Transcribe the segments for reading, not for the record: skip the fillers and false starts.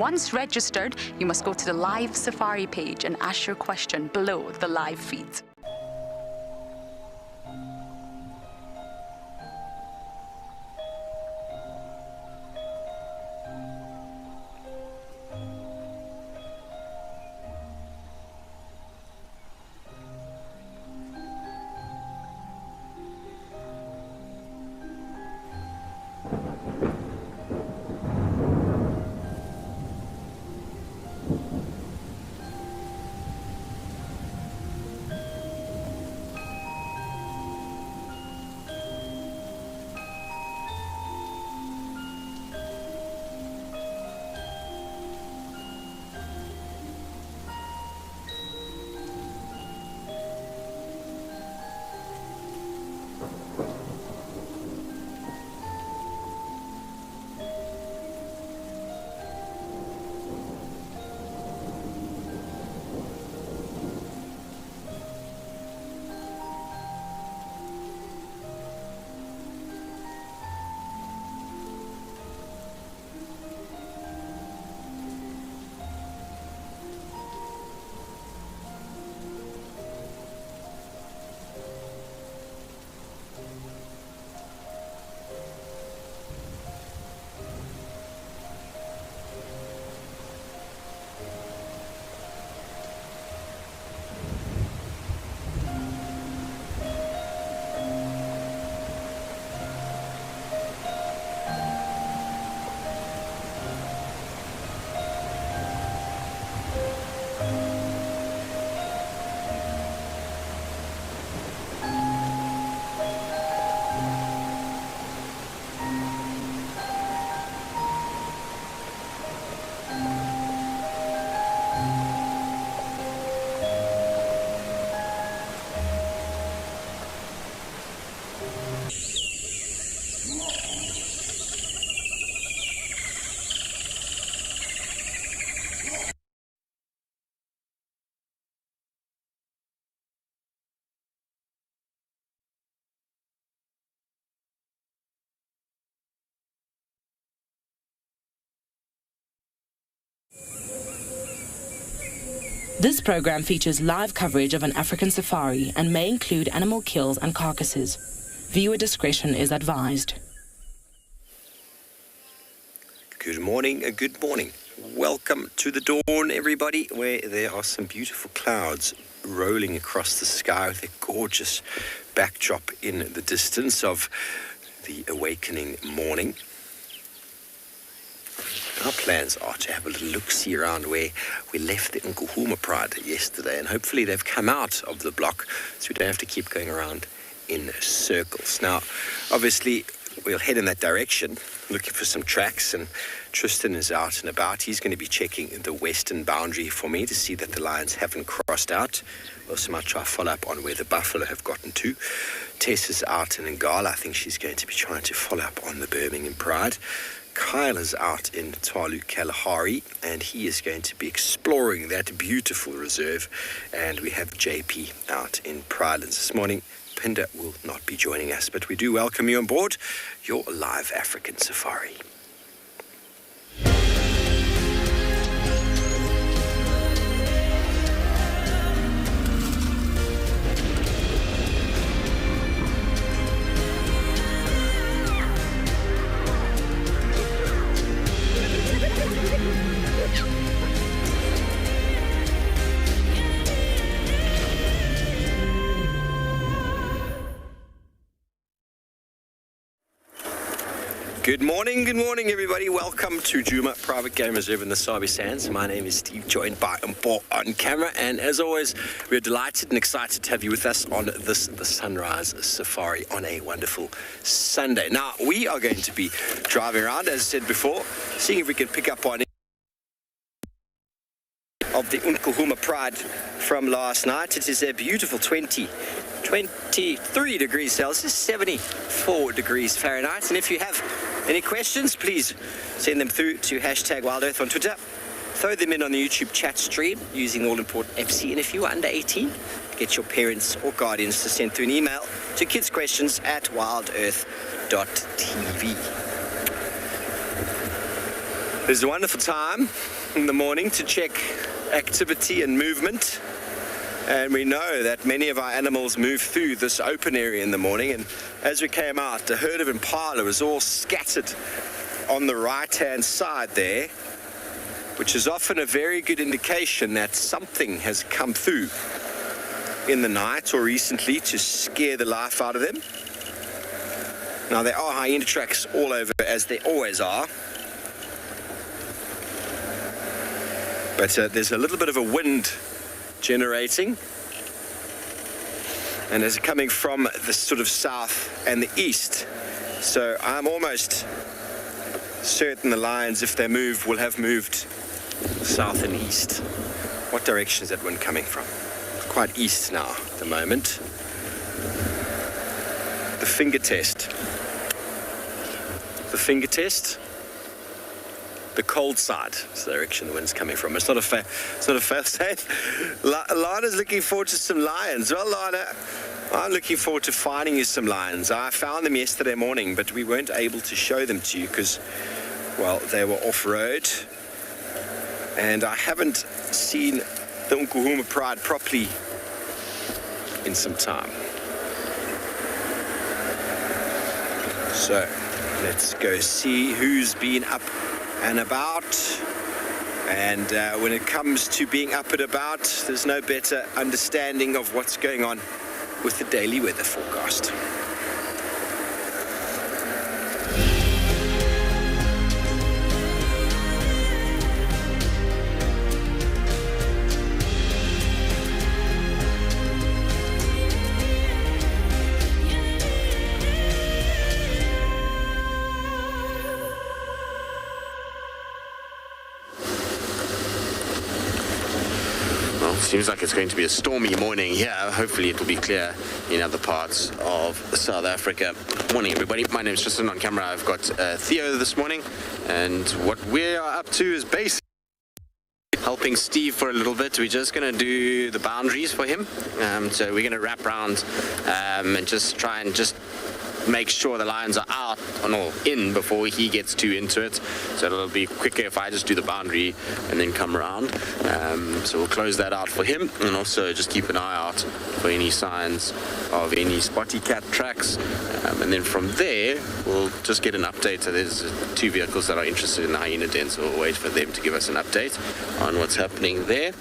Once registered, you must go to the live safari page and ask your question below the live feeds. This program features live coverage of an African safari and may include animal kills and carcasses. Viewer discretion is advised. Good morning, good morning. Welcome to the dawn, everybody, where there are some beautiful clouds rolling across the sky with a gorgeous backdrop in the distance of the awakening morning. Our plans are to have a little look-see around where we left the Nkuhuma Pride yesterday, and hopefully they've come out of the block so we don't have to keep going around in circles. Now, obviously, we'll head in that direction, looking for some tracks, and Tristan is out and about. He's going to be checking the western boundary for me to see that the lions haven't crossed out. Also might try to follow up on where the buffalo have gotten to. Tess is out in Ngala. I think she's going to be trying to follow up on the Birmingham Pride. Kyle is out in Tswalu Kalahari, and he is going to be exploring that beautiful reserve. And we have JP out in Pridelands this morning. Pinder will not be joining us, but we do welcome you on board your live African safari. Good morning, everybody. Welcome to Djuma Private Game Reserve in the Sabi Sands. My name is Steve, joined by Mpo on camera. And as always, we're delighted and excited to have you with us on the Sunrise Safari on a wonderful Sunday. Now, we are going to be driving around, as I said before, seeing if we can pick up on of the Nkuhuma Pride from last night. It is a beautiful 23 degrees Celsius, 74 degrees Fahrenheit. And if you have any questions, please send them through to #WildEarth on Twitter. Throw them in on the YouTube chat stream using the all-important FC. And if you are under 18, get your parents or guardians to send through an email to kidsquestions@wildearth.tv. It's a wonderful time in the morning to check activity and movement. And we know that many of our animals move through this open area in the morning. And as we came out, the herd of impala was all scattered on the right-hand side there, which is often a very good indication that something has come through in the night or recently to scare the life out of them. Now, there are hyena tracks all over, as there always are. But there's a little bit of a wind generating, and it's coming from the sort of south and the east. So I'm almost certain the lions, if they move, will have moved south and east. What direction is that wind coming from? Quite east now at the moment. The finger test. The finger test. The cold side is the direction the wind's coming from. It's not a fail state. Lana's looking forward to some lions. Well, Lana, I'm looking forward to finding you some lions. I found them yesterday morning, but we weren't able to show them to you because, well, they were off-road. And I haven't seen the Nkuhuma Pride properly in some time. So, let's go see who's been up and about. And when it comes to being up and about, there's no better understanding of what's going on with the daily weather forecast. Seems like it's going to be a stormy morning here. Hopefully it will be clear in other parts of South Africa. Morning, everybody. My name is Tristan. On camera, I've got Theo this morning. And what we are up to is basically helping Steve for a little bit. We're just going to do the boundaries for him. So we're going to wrap around and just try and just make sure the lions are out or in before he gets too into it. So it'll be quicker if I just do the boundary and then come around. So we'll close that out for him, and also just keep an eye out for any signs of any spotty cat tracks. And then from there, we'll just get an update. So there's 2 vehicles that are interested in the hyena den, so we'll wait for them to give us an update on what's happening there.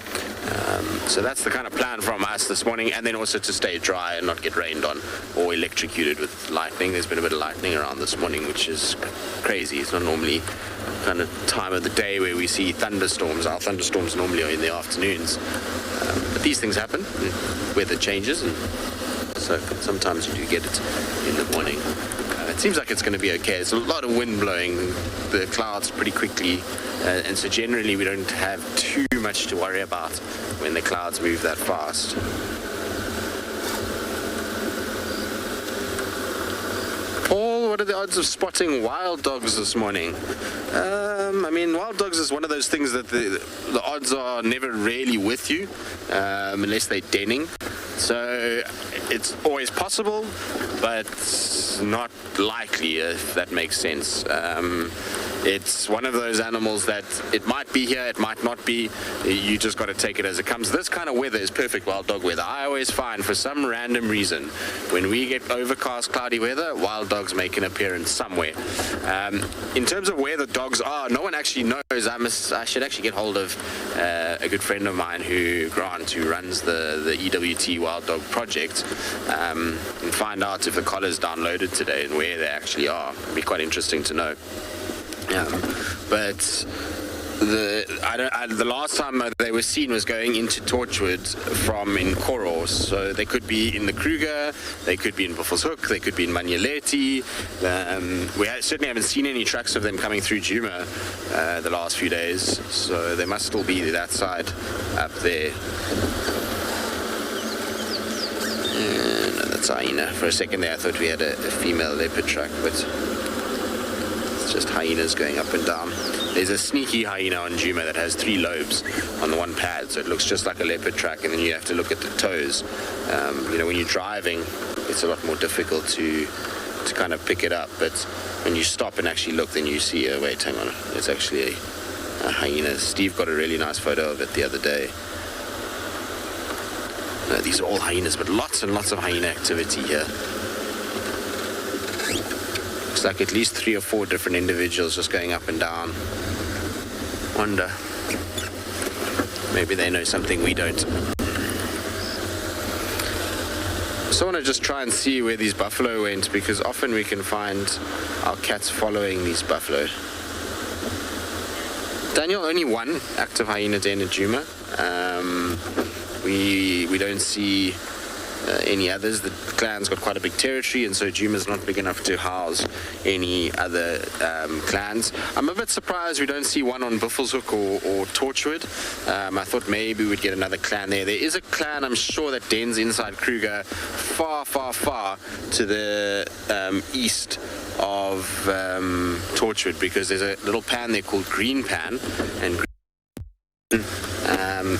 So that's the kind of plan from us this morning, and then also to stay dry and not get rained on or electrocuted with lightning. There's been a bit of lightning around this morning, which is crazy. It's not normally kind of time of the day where we see thunderstorms. Our thunderstorms normally are in the afternoons, but these things happen. Weather changes, and so sometimes you do get it in the morning. It seems like it's going to be okay. There's a lot of wind blowing the clouds pretty quickly, and so generally we don't have too much to worry about when the clouds move that fast. Paul, what are the odds of spotting wild dogs this morning? I mean, wild dogs is one of those things that the odds are never really with you, unless they're denning. So it's always possible, but not likely, if that makes sense. It's one of those animals that it might be here, it might not be. You just got to take it as it comes. This kind of weather is perfect wild dog weather. I always find, for some random reason, when we get overcast, cloudy weather, wild dogs make an appearance somewhere. In terms of where the dogs are, no one actually knows. I should actually get hold of a good friend of mine, Grant, who runs the EWT Wild Dog Project, and find out if the collar's downloaded today and where they actually are. It'd be quite interesting to know. But the last time they were seen was going into Torchwood from in Koros. So they could be in the Kruger, they could be in Buffelshoek, they could be in Manyeleti. We certainly haven't seen any tracks of them coming through Djuma the last few days. So they must still be that side up there. No, that's hyena. For a second there I thought we had a female leopard track, but it's just hyenas going up and down. There's a sneaky hyena on Djuma that has 3 lobes on the one pad, so it looks just like a leopard track, and then you have to look at the toes. When you're driving, it's a lot more difficult to to kind of pick it up, but when you stop and actually look, then you see, oh wait, hang on, it's actually a hyena. Steve got a really nice photo of it the other day. These are all hyenas, but lots and lots of hyena activity here. Looks like at least 3 or 4 different individuals just going up and down. Wonder, maybe they know something we don't. So I want to just try and see where these buffalo went, because often we can find our cats following these buffalo. Daniel, only one active hyena den at Djuma. We don't see any others. The clan's got quite a big territory, and so Djuma's not big enough to house any other clans. I'm a bit surprised we don't see one on Buffelshoek or Torchwood. I thought maybe we'd get another clan there. There is a clan, I'm sure, that dens inside Kruger far, far, far to the east of Torchwood, because there's a little pan there called Green Pan, and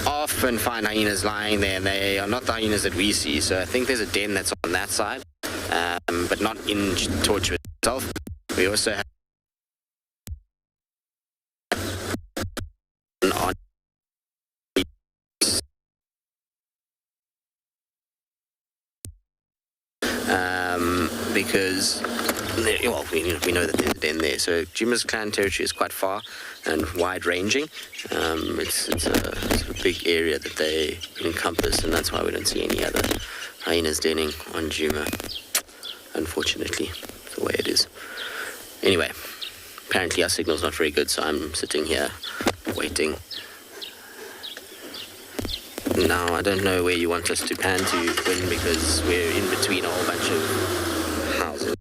often find hyenas lying there, and they are not the hyenas that we see. So I think there's a den that's on that side, but not in Torchwood itself. We also have on because well, we know that there's a den there. So Djuma's clan territory is quite far and wide-ranging. It's a big area that they encompass, and that's why we don't see any other hyenas denning on Djuma. Unfortunately, the way it is. Anyway, apparently our signal's not very good, so I'm sitting here waiting. Now, I don't know where you want us to pan to, Quinn, because we're in between a whole bunch of houses.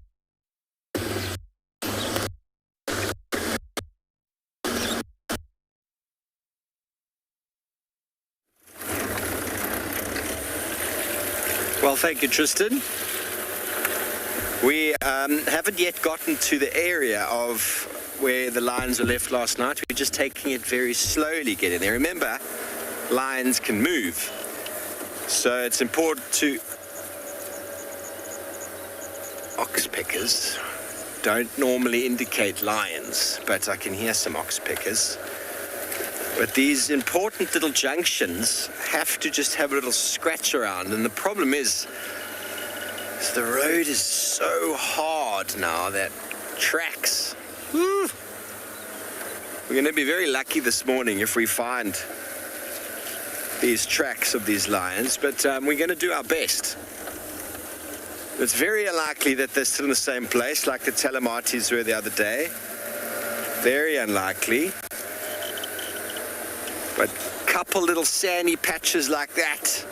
Well, thank you, Tristan. We haven't yet gotten to the area of where the lions were left last night. We're just taking it very slowly getting there. Remember, lions can move, so it's important to... Oxpeckers don't normally indicate lions, but I can hear some oxpeckers. But these important little junctions have to just have a little scratch around, and the problem is the road is so hard now that tracks. Woo, we're going to be very lucky this morning if we find these tracks of these lions, but we're going to do our best. It's very unlikely that they're still in the same place like the Telematis were the other day. Very unlikely. But a couple little sandy patches like that,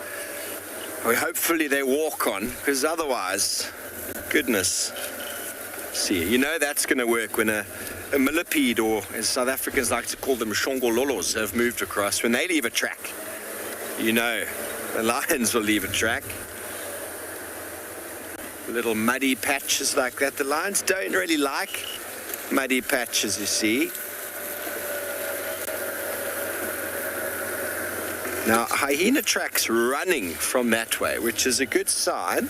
hopefully they walk on, because otherwise, goodness. See, you know that's going to work when a millipede, or as South Africans like to call them, shongololos, have moved across. When they leave a track, you know the lions will leave a track. Little muddy patches like that. The lions don't really like muddy patches, you see. Now, hyena tracks running from that way, which is a good sign.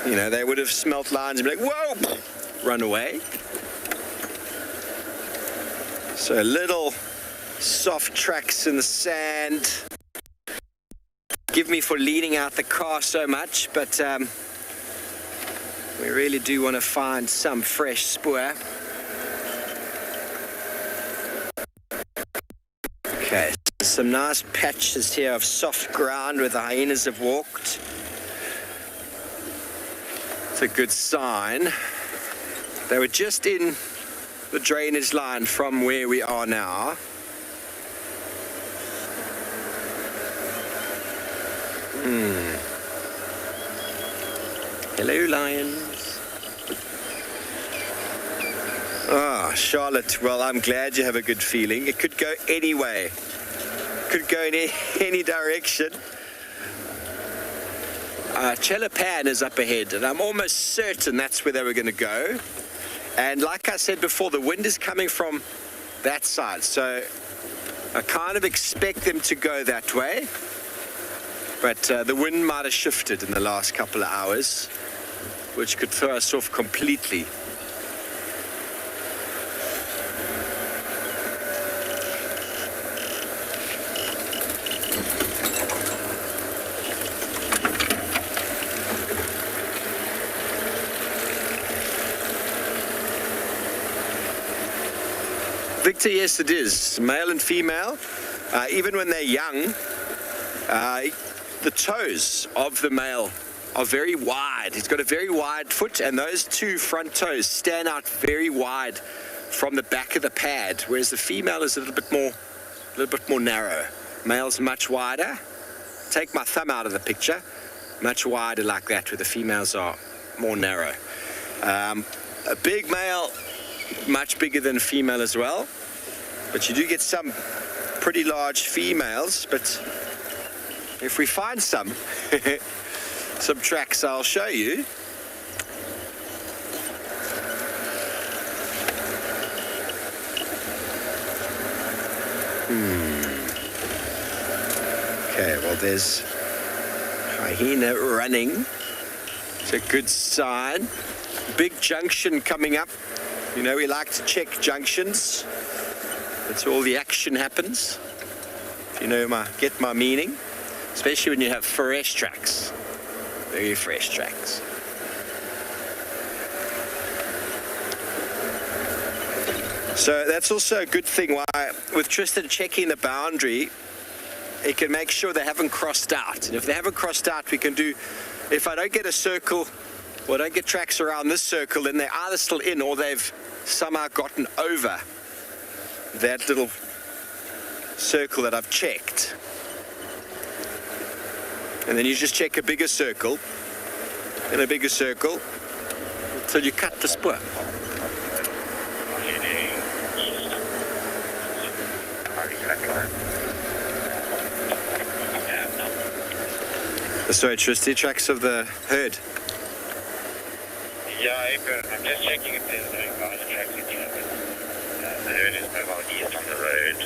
You know, they would have smelt lions and be like, whoa, run away. So little soft tracks in the sand. Forgive me for leaning out the car so much, but we really do want to find some fresh spoor. Okay, so some nice patches here of soft ground where the hyenas have walked. It's a good sign. They were just in the drainage line from where we are now. Hello, lions. Ah, Charlotte, well, I'm glad you have a good feeling. It could go any way. Could go in any direction. Chelapan is up ahead, and I'm almost certain that's where they were going to go. And like I said before, the wind is coming from that side, so I kind of expect them to go that way. But the wind might have shifted in the last couple of hours. which could throw us off completely. Victor, yes it is, male and female. Even when they're young, the toes of the male are very wide. He's got a very wide foot, and those two front toes stand out very wide from the back of the pad, whereas the female is a little bit more narrow. Male's much wider. Take my thumb out of the picture, much wider like that, where the females are more narrow. A big male, much bigger than a female as well, but you do get some pretty large females. But if we find some tracks, I'll show you. Okay, well, there's hyena running. It's a good sign. Big junction coming up. You know, we like to check junctions. That's where all the action happens. If you know get my meaning. Especially when you have fresh tracks. Very fresh tracks. So that's also a good thing why, with Tristan checking the boundary, he can make sure they haven't crossed out. And if they haven't crossed out, we can do, if I don't get a circle, or don't get tracks around this circle, then they're either still in or they've somehow gotten over that little circle that I've checked. And then you just check a bigger circle and a bigger circle until you cut the spoor. Sorry, Tristy, tracks of the herd. Yeah, I'm just checking if there's no guard tracks in here. The herd is mobile east on the road.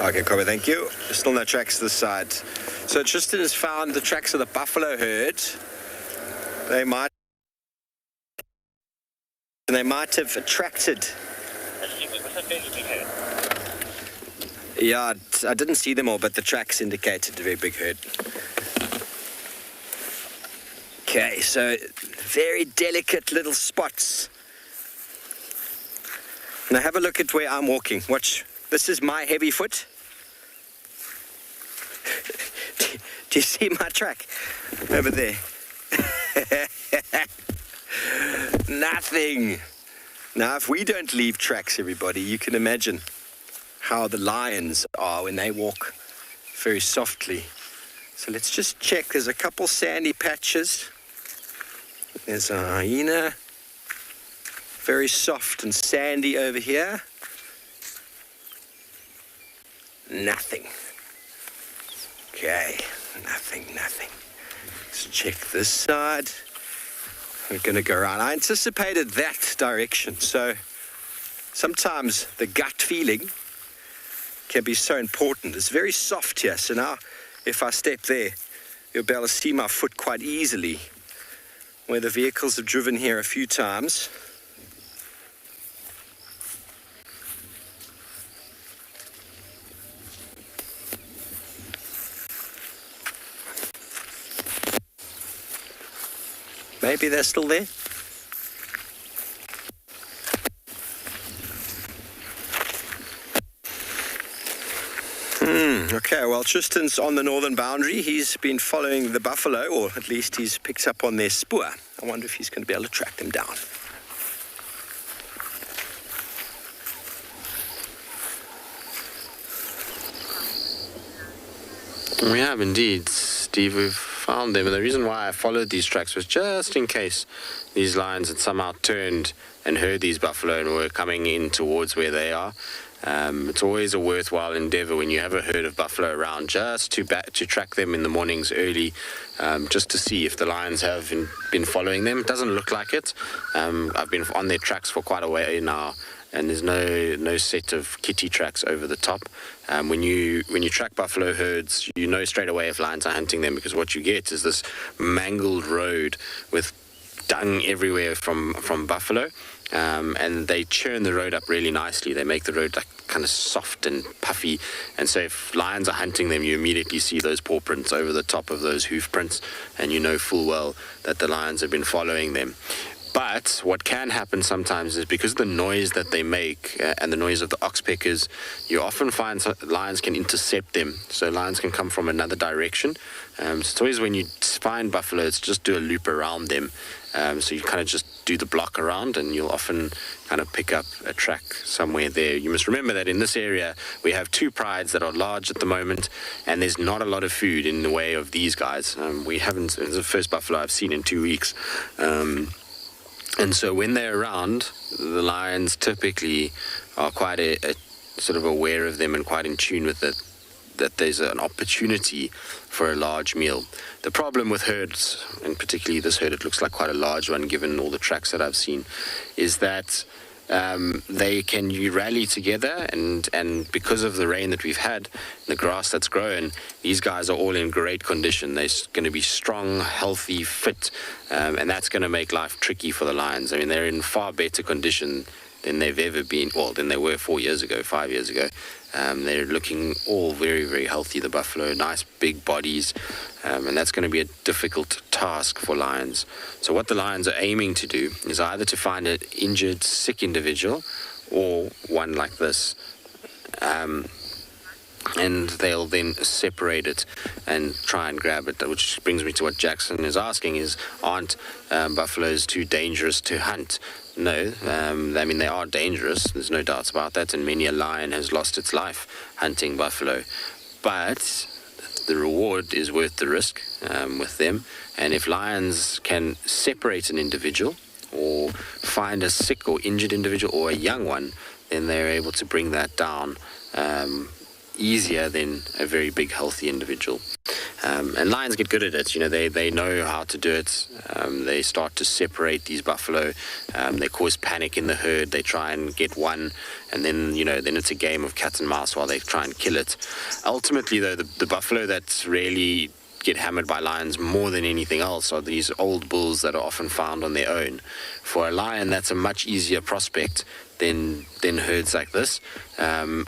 Okay, copy, thank you. Still no tracks this side. So Tristan has found the tracks of the buffalo herd. They might have attracted. Yeah, I didn't see them all, but the tracks indicated a very big herd. Okay, so very delicate little spots. Now have a look at where I'm walking. Watch. This is my heavy foot. Do you see my track? Over there. Nothing. Now, if we don't leave tracks, everybody, you can imagine how the lions are when they walk very softly. So let's just check. There's a couple sandy patches. There's a hyena. Very soft and sandy over here. Nothing. Okay, nothing. Let's check this side. We're going to go around. I anticipated that direction, so sometimes the gut feeling can be so important. It's very soft here, so now if I step there, you'll be able to see my foot quite easily. Where the vehicles have driven here a few times. Maybe they're still there. Okay, well, Tristan's on the northern boundary. He's been following the buffalo, or at least he's picked up on their spoor. I wonder if he's going to be able to track them down. We have indeed, Steve. We've found them, and the reason why I followed these tracks was just in case these lions had somehow turned and heard these buffalo and were coming in towards where they are. It's always a worthwhile endeavor when you have a herd of buffalo around, just to track them in the mornings early, just to see if the lions have been following them. It doesn't look like it. I've been on their tracks for quite a while now, and there's no set of kitty tracks over the top. When you track buffalo herds, you know straight away if lions are hunting them, because what you get is this mangled road with dung everywhere from buffalo, and they churn the road up really nicely. They make the road like kind of soft and puffy, and so if lions are hunting them, you immediately see those paw prints over the top of those hoof prints, and you know full well that the lions have been following them. But what can happen sometimes is because of the noise that they make and the noise of the oxpeckers, you often find lions can intercept them. So lions can come from another direction. So it's always when you find buffaloes, just do a loop around them. So you kind of just do the block around, and you'll often kind of pick up a track somewhere there. You must remember that in this area, we have 2 prides that are large at the moment, and there's not a lot of food in the way of these guys. It's the first buffalo I've seen in 2 weeks. And so when they're around, the lions typically are quite a sort of aware of them and quite in tune with it, that there's an opportunity for a large meal. The problem with herds, and particularly this herd, it looks like quite a large one given all the tracks that I've seen, is that they can rally together, and because of the rain that we've had, the grass that's grown, these guys are all in great condition. They're going to be strong, healthy, fit, and that's going to make life tricky for the lions. I mean, they're in far better condition than they've ever been, well, than they were 5 years ago. They're looking all very, very healthy, the buffalo, nice big bodies, and that's going to be a difficult task for lions. So what the lions are aiming to do is either to find an injured, sick individual or one like this, and they'll then separate it and try and grab it, which brings me to what Jackson is asking is, aren't buffaloes too dangerous to hunt? No, I mean, they are dangerous, there's no doubts about that, and many a lion has lost its life hunting buffalo. But the reward is worth the risk with them, and if lions can separate an individual or find a sick or injured individual or a young one, then they're able to bring that down easier than a very big, healthy individual. And lions get good at it. You know, they know how to do it. They start to separate these buffalo. They cause panic in the herd. They try and get one, and then it's a game of cat and mouse while they try and kill it. Ultimately, though, the buffalo that really get hammered by lions more than anything else are these old bulls that are often found on their own. For a lion, that's a much easier prospect than herds like this.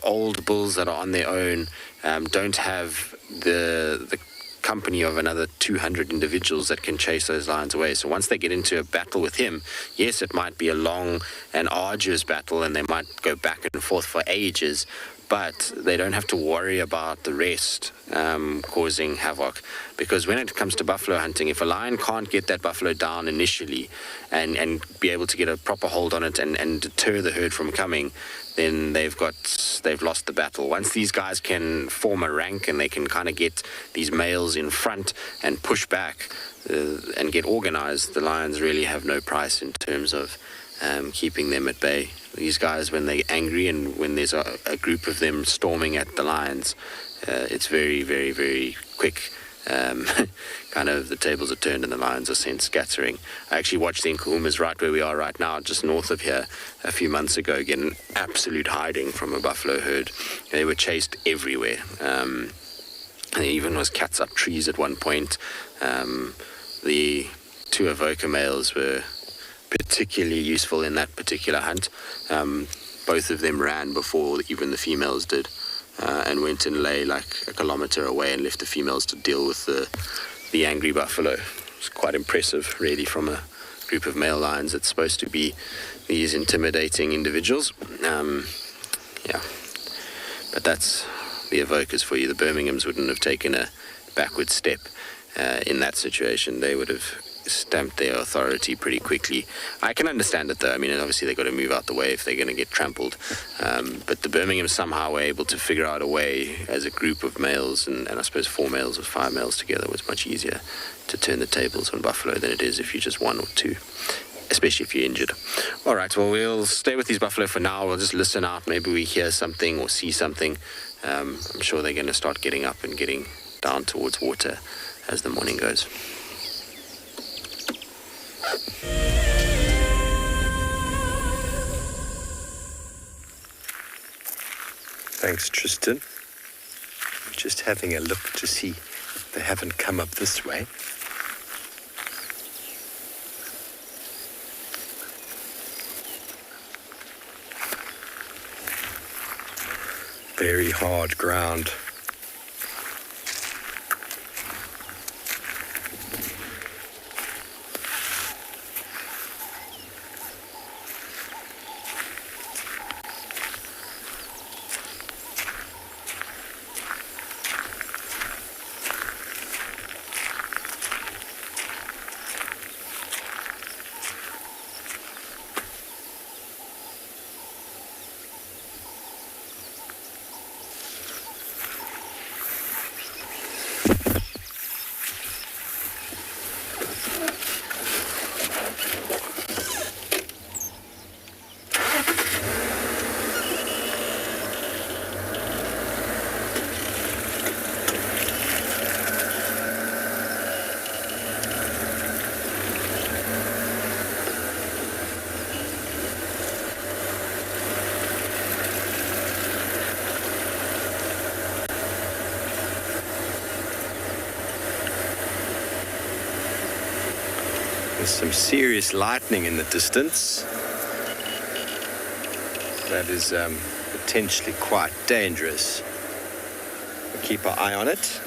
Old bulls that are on their own don't have the company of another 200 individuals that can chase those lions away. So once they get into a battle with him, yes, it might be a long and arduous battle, and they might go back and forth for ages, but they don't have to worry about the rest causing havoc. Because when it comes to buffalo hunting, if a lion can't get that buffalo down initially and be able to get a proper hold on it and deter the herd from coming, then they've lost the battle. Once these guys can form a rank and they can kind of get these males in front and push back and get organized, the lions really have no price in terms of keeping them at bay. These guys, when they're angry and when there's a group of them storming at the lions, it's very, very, very quick. Kind of the tables are turned and the lions are sent scattering. I actually watched the Nkuhumas right where we are right now, just north of here, a few months ago, get an absolute hiding from a buffalo herd. They were chased everywhere. And there even was cats up trees at one point. The 2 Avoca males were particularly useful in that particular hunt. Both of them ran before even the females did. And went and lay like a kilometer away and left the females to deal with the angry buffalo. It's quite impressive, really, from a group of male lions. It's supposed to be these intimidating individuals. Yeah, but that's the Avocas for you. The Birminghams wouldn't have taken a backward step in that situation. They would have stamped their authority pretty quickly. I can understand it, though. I mean, obviously they've got to move out the way if they're going to get trampled. But the Birminghams somehow were able to figure out a way as a group of males, and I suppose 4 males or 5 males together was much easier to turn the tables on buffalo than it is if you're just 1 or 2, especially if you're injured. All right, well, we'll stay with these buffalo for now. We'll just listen out. Maybe we hear something or see something. I'm sure they're going to start getting up and getting down towards water as the morning goes. Thanks, Tristan. Just having a look to see if they haven't come up this way. Very hard ground. There's some serious lightning in the distance. That is potentially quite dangerous. We'll keep our eye on it.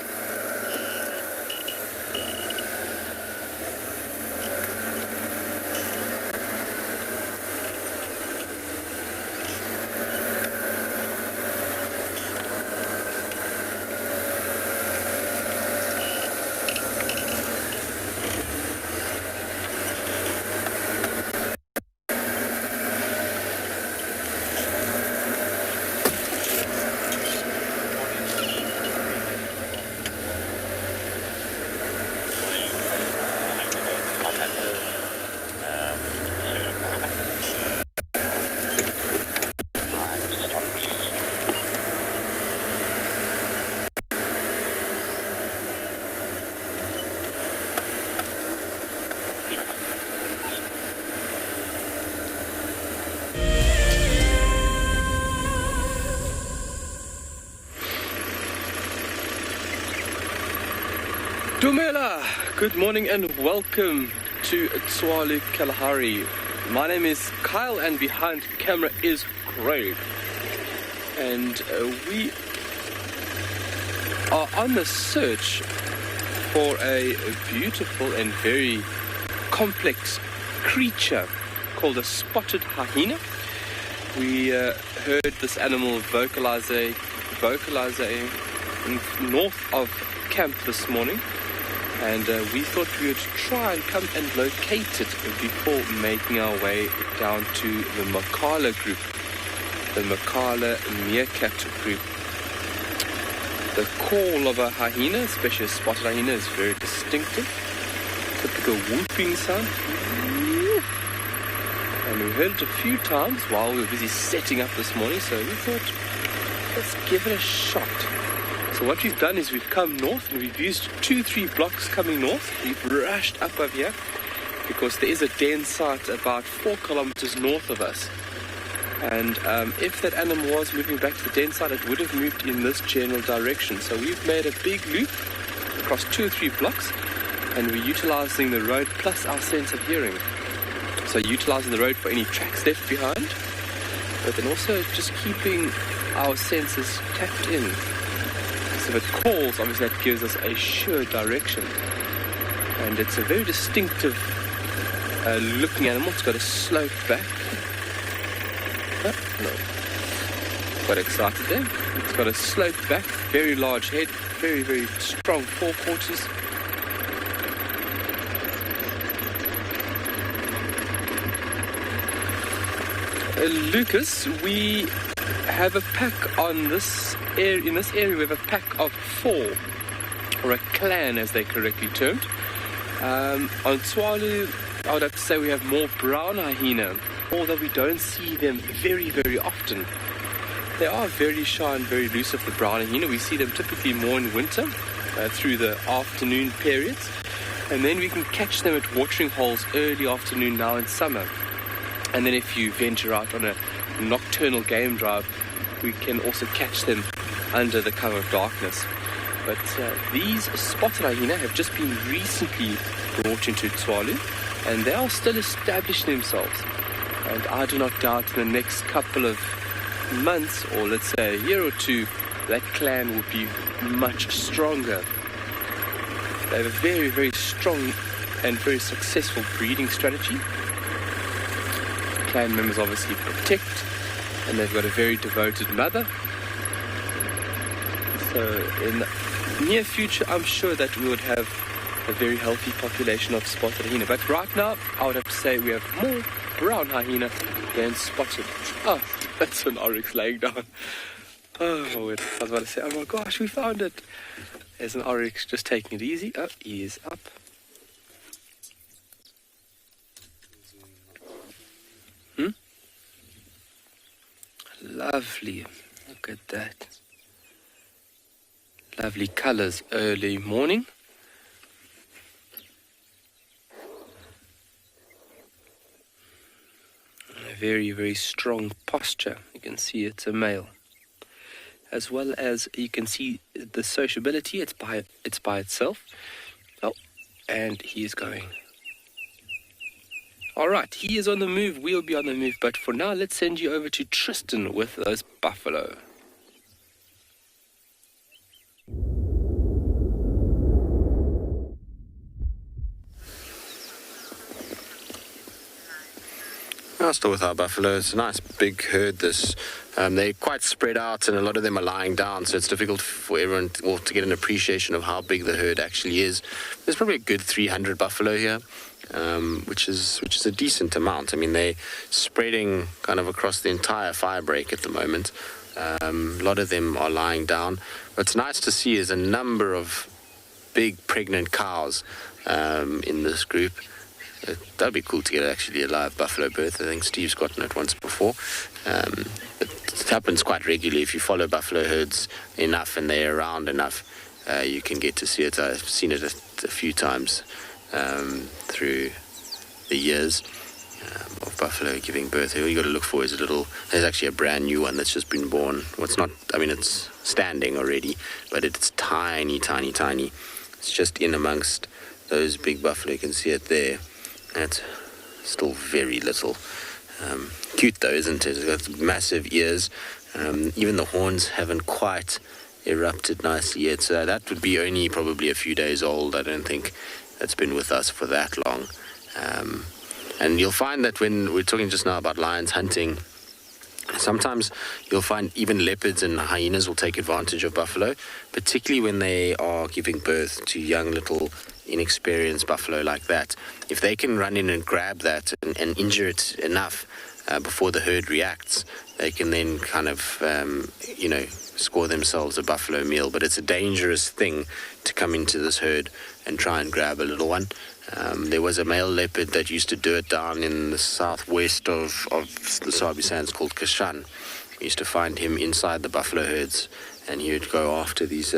Dumela, good morning and welcome to Tswalu Kalahari. My name is Kyle and behind camera is Craig. And we are on the search for a beautiful and very complex creature called a spotted hyena. We heard this animal vocalize north of camp this morning. And we thought we would try and come and locate it before making our way down to the Makala group, the Makala meerkat group. The call of a hyena, especially a spotted hyena, is very distinctive. Typical whooping sound. And we heard it a few times while we were busy setting up this morning, so we thought, let's give it a shot. So what we've done is we've come north and we've used 2-3 blocks coming north. We've rushed up over here because there is a den site about 4 kilometers north of us. And if that animal was moving back to the den site, it would have moved in this general direction. So we've made a big loop across 2 or 3 blocks and we're utilizing the road plus our sense of hearing. So utilizing the road for any tracks left behind, but then also just keeping our senses tapped in. So if it calls, obviously that gives us a sure direction. And it's a very distinctive looking animal. It's got a sloped back. Oh, no. Got excited there. It's got a sloped back, very large head, very, very strong forequarters. Lucas, we have a pack on this area. In this area, we have a pack of 4, or a clan, as they're correctly termed. On Tswalu, I would have to say we have more brown hyena, although we don't see them very, very often. They are very shy and very elusive, the brown hyena. We see them typically more in winter, through the afternoon periods, and then we can catch them at watering holes early afternoon now in summer. And then if you venture out on a nocturnal game drive, we can also catch them under the cover of darkness. But these spotted hyena have just been recently brought into Tswalu, and they are still establishing themselves. And I do not doubt in the next couple of months, or let's say a year or two, that clan will be much stronger. They have a very, very strong and very successful breeding strategy. Clan members obviously protect, and they've got a very devoted mother. So in the near future, I'm sure that we would have a very healthy population of spotted hyena. But right now, I would have to say we have more brown hyena than spotted. Oh, that's an oryx laying down. Oh my word. I was about to say, oh my gosh, we found it. There's an oryx just taking it easy. Oh, he is up. Lovely. Look at that. Lovely colors early morning. A very, very strong posture. You can see it's a male. As well as you can see the sociability, it's by itself. Oh, and he is going. All right, he is on the move. We'll be on the move. But for now, let's send you over to Tristan with those buffalo. Still with our buffalo. It's a nice big herd. They're quite spread out, and a lot of them are lying down, so it's difficult for everyone to get an appreciation of how big the herd actually is. There's probably a good 300 buffalo here, which is a decent amount. I mean, they're spreading kind of across the entire fire break at the moment. A lot of them are lying down. What's nice to see is a number of big pregnant cows in this group. That'd be cool to get actually a live buffalo birth. I think Steve's gotten it once before. It happens quite regularly. If you follow buffalo herds enough and they're around enough, you can get to see it. I've seen it a few times through the years of buffalo giving birth. All you got to look for is there's actually a brand new one that's just been born. Well, it's standing already, but it's tiny, tiny, tiny. It's just in amongst those big buffalo. You can see it there. That's still very little. Cute though, isn't it? It's got massive ears. Even the horns haven't quite erupted nicely yet. So that would be only probably a few days old. I don't think that's been with us for that long. And you'll find that when we're talking just now about lions hunting, sometimes you'll find even leopards and hyenas will take advantage of buffalo, particularly when they are giving birth to young little inexperienced buffalo like that. If they can run in and grab that and injure it enough before the herd reacts, they can then kind of, score themselves a buffalo meal. But it's a dangerous thing to come into this herd and try and grab a little one. There was a male leopard that used to do it down in the southwest of the Sabi Sands called Kashan. We used to find him inside the buffalo herds, and he would go after these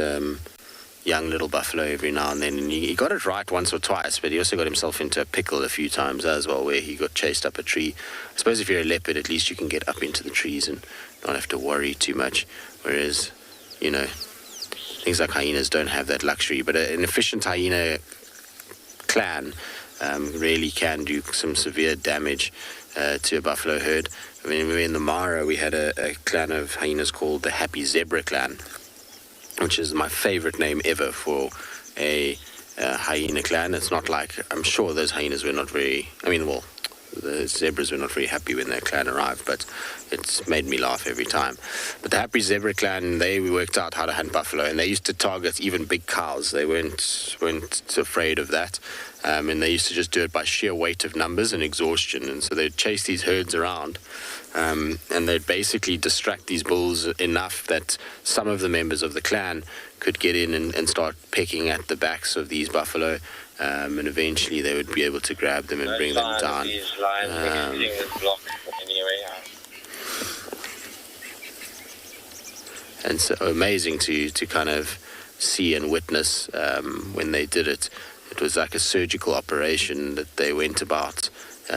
young little buffalo every now and then. And he got it right once or twice, but he also got himself into a pickle a few times as well, where he got chased up a tree. I suppose if you're a leopard, at least you can get up into the trees and not have to worry too much, whereas, things like hyenas don't have that luxury. But an efficient hyena clan really can do some severe damage to a buffalo herd. I mean, in the Mara, we had a clan of hyenas called the Happy Zebra Clan, which is my favorite name ever for a hyena clan. It's not like, I'm sure those hyenas were not very, the zebras were not very happy when their clan arrived, but it's made me laugh every time. But the Happy Zebra Clan, they worked out how to hunt buffalo, and they used to target even big cows. They weren't afraid of that, and they used to just do it by sheer weight of numbers and exhaustion. And so they'd chase these herds around, and they'd basically distract these bulls enough that some of the members of the clan could get in and start pecking at the backs of these buffalo, and eventually they would be able to grab them and bring them down. And so amazing to kind of see and witness when they did it. It was like a surgical operation that they went about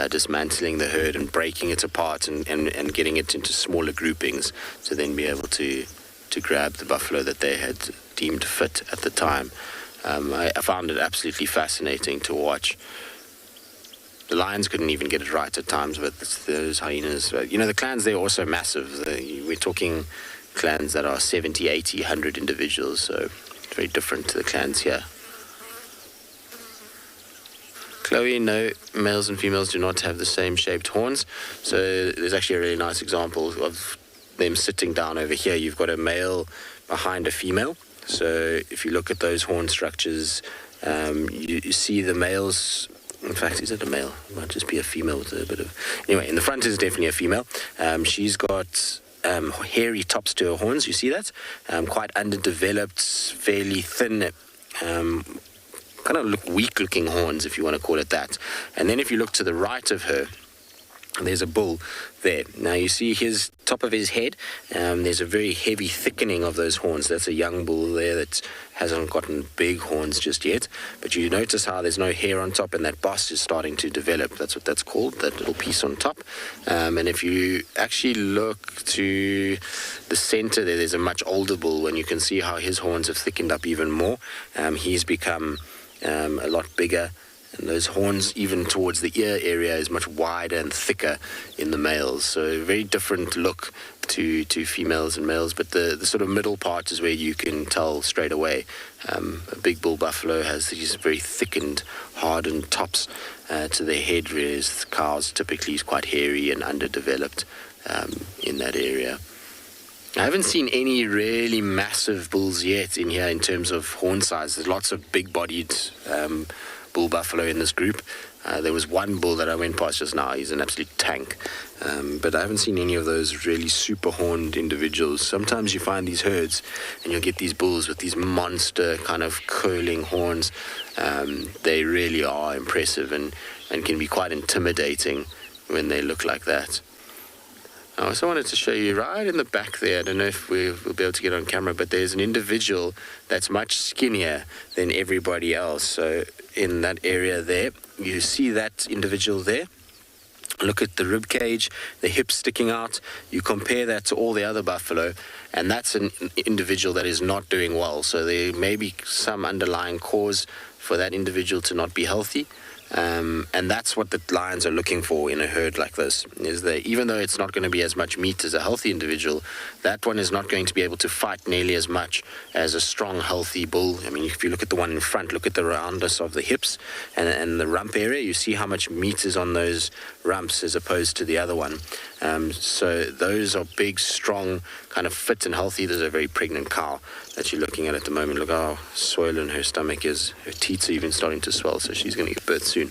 dismantling the herd and breaking it apart and getting it into smaller groupings to then be able to grab the buffalo that they had deemed fit at the time. I found it absolutely fascinating to watch. The lions couldn't even get it right at times, but those hyenas, the clans, they're also massive. We're talking clans that are 70, 80, 100 individuals, so it's very different to the clans here. Chloe, no, males and females do not have the same shaped horns. So there's actually a really nice example of them sitting down over here. You've got a male behind a female. So if you look at those horn structures, you see the males. In fact, is it a male? It might just be a female with a bit of... Anyway, in the front is definitely a female. She's got hairy tops to her horns. You see that? Quite underdeveloped, fairly thin, kind of weak-looking horns, if you want to call it that. And then if you look to the right of her, there's a bull there. Now you see his top of his head. There's a very heavy thickening of those horns. That's a young bull there that hasn't gotten big horns just yet. But you notice how there's no hair on top, and that boss is starting to develop. That's what that's called, that little piece on top. And if you actually look to the center there's a much older bull, and you can see how his horns have thickened up even more. He's become a lot bigger. And those horns, even towards the ear area, is much wider and thicker in the males. So a very different look to females and males. But the sort of middle part is where you can tell straight away. A big bull buffalo has these very thickened, hardened tops to their head, whereas cows typically is quite hairy and underdeveloped in that area. I haven't seen any really massive bulls yet in here in terms of horn size. There's lots of big-bodied bull buffalo in this group. There was one bull that I went past just now. He's an absolute tank. But I haven't seen any of those really super horned individuals. Sometimes you find these herds and you'll get these bulls with these monster kind of curling horns. They really are impressive and can be quite intimidating when they look like that. I also wanted to show you right in the back there, I don't know if we'll be able to get on camera, but there's an individual that's much skinnier than everybody else. So in that area there, you see that individual there. Look at the rib cage, the hips sticking out. You compare that to all the other buffalo, and that's an individual that is not doing well. So there may be some underlying cause for that individual to not be healthy. And that's what the lions are looking for in a herd like this, is that even though it's not going to be as much meat as a healthy individual, that one is not going to be able to fight nearly as much as a strong, healthy bull. I mean, if you look at the one in front, look at the roundness of the hips and the rump area, you see how much meat is on those rumps as opposed to the other one. So those are big, strong, kind of fit and healthy. There's a very pregnant cow that you're looking at the moment. Look how swollen her stomach is. Her teats are even starting to swell, so she's going to give birth soon.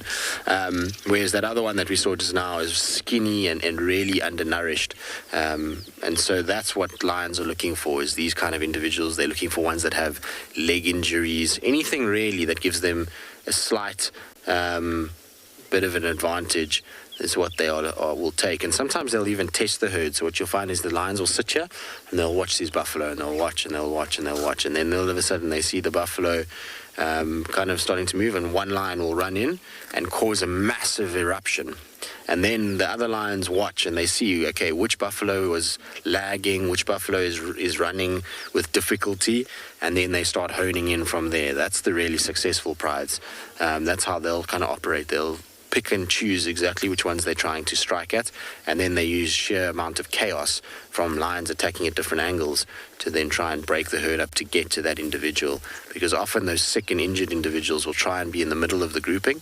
Whereas that other one that we saw just now is skinny and really undernourished. And so that's what lions are looking for, is these kind of individuals. They're looking for ones that have leg injuries, anything really that gives them a slight bit of an advantage is what they will take. And sometimes they'll even test the herd. So what you'll find is the lions will sit here and they'll watch these buffalo, and they'll watch and they'll watch and they'll watch, and then all of a sudden they see the buffalo kind of starting to move, and one lion will run in and cause a massive eruption. And then the other lions watch and they see, okay, which buffalo was lagging, which buffalo is running with difficulty, and then they start honing in from there. That's the really successful prides. That's how they'll kind of operate. They'll pick and choose exactly which ones they're trying to strike at, and then they use sheer amount of chaos from lions attacking at different angles to then try and break the herd up to get to that individual, because often those sick and injured individuals will try and be in the middle of the grouping,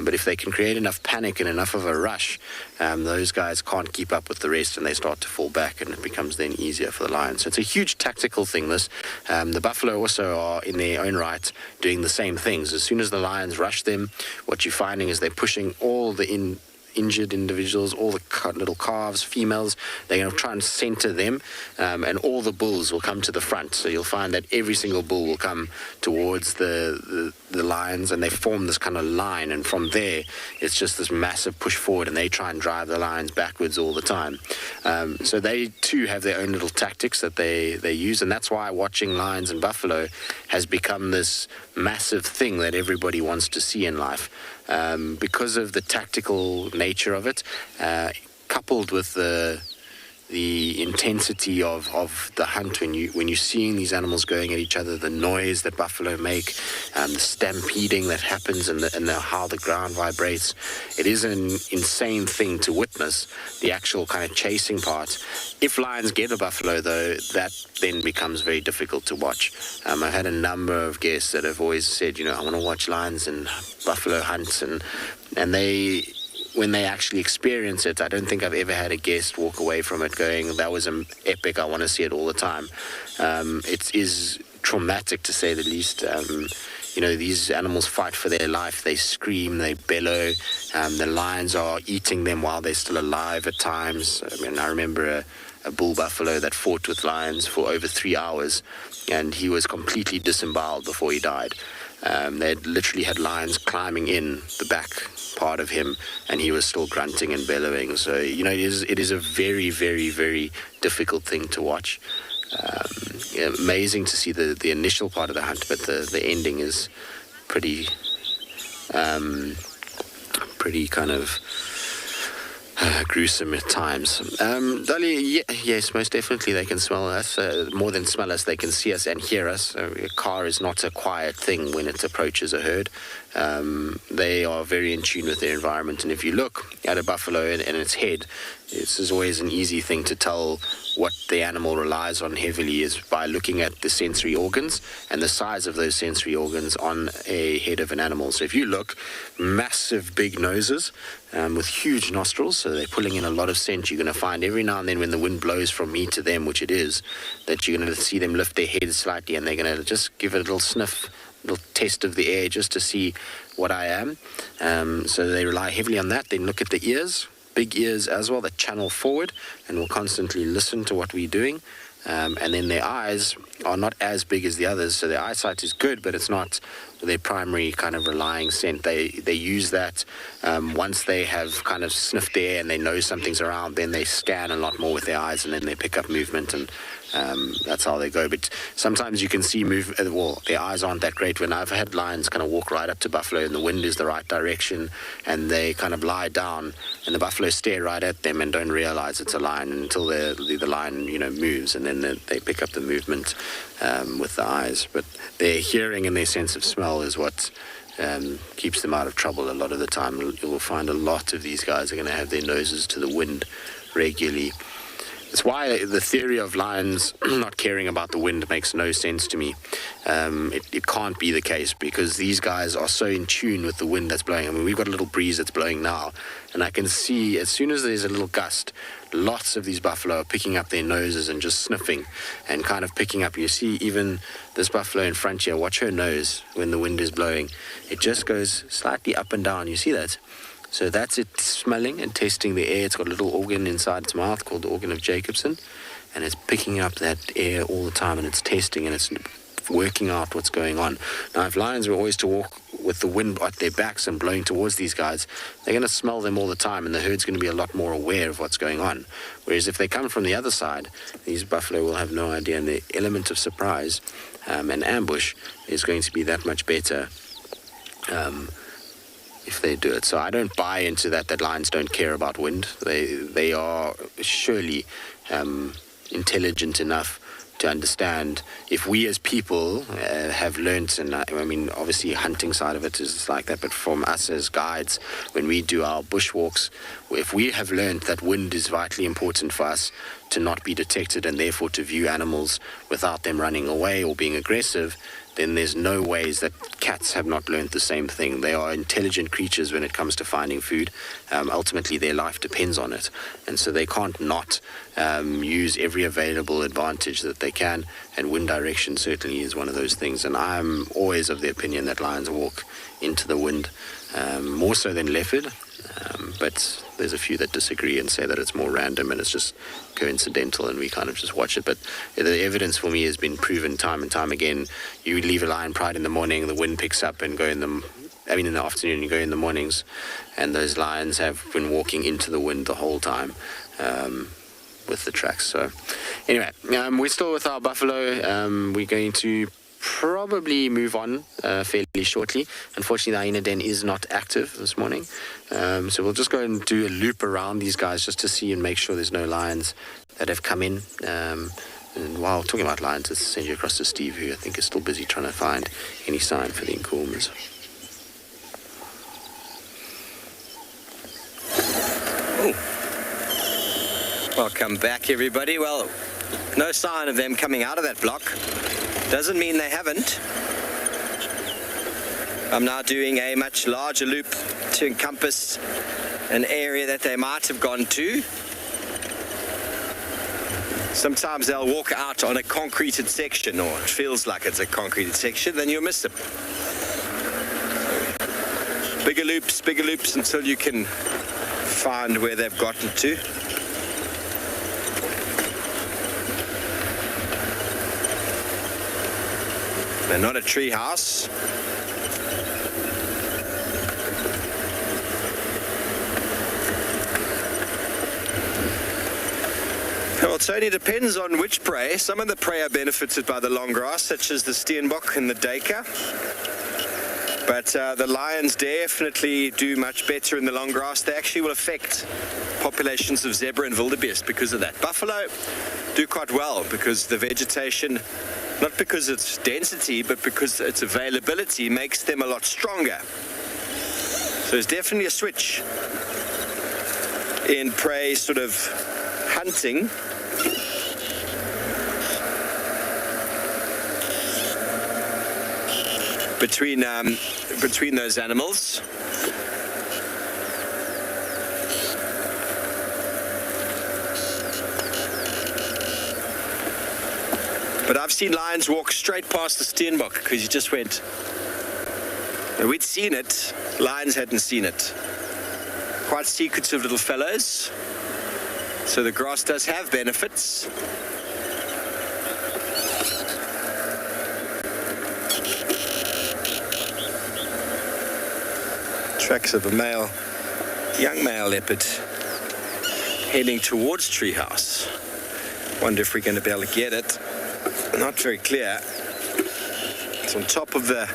but if they can create enough panic and enough of a rush, those guys can't keep up with the rest and they start to fall back, and it becomes then easier for the lions. So it's a huge tactical thing, this. The buffalo also are in their own right doing the same things. As soon as the lions rush them, what you're finding is they're pushing all the injured individuals, all the little calves, females, they're going to try and center them, and all the bulls will come to the front. So you'll find that every single bull will come towards the lions, and they form this kind of line, and from there it's just this massive push forward, and they try and drive the lions backwards all the time. So they too have their own little tactics that they use, and that's why watching lions and buffalo has become this massive thing that everybody wants to see in life. because of the tactical nature of it, coupled with the intensity of the hunt when you're seeing these animals going at each other, the noise that buffalo make, the stampeding that happens, and how the ground vibrates. It is an insane thing to witness, the actual kind of chasing part. If lions get a buffalo, though, that then becomes very difficult to watch. I've had a number of guests that have always said, I want to watch lions and buffalo hunts, and when they actually experience it, I don't think I've ever had a guest walk away from it going, that was epic, I want to see it all the time. It is traumatic, to say the least. These animals fight for their life. They scream, they bellow. The lions are eating them while they're still alive at times. I remember a bull buffalo that fought with lions for over 3 hours, and he was completely disemboweled before he died. They literally had lions climbing in the back part of him, and he was still grunting and bellowing. So it is a very, very, very difficult thing to watch. Amazing to see the initial part of the hunt, but the ending is pretty kind of gruesome at times. Dolly, yes, most definitely they can smell us. More than smell us, they can see us and hear us. A car is not a quiet thing when it approaches a herd. They are very in tune with their environment, and if you look at a buffalo and its head, this is always an easy thing to tell what the animal relies on heavily is by looking at the sensory organs and the size of those sensory organs on a head of an animal. So if you look, massive big noses with huge nostrils, so they're pulling in a lot of scent. You're going to find every now and then when the wind blows from me to them, which it is, that you're going to see them lift their heads slightly, and they're going to just give it a little sniff, little test of the air just to see what I am. So they rely heavily on that. Then look at the ears, big ears as well, that channel forward and will constantly listen to what we're doing. And then their eyes are not as big as the others, so their eyesight is good, but it's not their primary kind of relying scent. They use that once they have kind of sniffed the air and they know something's around, then they scan a lot more with their eyes, and then they pick up movement, and that's how they go. But sometimes you can see their eyes aren't that great. When I've had lions kind of walk right up to buffalo and the wind is the right direction, and they kind of lie down and the buffalo stare right at them and don't realize it's a lion until the lion moves, and then they pick up the movement with the eyes. But their hearing and their sense of smell is what keeps them out of trouble a lot of the time. You will find a lot of these guys are going to have their noses to the wind regularly. It's why the theory of lions not caring about the wind makes no sense to me. It can't be the case, because these guys are so in tune with the wind that's blowing. I mean, we've got a little breeze that's blowing now, and I can see as soon as there's a little gust, lots of these buffalo are picking up their noses and just sniffing and kind of picking up. You see even this buffalo in front here, watch her nose when the wind is blowing. It just goes slightly up and down. You see that? So that's it smelling and testing the air. It's got a little organ inside its mouth called the organ of Jacobson, and it's picking up that air all the time, and it's testing, and it's working out what's going on. Now, if lions were always to walk with the wind at their backs and blowing towards these guys, they're going to smell them all the time, and the herd's going to be a lot more aware of what's going on. Whereas if they come from the other side, these buffalo will have no idea, and the element of surprise and ambush is going to be that much better if they do it. So I don't buy into that lions don't care about wind. They are surely intelligent enough to understand. If we as people have learnt, and I mean obviously hunting side of it is like that, but from us as guides, when we do our bushwalks, if we have learnt that wind is vitally important for us to not be detected, and therefore to view animals without them running away or being aggressive, then there's no ways that cats have not learned the same thing. They are intelligent creatures when it comes to finding food. Ultimately, their life depends on it. And so they can't not use every available advantage that they can. And wind direction certainly is one of those things. And I'm always of the opinion that lions walk into the wind, more so than leopard. But there's a few that disagree and say that it's more random and it's just coincidental and we kind of just watch it. But the evidence for me has been proven time and time again. You leave a lion pride in the morning, the wind picks up and in the afternoon, you go in the mornings, and those lions have been walking into the wind the whole time with the tracks. So anyway, we're still with our buffalo. We're going to probably move on fairly shortly. Unfortunately, the hyena den is not active this morning. So we'll just go and do a loop around these guys just to see and make sure there's no lions that have come in. And while talking about lions, let's send you across to Steve, who I think is still busy trying to find any sign for the Nkuhumas. Welcome back, everybody. Well, no sign of them coming out of that block. Doesn't mean they haven't. I'm now doing a much larger loop to encompass an area that they might have gone to. Sometimes they'll walk out on a concreted section, or it feels like it's a concreted section, then you'll miss them. Bigger loops until you can find where they've gotten to. They're not a tree house. Well, it only depends on which prey. Some of the prey are benefited by the long grass, such as the steenbok and the duiker. But the lions definitely do much better in the long grass. They actually will affect populations of zebra and wildebeest because of that. Buffalo do quite well because the vegetation, not because it's density, but because its availability makes them a lot stronger. So there's definitely a switch in prey sort of hunting. Between those animals. But I've seen lions walk straight past the steenbok because he just went. We'd seen it, lions hadn't seen it. Quite secretive little fellows. So the grass does have benefits. Tracks of a young male leopard heading towards Treehouse. Wonder if we're going to be able to get it. Not very clear. It's on top of the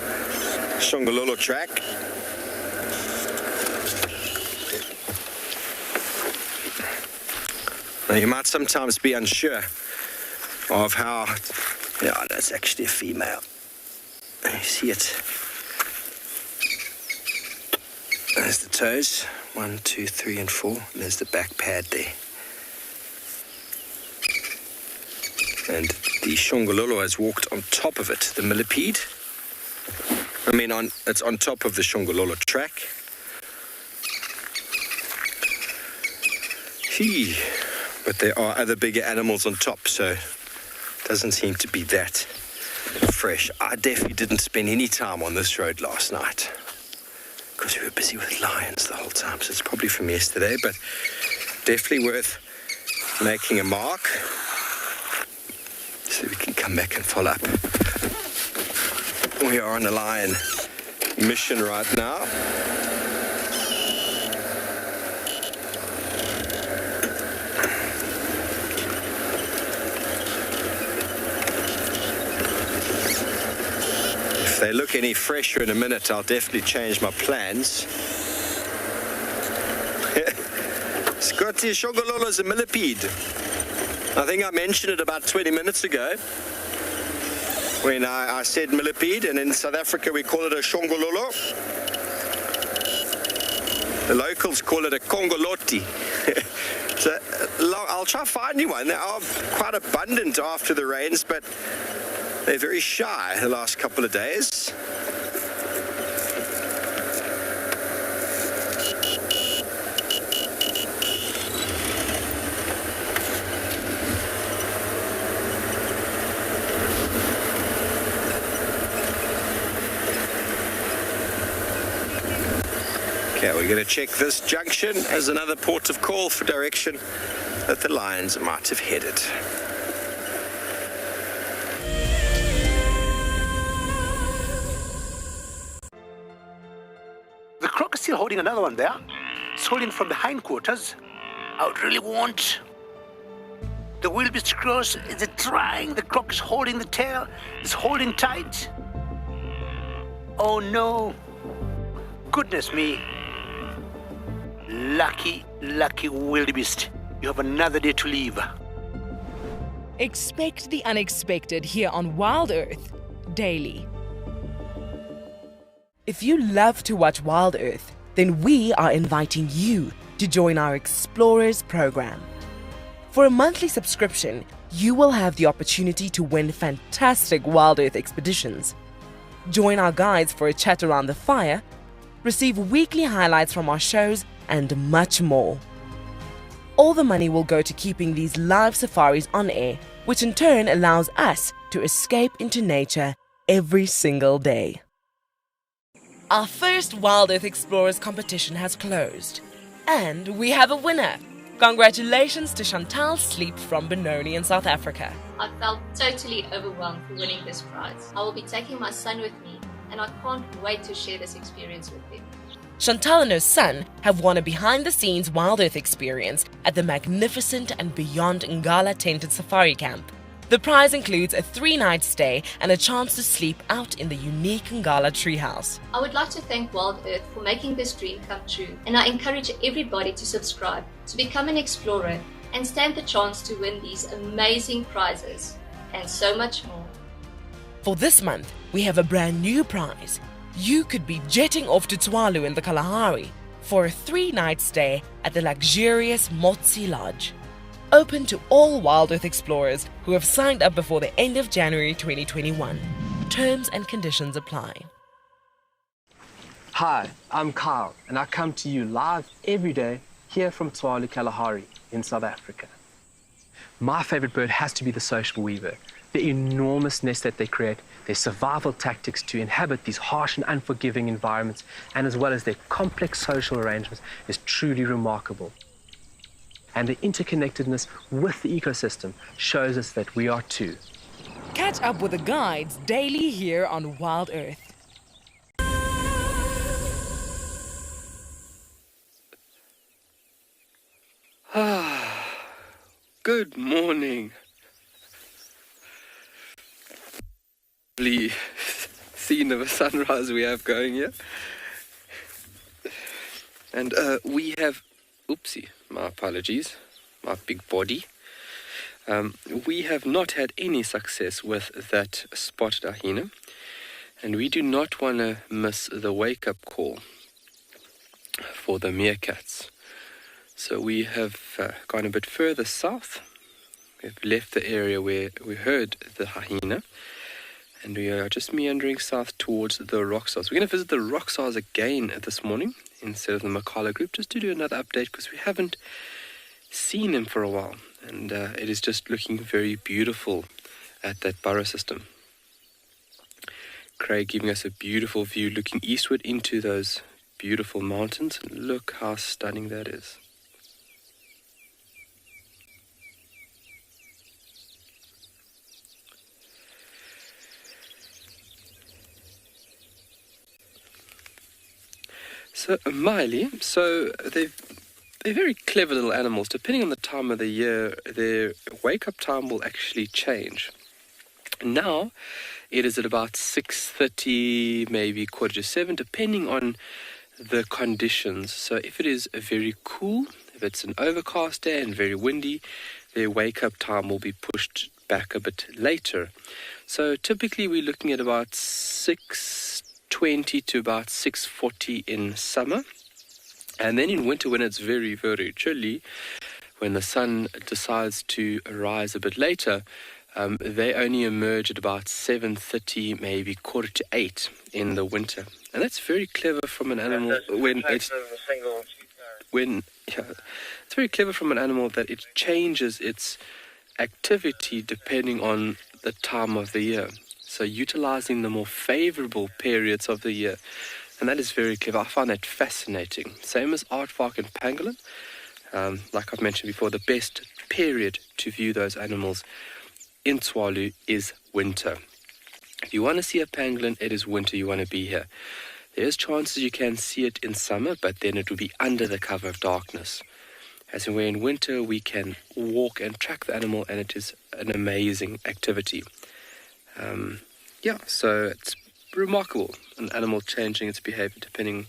Shongololo track. Now you might sometimes be unsure of how... Yeah, that's actually a female. You see it. There's the toes, 1, 2, 3, and 4. And there's the back pad there. And the Shongololo has walked on top of it, the millipede. It's on top of the Shongololo track. But there are other bigger animals on top, so it doesn't seem to be that fresh. I definitely didn't spend any time on this road last night, because we were busy with lions the whole time, so it's probably from yesterday, but definitely worth making a mark so we can come back and follow up. We are on a lion mission right now. If they look any fresher in a minute, I'll definitely change my plans. Scotty Shongololo is a millipede. I think I mentioned it about 20 minutes ago when I said millipede, and in South Africa we call it a Shongololo. The locals call it a Congoloti. So I'll try to find you one. They are quite abundant after the rains, but they're very shy the last couple of days. Okay, we're going to check this junction as another port of call for direction that the lions might have headed. The croc is still holding another one there. It's holding from the hindquarters. I would really want The wildebeest cross, is it trying? The croc is holding the tail. It's holding tight. Oh no. Goodness me. Lucky wildebeest. You have another day to live. Expect the unexpected here on Wild Earth daily. If you love to watch Wild Earth, then we are inviting you to join our Explorers program. For a monthly subscription, you will have the opportunity to win fantastic Wild Earth expeditions. Join our guides for a chat around the fire, receive weekly highlights from our shows, and much more. All the money will go to keeping these live safaris on air, which in turn allows us to escape into nature every single day. Our first Wild Earth Explorers competition has closed, and we have a winner. Congratulations to Chantal Sleep from Benoni in South Africa. I felt totally overwhelmed for winning this prize. I will be taking my son with me, and I can't wait to share this experience with him. Chantal and her son have won a behind-the-scenes Wild Earth experience at the magnificent and beyond Ngala tented safari camp. The prize includes a 3-night stay and a chance to sleep out in the unique Ngala treehouse. I would like to thank Wild Earth for making this dream come true, and I encourage everybody to subscribe, to become an explorer, and stand the chance to win these amazing prizes, and so much more. For this month, we have a brand new prize. You could be jetting off to Tswalu in the Kalahari for a 3-night stay at the luxurious Motsi Lodge. Open to all Wild Earth explorers who have signed up before the end of January 2021. Terms and conditions apply. Hi, I'm Kyle, and I come to you live every day here from Tswalu Kalahari in South Africa. My favorite bird has to be the social weaver. The enormous nest that they create, their survival tactics to inhabit these harsh and unforgiving environments, and as well as their complex social arrangements, is truly remarkable. And the interconnectedness with the ecosystem shows us that we are too. Catch up with the guides daily here on Wild Earth. Good morning. Lovely scene of a sunrise we have going here. And we have, oopsie, my apologies, my big body. We have not had any success with that spotted hyena, and we do not want to miss the wake-up call for the meerkats. So we have gone a bit further south. We've left the area where we heard the hyena, and we are just meandering south towards the rock stars. We're going to visit the rock stars again this morning instead of the Makala group, just to do another update because we haven't seen them for a while, and it is just looking very beautiful at that burrow system. Craig giving us a beautiful view looking eastward into those beautiful mountains. Look how stunning that is. So, Miley, they're very clever little animals. Depending on the time of the year, their wake-up time will actually change. Now, it is at about 6:30, maybe 6:45, depending on the conditions. So if it is very cool, if it's an overcast day and very windy, their wake-up time will be pushed back a bit later. So typically we're looking at about 6:20 to about 6:40 in summer. And then in winter, when it's very, very chilly, when the sun decides to rise a bit later, they only emerge at about 7:30, maybe 7:45 in the winter. And that's very clever from an animal it's very clever from an animal that it changes its activity depending on the time of the year. So utilizing the more favorable periods of the year. And that is very clever. I find that fascinating. Same as aardvark and pangolin. Like I've mentioned before, the best period to view those animals in Tswalu is winter. If you want to see a pangolin, it is winter you want to be here. There's chances you can see it in summer, but then it will be under the cover of darkness. as in where in winter we can walk and track the animal, and it is an amazing activity. So it's remarkable, an animal changing its behavior depending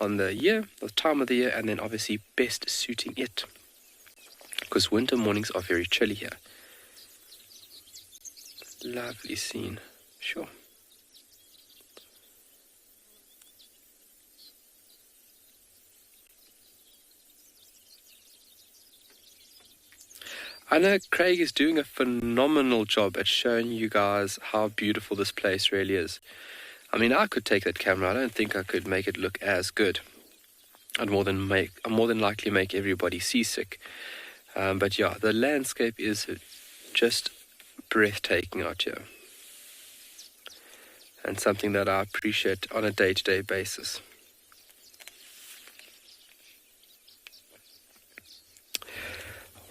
on the year, the time of the year, and then obviously best suiting it. Because winter mornings are very chilly here. Lovely scene, sure. I know Craig is doing a phenomenal job at showing you guys how beautiful this place really is. I mean, I could take that camera. I don't think I could make it look as good. I'd more than likely make everybody seasick. But yeah, the landscape is just breathtaking out here. And something that I appreciate on a day-to-day basis.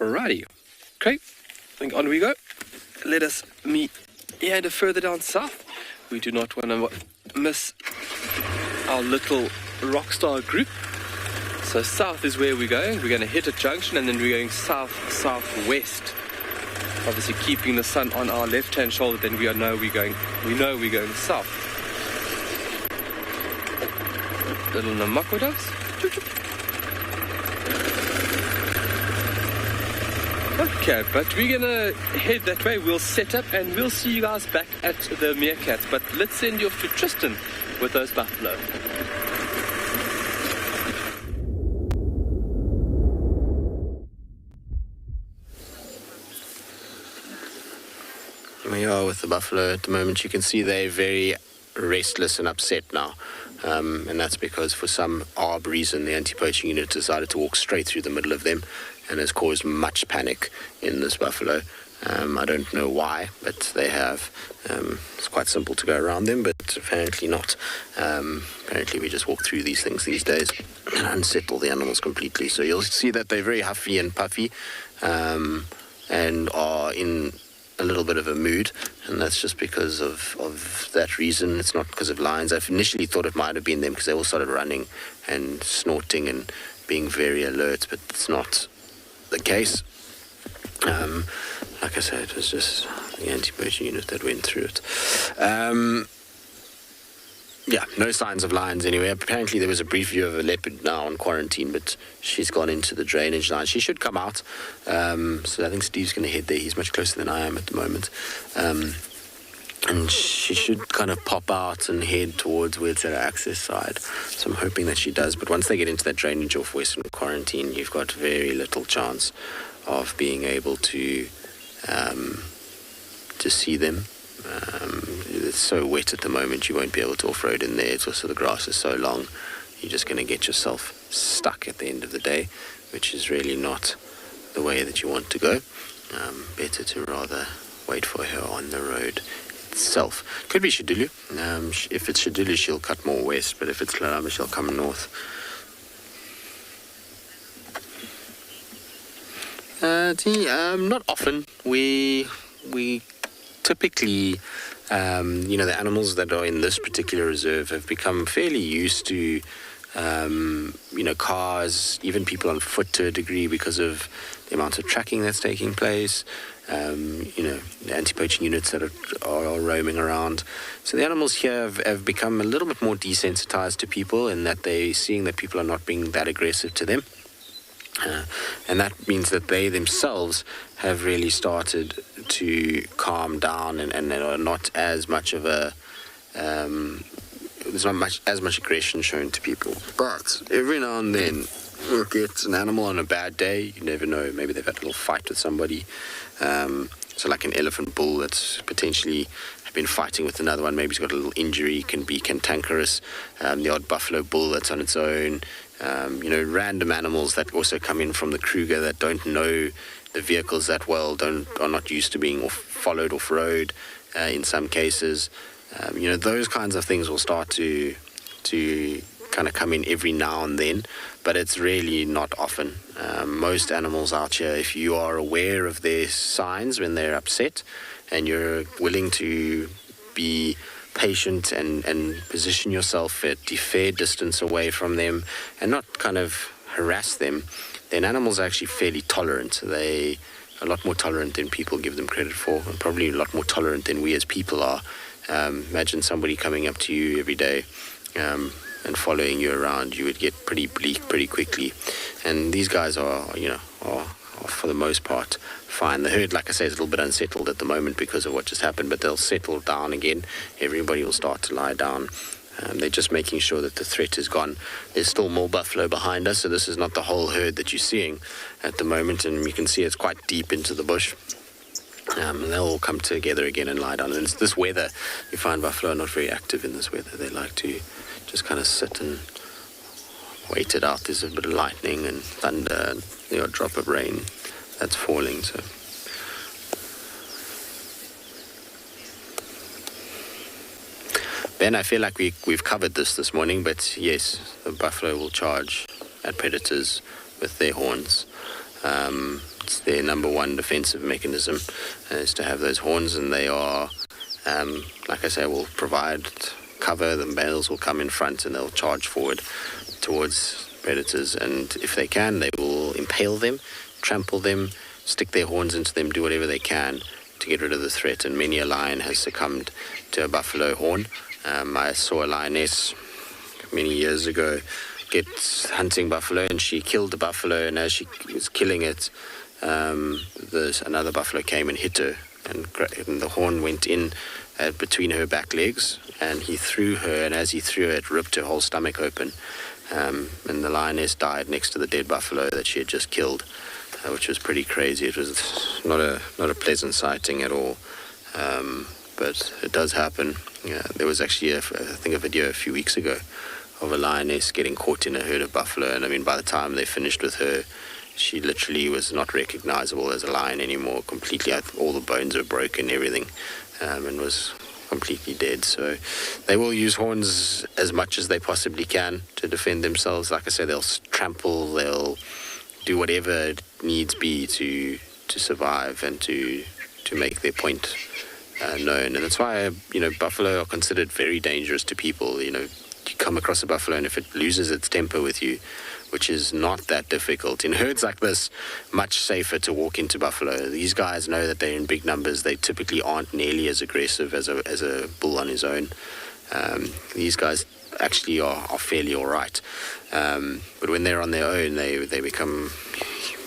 Alrighty. Okay, I think on we go. Let us meet Yanda further down south. We do not want to miss our little rockstar group. So south is where we're going. We're going to hit a junction and then we're going south-southwest. Obviously keeping the sun on our left-hand shoulder, then we know we're going south. Little Namakwa does. Choop, choop. Okay, but we're gonna head that way. We'll set up and we'll see you guys back at the meerkats. But let's send you off to Tristan with those buffalo. Here we are with the buffalo at the moment. You can see they're very restless and upset now. And that's because for some odd reason the anti-poaching unit decided to walk straight through the middle of them and has caused much panic in this buffalo. I don't know why, but they have. It's quite simple to go around them, but apparently not. Apparently we just walk through these things these days and unsettle the animals completely. So you'll see that they're very huffy and puffy and are in a little bit of a mood, and that's just because of that reason. It's not because of lions. I initially thought it might have been them because they all started running and snorting and being very alert, but it's not the case. Like I said, it was just the anti-poaching unit that went through it. Yeah, no signs of lions anywhere. Apparently there was a brief view of a leopard now on quarantine, but she's gone into the drainage line. She should come out. So I think Steve's going to head there. He's much closer than I am at the moment. And she should kind of pop out and head towards where it's at our access side. So I'm hoping that she does. But once they get into that drainage off Western Quarantine, you've got very little chance of being able to see them. It's so wet at the moment, you won't be able to off-road in there. It's also the grass is so long, you're just going to get yourself stuck at the end of the day, which is really not the way that you want to go. Better to rather wait for her on the road itself. Could be Shidulu. If it's Shidulu, she'll cut more west, but if it's Larama, she'll come north. Not often. We typically, the animals that are in this particular reserve have become fairly used to, cars, even people on foot to a degree because of the amount of tracking that's taking place, the anti-poaching units that are roaming around. So the animals here have become a little bit more desensitized to people in that they're seeing that people are not being that aggressive to them. And that means that they themselves have really started to calm down and are not as much of a there's not as much aggression shown to people. But every now and then you'll get an animal on a bad day. You never know, maybe they've had a little fight with somebody. So like an elephant bull that's potentially been fighting with another one, maybe he's got a little injury, can be cantankerous. The odd buffalo bull that's on its own. Random animals that also come in from the Kruger that don't know the vehicles that well, are not used to being followed off-road in some cases. Those kinds of things will start to kind of come in every now and then, but it's really not often. Most animals out here, if you are aware of their signs when they're upset and you're willing to be patient and position yourself at a fair distance away from them and not kind of harass them, then animals are actually fairly tolerant. They are a lot more tolerant than people give them credit for, and probably a lot more tolerant than we as people are. Imagine somebody coming up to you every day and following you around. You would get pretty bleak pretty quickly. And these guys are for the most part fine. The herd, like I say, is a little bit unsettled at the moment because of what just happened, but they'll settle down again. Everybody will start to lie down. They're just making sure that the threat is gone. There's still more buffalo behind us, so this is not the whole herd that you're seeing at the moment, and you can see it's quite deep into the bush. And they'll all come together again and lie down. And it's this weather, you find buffalo are not very active in this weather. They like to just kind of sit and wait it out. There's a bit of lightning and thunder and a drop of rain that's falling. So Ben, I feel like we've covered this morning, but yes, the buffalo will charge at predators with their horns. It's their number one defensive mechanism is to have those horns, and they are, like I say, will provide cover. The males will come in front and they'll charge forward towards predators, and if they can, they will impale them, trample them, stick their horns into them, do whatever they can to get rid of the threat. And many a lion has succumbed to a buffalo horn. I saw a lioness many years ago get hunting buffalo, and she killed the buffalo, and as she was killing it, another buffalo came and hit her, and the horn went in between her back legs, and he threw her, and as he threw her, it ripped her whole stomach open, and the lioness died next to the dead buffalo that she had just killed, which was pretty crazy. It was not a pleasant sighting at all, but it does happen. There was actually I think a video a few weeks ago of a lioness getting caught in a herd of buffalo, and I mean, by the time they finished with her, she literally was not recognizable as a lion anymore. Completely, all the bones were broken, everything, and was completely dead. So they will use horns as much as they possibly can to defend themselves. Like I say, they'll trample, they'll do whatever needs be to survive and to make their point known. And that's why buffalo are considered very dangerous to people. You come across a buffalo, and if it loses its temper with you, which is not that difficult in herds like this, much safer to walk into buffalo. These guys know that they're in big numbers. They typically aren't nearly as aggressive as a bull on his own. These guys actually are fairly all right, but when they're on their own, they become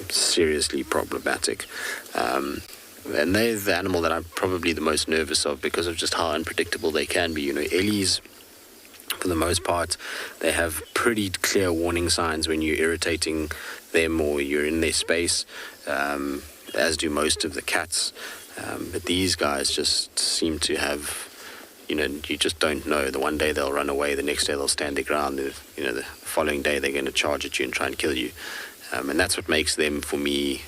seriously problematic. And they're the animal that I'm probably the most nervous of because of just how unpredictable they can be. Ellies, for the most part, they have pretty clear warning signs when you're irritating them or you're in their space, as do most of the cats. But these guys just seem to have, you just don't know. The one day they'll run away, the next day they'll stand their ground. The following day they're going to charge at you and try and kill you. And that's what makes them, for me,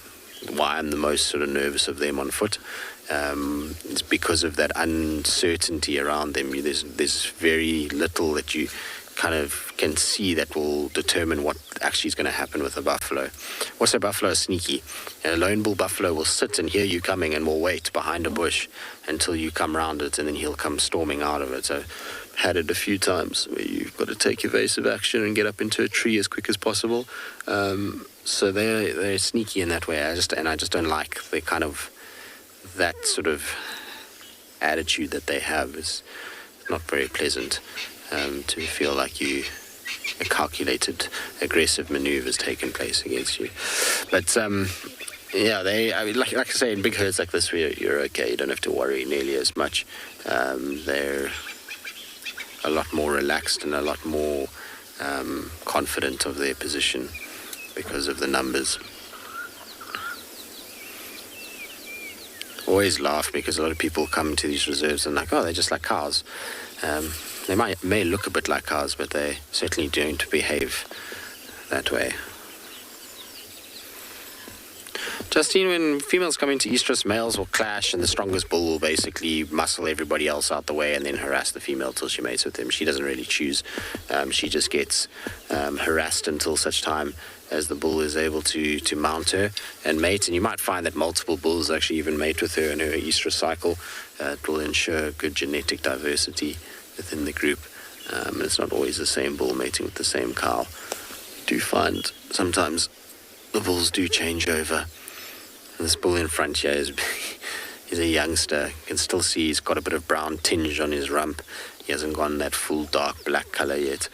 why I'm the most sort of nervous of them on foot. It's because of that uncertainty around them. There's very little that you kind of can see that will determine what actually is going to happen with a buffalo. Also, buffalo are sneaky. A lone bull buffalo will sit and hear you coming and will wait behind a bush until you come round it, and then he'll come storming out of it. So I've had it a few times where you've got to take evasive action and get up into a tree as quick as possible. So they're sneaky in that way. I just don't like the kind of that sort of attitude that they have is not very pleasant. To feel like a calculated, aggressive maneuver has taken place against you. But like I say, in big herds like this, you're okay. You don't have to worry nearly as much. They're a lot more relaxed and a lot more confident of their position because of the numbers. Always laugh because a lot of people come to these reserves and they're just like cows. They may look a bit like cows, but they certainly don't behave that way. Justine, when females come into estrus, males will clash, and the strongest bull will basically muscle everybody else out the way and then harass the female till she mates with him. She doesn't really choose. She just gets harassed until such time as the bull is able to mount her and mate. And you might find that multiple bulls actually even mate with her in her estrus cycle. It will ensure good genetic diversity within the group. It's not always the same bull mating with the same cow. You do find sometimes the bulls do change over. And this bull in front here is he's a youngster. You can still see he's got a bit of brown tinge on his rump. He hasn't gone that full dark black color yet.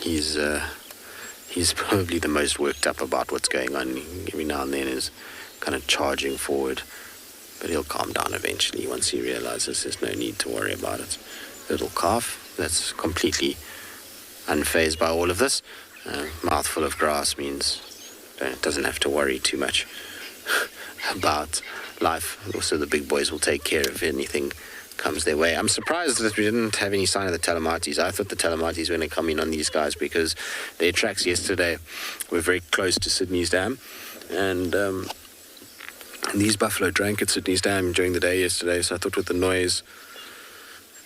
He's probably the most worked up about what's going on. Every now and then is kind of charging forward, but he'll calm down eventually once he realizes there's no need to worry about it. Little calf that's completely unfazed by all of this. Mouthful of grass means it doesn't have to worry too much about life. Also, the big boys will take care of anything comes their way. I'm surprised that we didn't have any sign of the Telematis. I thought the Telematis were going to come in on these guys because their tracks yesterday were very close to Sydney's Dam, and these buffalo drank at Sydney's Dam during the day yesterday. So I thought with the noise,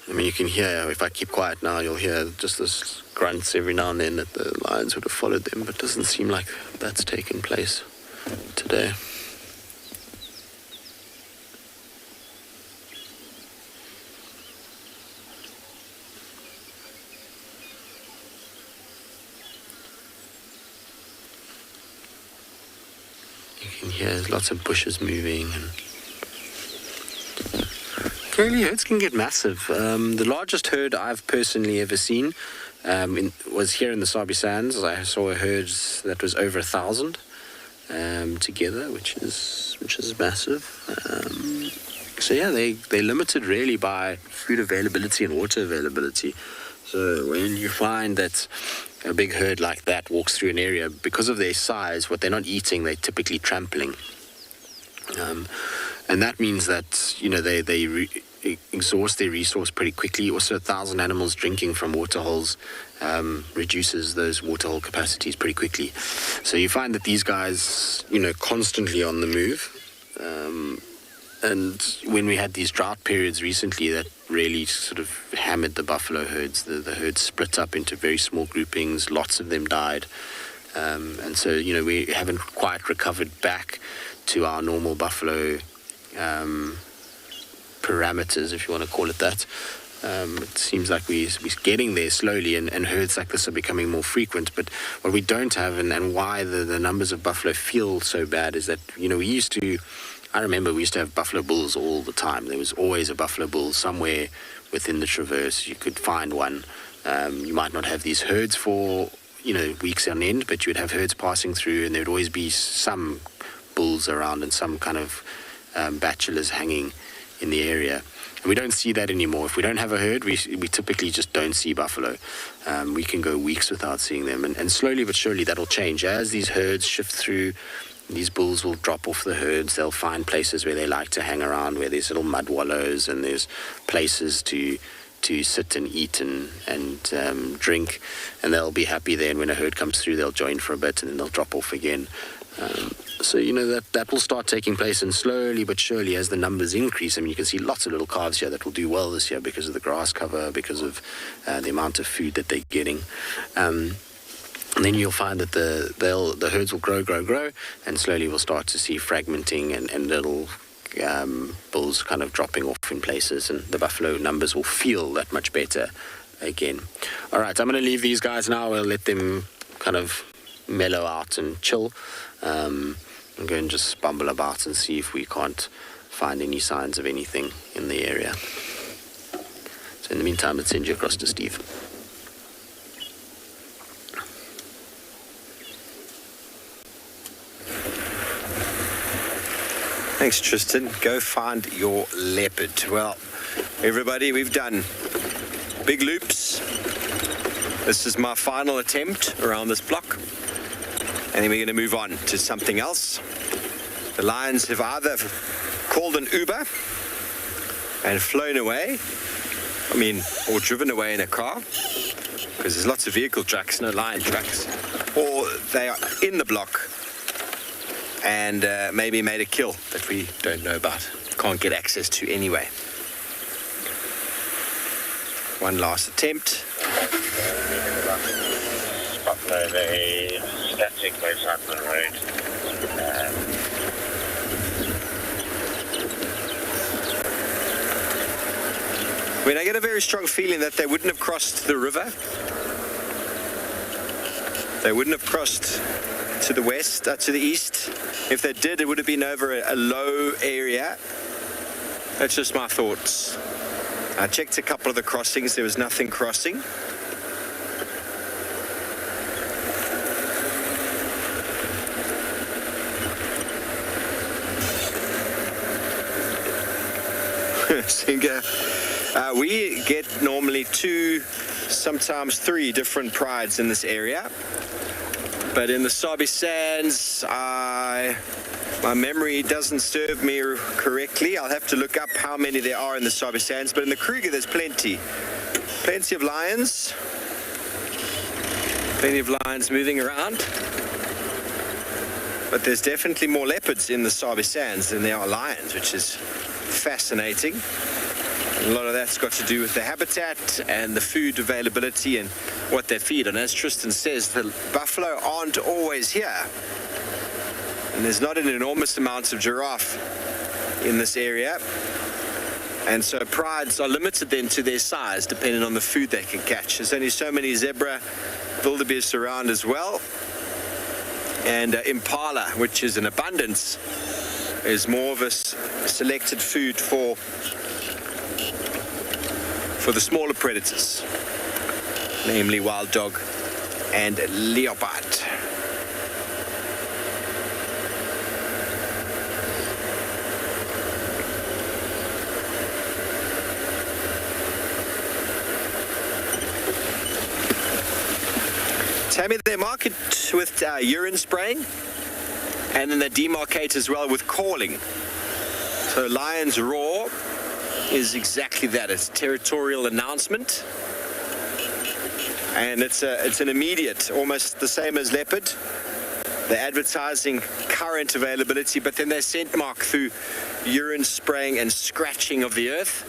I mean, you can hear, if I keep quiet now, you'll hear just this grunts every now and then that the lions would have followed them, but it doesn't seem like that's taken place today. You can hear there's lots of bushes moving, and curly herds can get massive. The largest herd I've personally ever seen was here in the Sabi Sands. I saw a herd that was over 1,000 together, which is massive. So yeah, they're limited really by food availability and water availability. So when you find that a big herd like that walks through an area, because of their size, what they're not eating, they're typically trampling. And that means that, you know, they exhaust their resource pretty quickly. Also, 1,000 animals drinking from water holes reduces those water hole capacities pretty quickly. So you find that these guys, you know, constantly on the move. And when we had these drought periods recently, that really sort of hammered the buffalo herds. The herds split up into very small groupings. Lots of them died. And so, you know, we haven't quite recovered back to our normal buffalo parameters, if you want to call it that. It seems like we're getting there slowly, and herds like this are becoming more frequent. But what we don't have, and why the numbers of buffalo feel so bad, is that, you know, I remember we used to have buffalo bulls all the time. There was always a buffalo bull somewhere within the traverse. You could find one. You might not have these herds for, you know, weeks on end, but you would have herds passing through, and there would always be some bulls around and some kind of bachelors hanging in the area. And we don't see that anymore. If we don't have a herd, we typically just don't see buffalo. We can go weeks without seeing them, and slowly but surely that'll change. As these herds shift through, these bulls will drop off the herds. They'll find places where they like to hang around, where there's little mud wallows and there's places to sit and eat and drink, and they'll be happy there. And when a herd comes through, they'll join for a bit and then they'll drop off again. So, you know, that will start taking place, and slowly but surely as the numbers increase, I mean, you can see lots of little calves here that will do well this year because of the grass cover, because of the amount of food that they're getting. And then you'll find that the herds will grow, and slowly we'll start to see fragmenting and little bulls kind of dropping off in places, and the buffalo numbers will feel that much better again. All right, I'm going to leave these guys now. We'll let them kind of mellow out and chill. And go and just bumble about and see if we can't find any signs of anything in the area. So in the meantime, let's send you across to Steve. Thanks, Tristan. Go find your leopard. Well, everybody, we've done big loops. This is my final attempt around this block. And then we're going to move on to something else. The lions have either called an Uber and flown away, or driven away in a car, because there's lots of vehicle tracks, no lion tracks, or they are in the block and maybe made a kill that we don't know about, can't get access to anyway. One last attempt. They static place on the road. I mean, I get a very strong feeling that they wouldn't have crossed the river. They wouldn't have crossed to the west, to the east. If they did, it would have been over a low area. That's just my thoughts. I checked a couple of the crossings. There was nothing crossing. We get normally 2, sometimes 3 different prides in this area. But in the Sabi Sands, my memory doesn't serve me correctly. I'll have to look up how many there are in the Sabi Sands. But in the Kruger, there's plenty. Plenty of lions. Plenty of lions moving around. But there's definitely more leopards in the Sabi Sands than there are lions, which is fascinating. A lot of that's got to do with the habitat and the food availability and what they feed on. As Tristan says, the buffalo aren't always here. And there's not an enormous amount of giraffe in this area. And so prides are limited then to their size, depending on the food they can catch. There's only so many zebra, wildebeest around as well. And impala, which is in abundance, is more of a selected food for the smaller predators, namely wild dog and leopard. Tammy, they mark it with urine spraying, and then they demarcate as well with calling. So lion's roar is exactly that. It's a territorial announcement, and it's an immediate, almost the same as leopard. They're advertising current availability, but then they scent mark through urine spraying and scratching of the earth.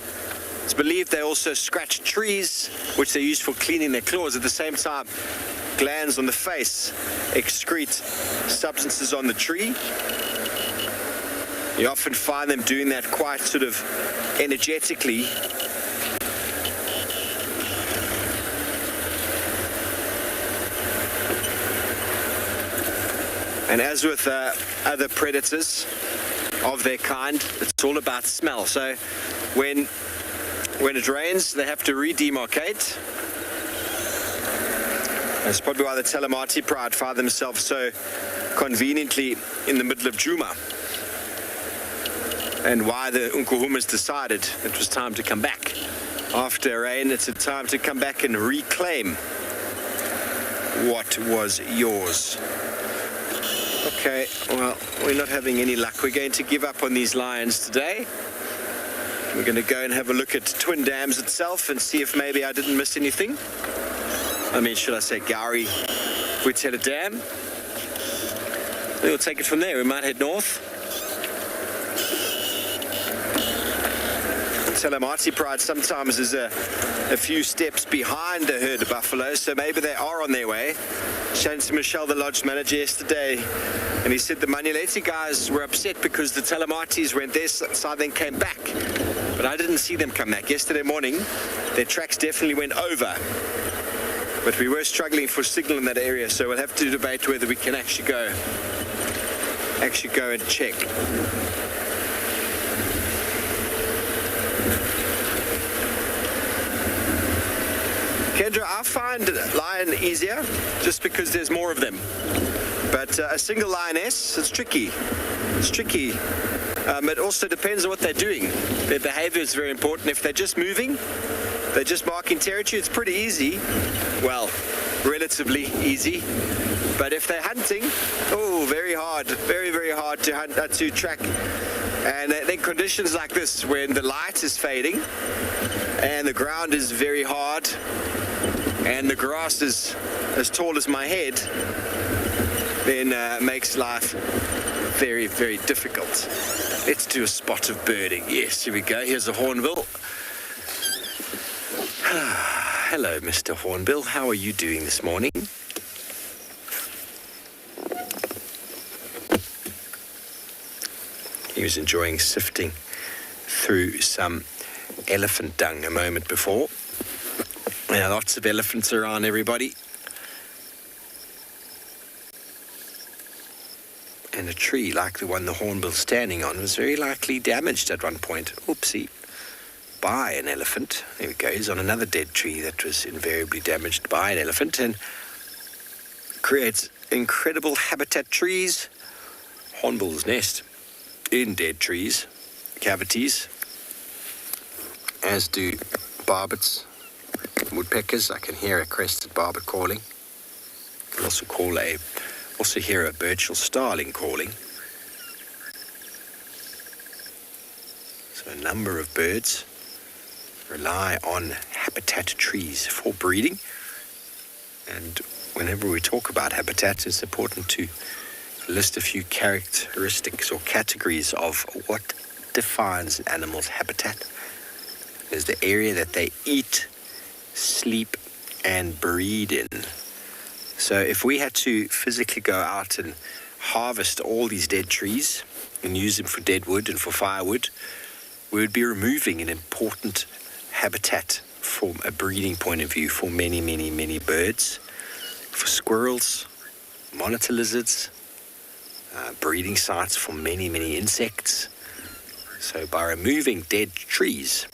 It's believed they also scratch trees, which they use for cleaning their claws. At the same time, glands on the face excrete substances on the tree. You often find them doing that quite sort of energetically. And as with other predators of their kind, it's all about smell. So when it rains, they have to re-demarcate. That's probably why the Talamati pride find themselves so conveniently in the middle of Juma, and why the Nkuhumas decided it was time to come back. After rain, it's a time to come back and reclaim what was yours. Okay, well, we're not having any luck. We're going to give up on these lions today. We're going to go and have a look at Twin Dams itself and see if maybe I didn't miss anything. I mean, should I say Gowrie Witela Dam? We'll take it from there. We might head north. Talamati pride sometimes is a few steps behind the herd of buffalo, so maybe they are on their way. Chatting to Michelle, the lodge manager, yesterday, and he said the Manileti guys were upset because the Talamatis went their side, then came back. But I didn't see them come back. Yesterday morning, their tracks definitely went over. But we were struggling for signal in that area, so we'll have to debate whether we can actually go and check. Kendra, I find lion easier just because there's more of them. But a single lioness, it's tricky. It's tricky. It also depends on what they're doing. Their behavior is very important. If they're just moving, they're just marking territory, it's pretty easy. Well, relatively easy. But if they're hunting, oh, very hard. Very, very hard to hunt, to track. And then conditions like this, when the light is fading and the ground is very hard and the grass is as tall as my head, then makes life very, very difficult. Let's do a spot of birding. Yes, here we go. Here's a hornbill. Hello, Mr. Hornbill. How are you doing this morning? He was enjoying sifting through some elephant dung a moment before. There are lots of elephants around, everybody. And a tree like the one the hornbill's standing on was very likely damaged at one point. Oopsie. By an elephant. There we go. He's on another dead tree that was invariably damaged by an elephant and creates incredible habitat trees. Hornbills nest in dead trees, cavities, as do barbets, woodpeckers. I can hear a crested barbet calling. I can also hear a Birchall starling calling. So a number of birds rely on habitat trees for breeding. And whenever we talk about habitat, it's important to list a few characteristics or categories of what defines an animal's habitat. There's the area that they eat, sleep, and breed in. So if we had to physically go out and harvest all these dead trees and use them for dead wood and for firewood, we would be removing an important habitat from a breeding point of view for many, many, many birds, for squirrels, monitor lizards, breeding sites for many, many insects. So by removing dead trees,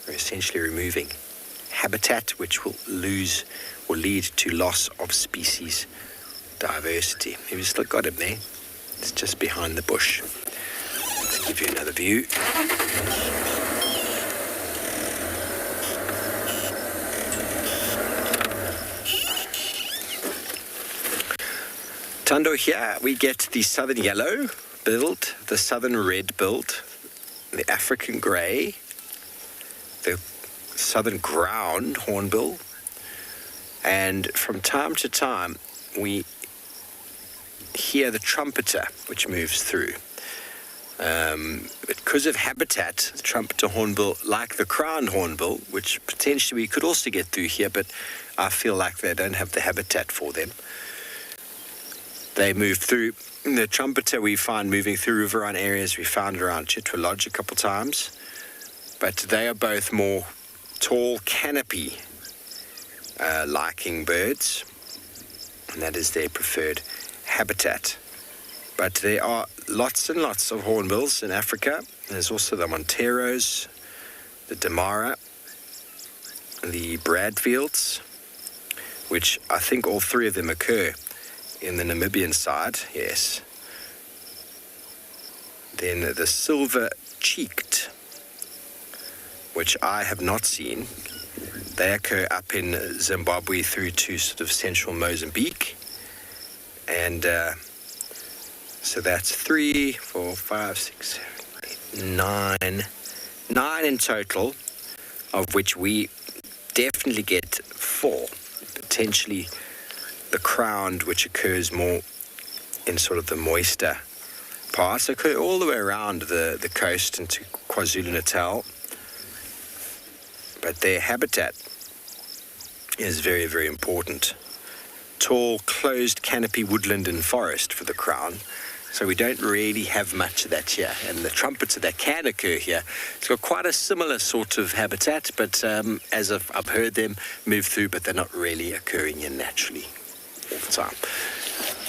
we're essentially removing habitat, which will lead to loss of species diversity. We've still got him there. It's just behind the bush. Let's give you another view. Tando, here we get the southern yellow-billed, the southern red-billed, the African grey, the southern ground hornbill, and from time to time we hear the trumpeter, which moves through. Because of habitat, the trumpeter hornbill, like the crowned hornbill, which potentially we could also get through here, but I feel like they don't have the habitat for them. They move through. The trumpeter we find moving through riverine areas. We found it around Chitwa Lodge a couple times. But they are both more tall canopy liking birds. And that is their preferred habitat. But there are lots and lots of hornbills in Africa. There's also the Monteros, the Damara, the Bradfields, which I think all three of them occur in the Namibian side, yes. Then the silver-cheeked, which I have not seen. They occur up in Zimbabwe through to sort of central Mozambique. And so that's 3, 4, 5, 6, 7, 8, 9. 9 in total, of which we definitely get 4. Potentially the crowned, which occurs more in sort of the moister parts, occur all the way around the coast into KwaZulu-Natal. But their habitat is very, very important. Tall, closed canopy woodland and forest for the crown. So we don't really have much of that here. And the trumpeter that can occur here, it's got quite a similar sort of habitat, but as I've heard them move through, but they're not really occurring here naturally all the time.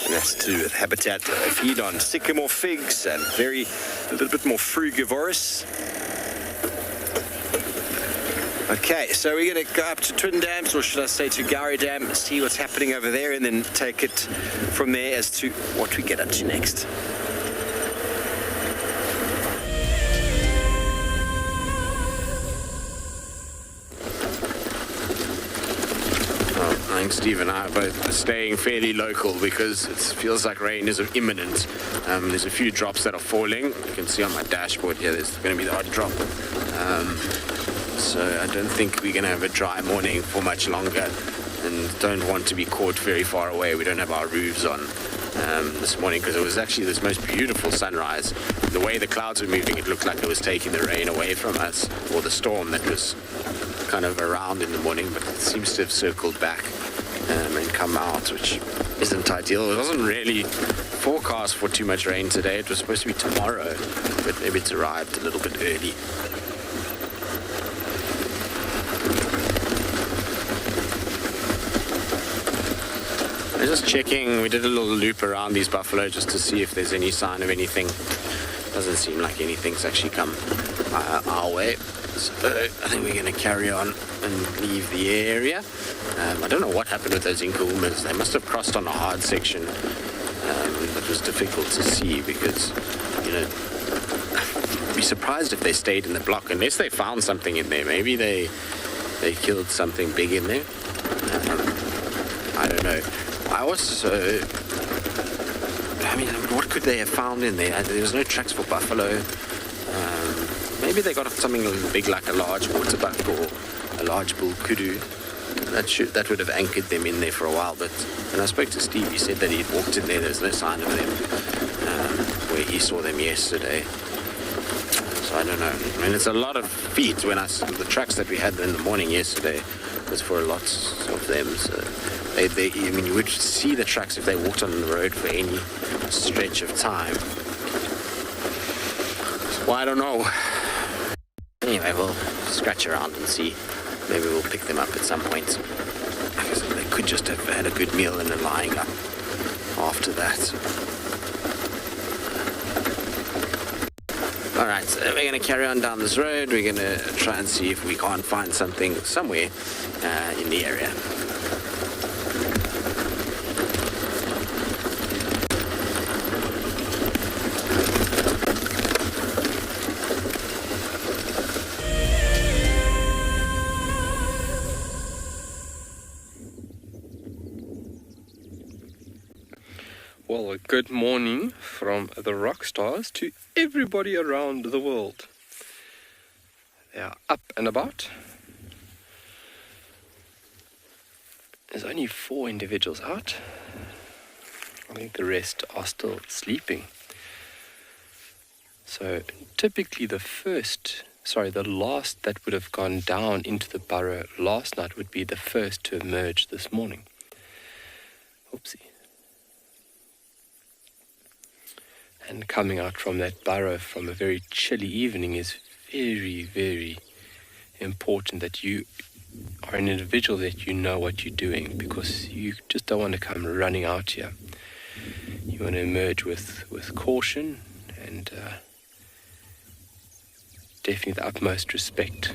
And that's to do with habitat. They feed on sycamore figs and a little bit more frugivorous. Okay, so we're going to go up to Twin Dams, or should I say to Gowrie Dam, see what's happening over there, and then take it from there as to what we get up to next. I think Steve and I are both staying fairly local because it feels like rain is imminent. There's a few drops that are falling. You can see on my dashboard here, there's going to be the odd drop. So I don't think we're going to have a dry morning for much longer, and don't want to be caught very far away. We don't have our roofs on this morning because it was actually this most beautiful sunrise. The way the clouds were moving, it looked like it was taking the rain away from us, or the storm that was kind of around in the morning, but it seems to have circled back and come out, which isn't ideal. It wasn't really forecast for too much rain today. It was supposed to be tomorrow, but maybe it's arrived a little bit early. I just checking. We did a little loop around these buffalo just to see if there's any sign of anything. Doesn't seem like anything's actually come our way. So I think we're going to carry on and leave the area. I don't know what happened with those Inkahumas. They must have crossed on a hard section that was difficult to see because, I'd be surprised if they stayed in the block unless they found something in there. Maybe they killed something big in there. I don't know. What could they have found in there? There was no tracks for buffalo. Maybe they got something big like a large waterbuck or a large bull kudu. That would have anchored them in there for a while. But when I spoke to Steve, he said that he'd walked in there. There's no sign of them where he saw them yesterday. So I don't know. I mean, it's a lot of feet. The tracks that we had in the morning yesterday was for lots of them. So you would see the tracks if they walked on the road for any stretch of time. Well, I don't know. Anyway, we'll scratch around and see. Maybe we'll pick them up at some point. Because they could just have had a good meal and are lying up after that. Alright, so we're going to carry on down this road. We're going to try and see if we can't find something somewhere in the area. Well, good morning from the rock stars to everybody around the world. They are up and about. There's only 4 individuals out. I think the rest are still sleeping. So typically the last that would have gone down into the burrow last night would be the first to emerge this morning. Oopsie. And coming out from that burrow from a very chilly evening is very, very important that you are an individual, that you know what you're doing, because you just don't want to come running out here. You want to emerge with caution and definitely the utmost respect.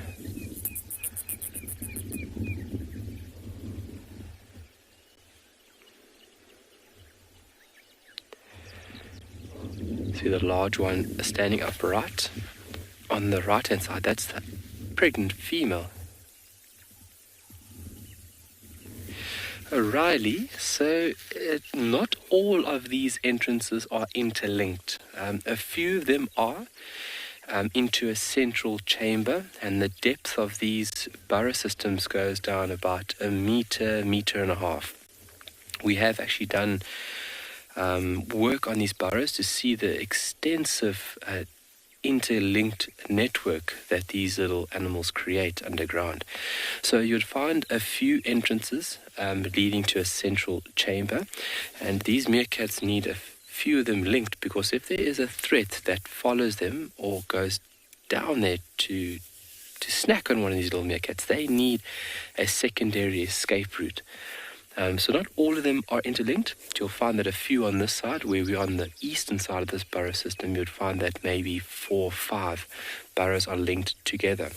See the large one standing upright on the right hand side, that's the pregnant female. Riley, so not all of these entrances are interlinked. A few of them are into a central chamber, and the depth of these burrow systems goes down about a meter and a half. We have actually done work on these burrows to see the extensive interlinked network that these little animals create underground. So you'd find a few entrances leading to a central chamber, and these meerkats need a few of them linked, because if there is a threat that follows them or goes down there to snack on one of these little meerkats, they need a secondary escape route. So not all of them are interlinked. You'll find that a few on this side, where we're on the eastern side of this burrow system, you'd find that maybe 4 or 5 burrows are linked together.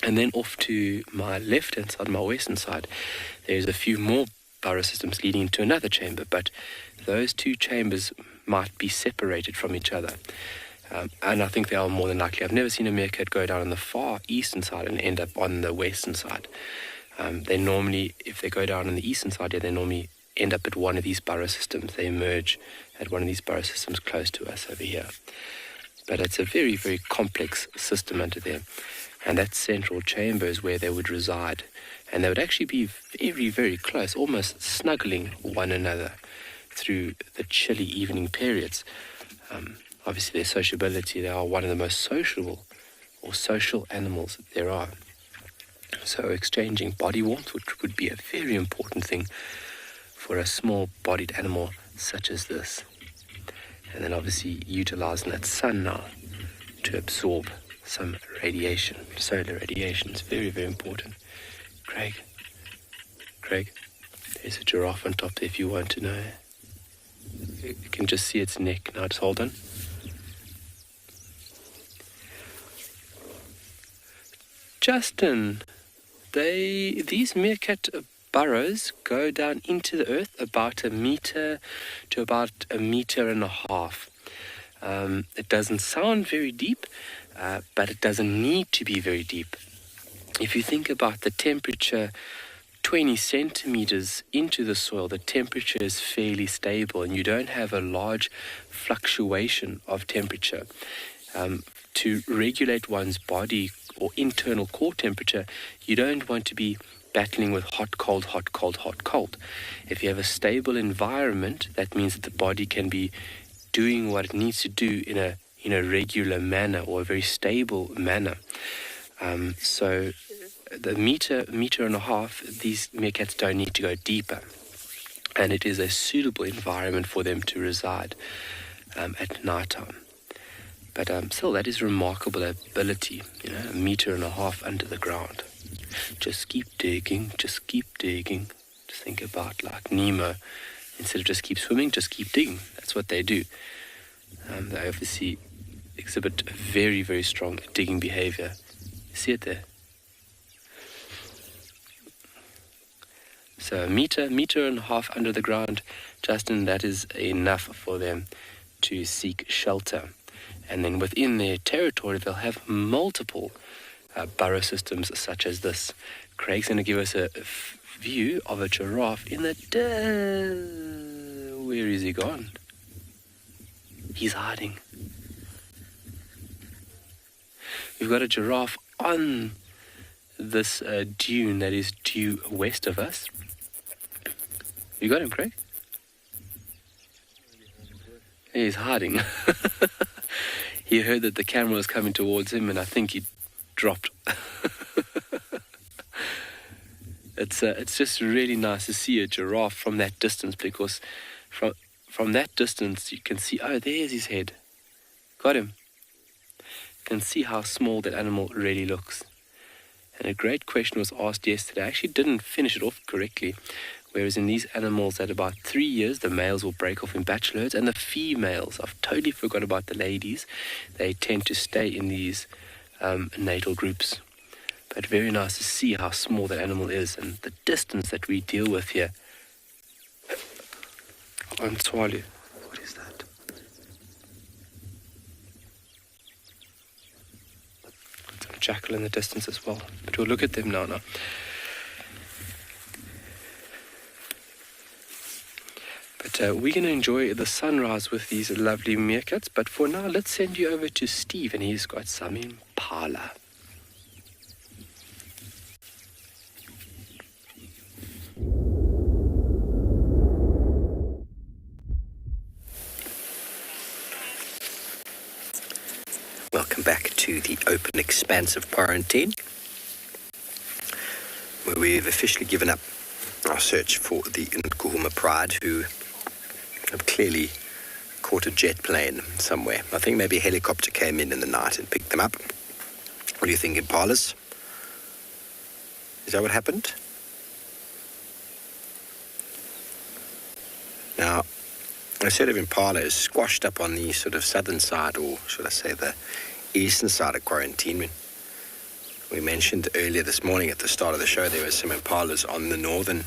And then off to my left-hand side, my western side, there's a few more burrow systems leading into another chamber, but those 2 chambers might be separated from each other. And I think they are more than likely. I've never seen a meerkat go down on the far eastern side and end up on the western side. They normally, if they go down on the eastern side, they normally end up at one of these burrow systems. They emerge at one of these burrow systems close to us over here. But it's a very, very complex system under there. And that central chamber is where they would reside. And they would actually be very, very close, almost snuggling one another through the chilly evening periods. Obviously, their sociability, they are one of the most sociable or social animals there are. So exchanging body warmth, which would be a very important thing for a small-bodied animal such as this. And then obviously utilizing that sun now to absorb some radiation. Solar radiation is very, very important. Craig, There's a giraffe on top there if you want to know. You can just see its neck. Now just hold on. Justin, these meerkat burrows go down into the earth about 1 meter to about 1.5 meters. It doesn't sound very deep, but it doesn't need to be very deep. If you think about the temperature 20 centimeters into the soil, the temperature is fairly stable and you don't have a large fluctuation of temperature. To regulate one's body or internal core temperature, you don't want to be battling with hot, cold, hot, cold, hot, cold. If you have a stable environment, that means that the body can be doing what it needs to do in a regular manner or a very stable manner. So the meter and a half, these meerkats don't need to go deeper. And it is a suitable environment for them to reside at night time. But still, that is remarkable ability, 1.5 meters under the ground. Just keep digging, just keep digging. Just think about like Nemo. Instead of just keep swimming, just keep digging. That's what they do. They obviously exhibit a very, very strong digging behavior. You see it there? So 1.5 meters under the ground, Justin, that is enough for them to seek shelter. And then within their territory, they'll have multiple burrow systems such as this. Craig's going to give us a view of a giraffe in the... Where is he gone? He's hiding. We've got a giraffe on this dune that is due west of us. You got him, Craig? He's hiding. He heard that the camera was coming towards him and I think he dropped. It's just really nice to see a giraffe from that distance, because from that distance you can see, oh, there's his head. Got him. You can see how small that animal really looks. And a great question was asked yesterday. I actually didn't finish it off correctly. Whereas in these animals at about 3 years, the males will break off in bachelorhood, and the females, I've totally forgot about the ladies, they tend to stay in these natal groups. But very nice to see how small that animal is and the distance that we deal with here. On Tswalu. What is that? Some jackal in the distance as well. But we'll look at them now. But we're going to enjoy the sunrise with these lovely meerkats. But for now, let's send you over to Steve, and he's got some impala. Welcome back to the open expanse of quarantine, where we've officially given up our search for the Nkuhuma Pride, who have clearly caught a jet plane somewhere. I think maybe a helicopter came in the night and picked them up. What do you think, impalas? Is that what happened? Now, a set of impala is squashed up on the sort of southern side, or should I say the eastern side of quarantine. We mentioned earlier this morning at the start of the show there were some impalas on the northern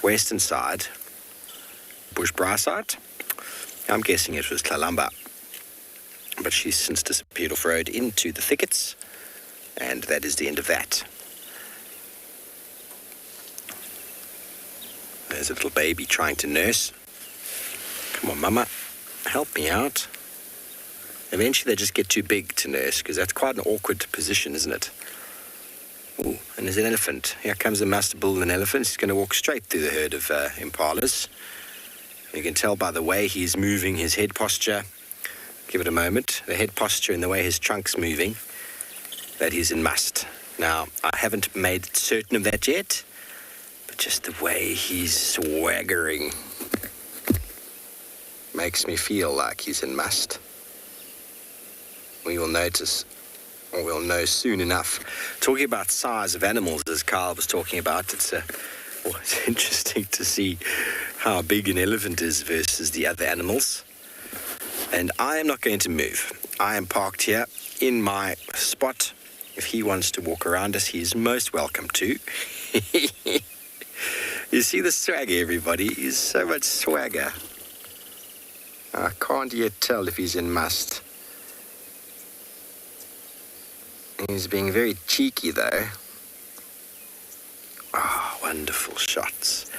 western side, Bushbrae side. I'm guessing it was Tlalamba, but she's since disappeared off road into the thickets, and that is the end of that. There's a little baby trying to nurse. Come on, mama, help me out. Eventually they just get too big to nurse, because that's quite an awkward position, isn't it? Ooh, and there's an elephant. Here comes a master bull and elephant. He's going to walk straight through the herd of impalas. You can tell by the way he's moving his head posture. Give it a moment. The head posture and the way his trunk's moving, that he's in must. Now, I haven't made certain of that yet, but just the way he's swaggering makes me feel like he's in must. We will notice, or we'll know soon enough. Talking about size of animals, as Carl was talking about, it's Well, it's interesting to see how big an elephant is versus the other animals. And I am not going to move. I am parked here in my spot. If he wants to walk around us, he is most welcome to. You see the swagger, everybody? He's so much swagger. I can't yet tell if he's in must. He's being very cheeky, though. Ah, wonderful shots.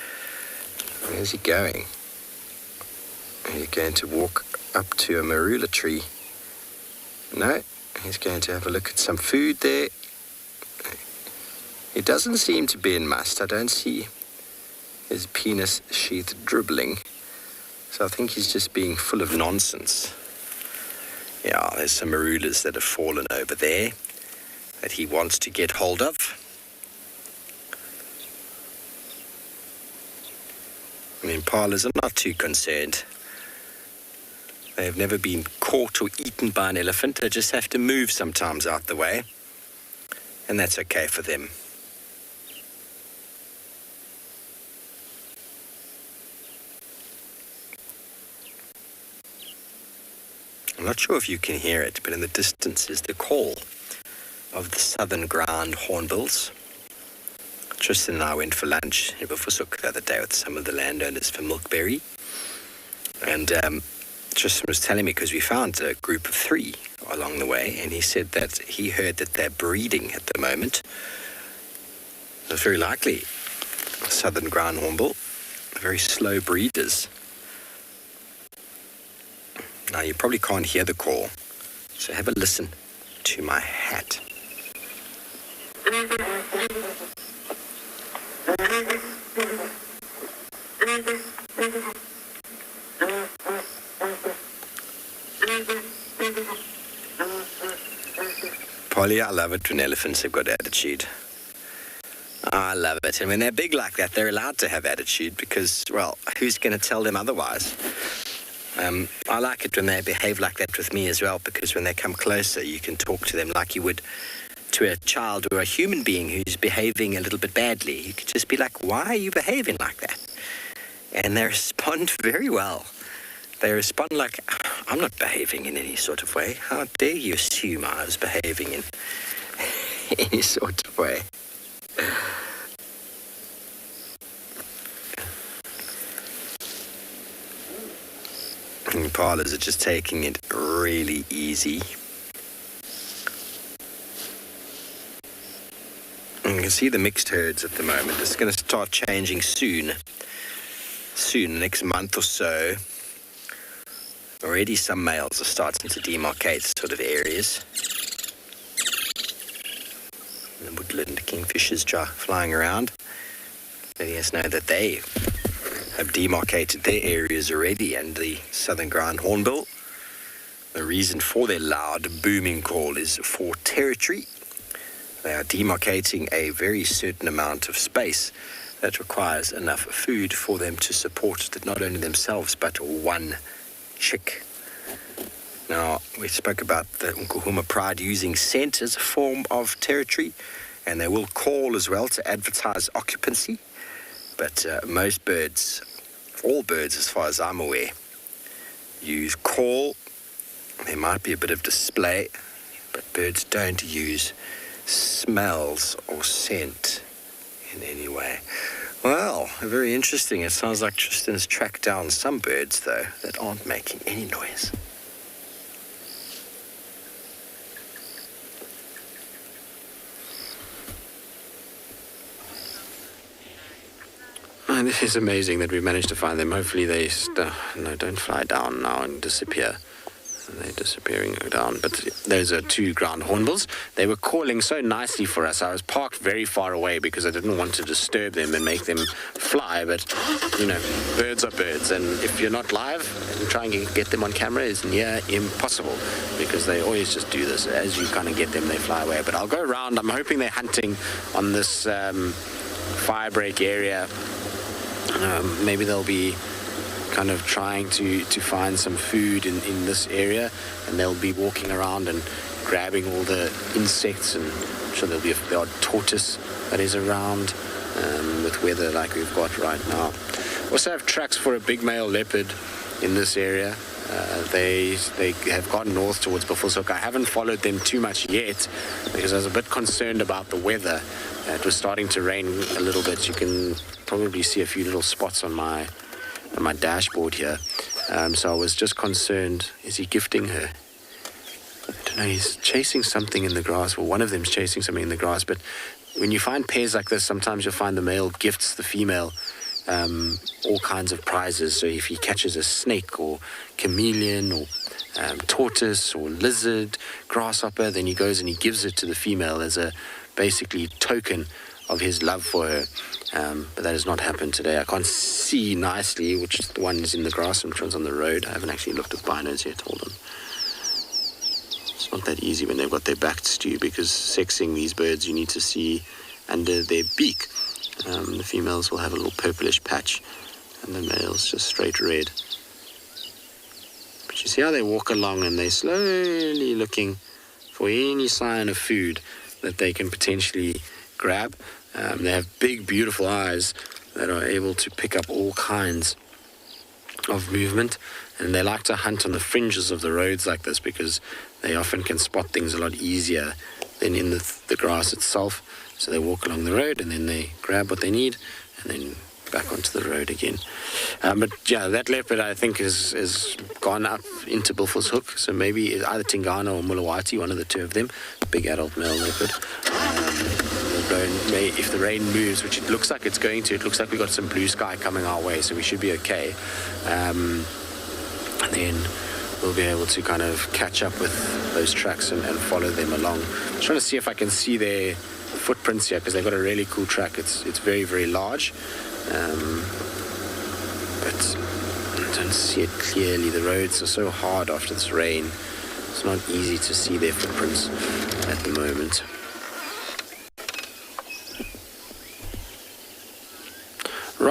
Where's he going? Are you going to walk up to a marula tree? No, he's going to have a look at some food there. He doesn't seem to be in must. I don't see his penis sheath dribbling. So I think he's just being full of nonsense. Yeah, there's some marulas that have fallen over there that he wants to get hold of. I mean, impalas are not too concerned. They've never been caught or eaten by an elephant. They just have to move sometimes out the way. And that's okay for them. I'm not sure if you can hear it, but in the distance is the call of the southern ground hornbills. Tristan and I went for lunch in Bufusuk the other day with some of the landowners for Milkberry. And Tristan was telling me, because we found a group of 3 along the way, and he said that he heard that they're breeding at the moment. It's very likely southern ground hornbill, very slow breeders. Now, you probably can't hear the call, so have a listen to my hat. Polly, I love it when elephants have got attitude. I love it. And when they're big like that, they're allowed to have attitude because, well, who's going to tell them otherwise? I like it when they behave like that with me as well, because when they come closer, you can talk to them like you would to a child or a human being who's behaving a little bit badly. You could just be like, why are you behaving like that? And they respond very well. They respond like, I'm not behaving in any sort of way. How dare you assume I was behaving in any sort of way? Impalas are just taking it really easy. And you can see the mixed herds at the moment. It's going to start changing soon. Soon, next month or so. Already some males are starting to demarcate sort of areas. The woodland kingfishers flying around, letting us know that they have demarcated their areas already, and the southern ground hornbill. The reason for their loud booming call is for territory. They are demarcating a very certain amount of space that requires enough food for them to support not only themselves but one chick. Now, we spoke about the Nkuhuma pride using scent as a form of territory, and they will call as well to advertise occupancy. But most birds, all birds as far as I'm aware, use call. There might be a bit of display, but birds don't use smells or scent in any way. Well, very interesting. It sounds like Tristan's tracked down some birds, though, that aren't making any noise. And it is amazing that we managed to find them. Hopefully they don't fly down now and disappear. They're disappearing down. But those are 2 ground hornbills. They were calling so nicely for us. I was parked very far away because I didn't want to disturb them and make them fly. But, you know, birds are birds. And if you're not live, and trying to get them on camera is near impossible because they always just do this. As you kind of get them, they fly away. But I'll go around. I'm hoping they're hunting on this firebreak area. Maybe they'll be kind of trying to find some food in this area, and they'll be walking around and grabbing all the insects, and I'm sure there'll be a odd tortoise that is around. with weather like we've got right now. Also have tracks for a big male leopard in this area. They have gone north towards Buffelshoek. I haven't followed them too much yet because I was a bit concerned about the weather. It was starting to rain a little bit. You can probably see a few little spots on my dashboard here. So I was just concerned, is he gifting her? I don't know, he's chasing something in the grass, or one of them's chasing something in the grass. But when you find pairs like this, sometimes you'll find the male gifts the female all kinds of prizes. So if he catches a snake or chameleon or tortoise or lizard, grasshopper, then he goes and he gives it to the female as a basically token of his love for her. But that has not happened today. I can't see nicely which one is in the grass and which one's on the road. I haven't actually looked at binos yet. Hold on. It's not that easy when they've got their backs to you, because sexing these birds you need to see under their beak. The females will have a little purplish patch and the males just straight red. But you see how they walk along and they're slowly looking for any sign of food that they can potentially grab. They have big, beautiful eyes that are able to pick up all kinds of movement, and they like to hunt on the fringes of the roads like this because they often can spot things a lot easier than in the grass itself. So they walk along the road and then they grab what they need and then back onto the road again. But yeah, that leopard I think is gone up into Buffelshoek, so maybe it's either Tingana or Mulawati, one of the two of them. Big adult male leopard. If the rain moves, which it looks like it's going to, it looks like we've got some blue sky coming our way, so we should be okay. And then we'll be able to kind of catch up with those tracks and follow them along. I'm trying to see if I can see their footprints here, because they've got a really cool track. It's very, very large, but I don't see it clearly. The roads are so hard after this rain. It's not easy to see their footprints at the moment.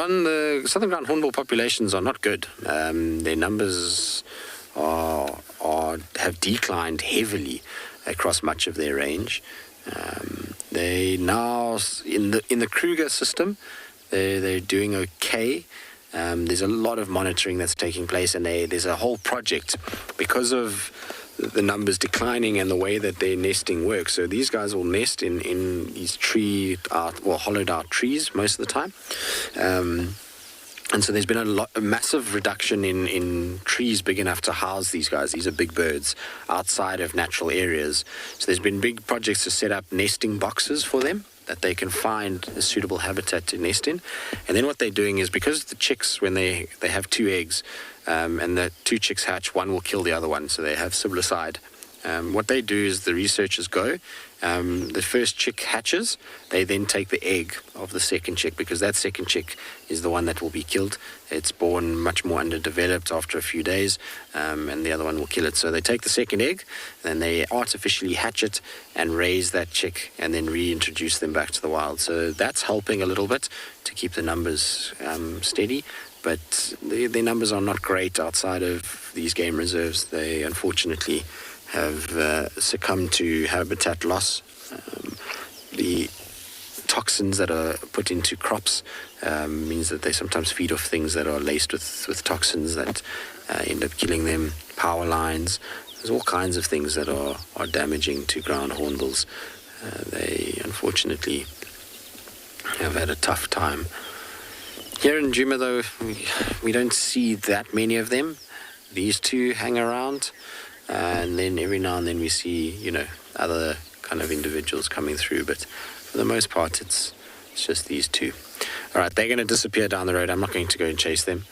The southern ground hornbill populations are not good. Their numbers have declined heavily across much of their range. They now in the Kruger system, they're doing okay. There's a lot of monitoring that's taking place, and there's a whole project because of the numbers declining and the way that their nesting works. So these guys will nest in these hollowed out trees most of the time. And so there's been a massive reduction in trees big enough to house these guys. These are big birds outside of natural areas. So there's been big projects to set up nesting boxes for them that they can find a suitable habitat to nest in. And then what they're doing is, because the chicks, when they have two eggs, and the two chicks hatch, one will kill the other one, so they have siblicide. What they do is the researchers go, the first chick hatches, they then take the egg of the second chick, because that second chick is the one that will be killed. It's born much more underdeveloped after a few days, and the other one will kill it. So they take the second egg, then they artificially hatch it and raise that chick and then reintroduce them back to the wild. So that's helping a little bit to keep the numbers steady. But their numbers are not great outside of these game reserves. They unfortunately have succumbed to habitat loss. The toxins that are put into crops means that they sometimes feed off things that are laced with toxins that end up killing them. Power lines. There's all kinds of things that are damaging to ground hornbills. They unfortunately have had a tough time. Here in Djuma, though, we don't see that many of them. These two hang around, and then every now and then we see, other kind of individuals coming through. But for the most part, it's just these two. All right, they're going to disappear down the road. I'm not going to go and chase them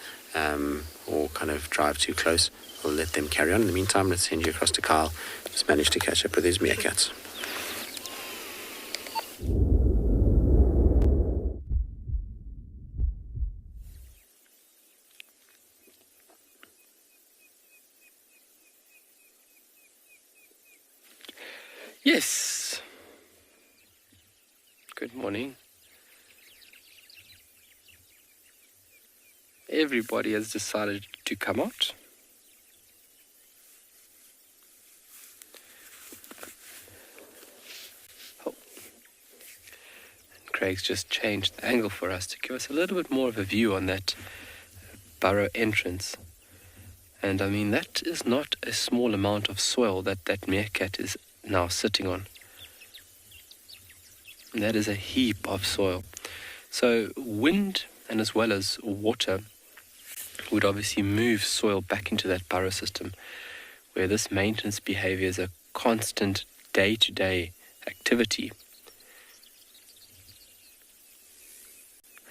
or kind of drive too close. We'll let them carry on. In the meantime, let's send you across to Kyle. He's managed to catch up with his meerkats. Yes. Good morning. Everybody has decided to come out. Craig's just changed the angle for us to give us a little bit more of a view on that burrow entrance. And I mean, that is not a small amount of soil that meerkat is now sitting on. And that is a heap of soil. So wind and as well as water would obviously move soil back into that burrow system, where this maintenance behavior is a constant day-to-day activity.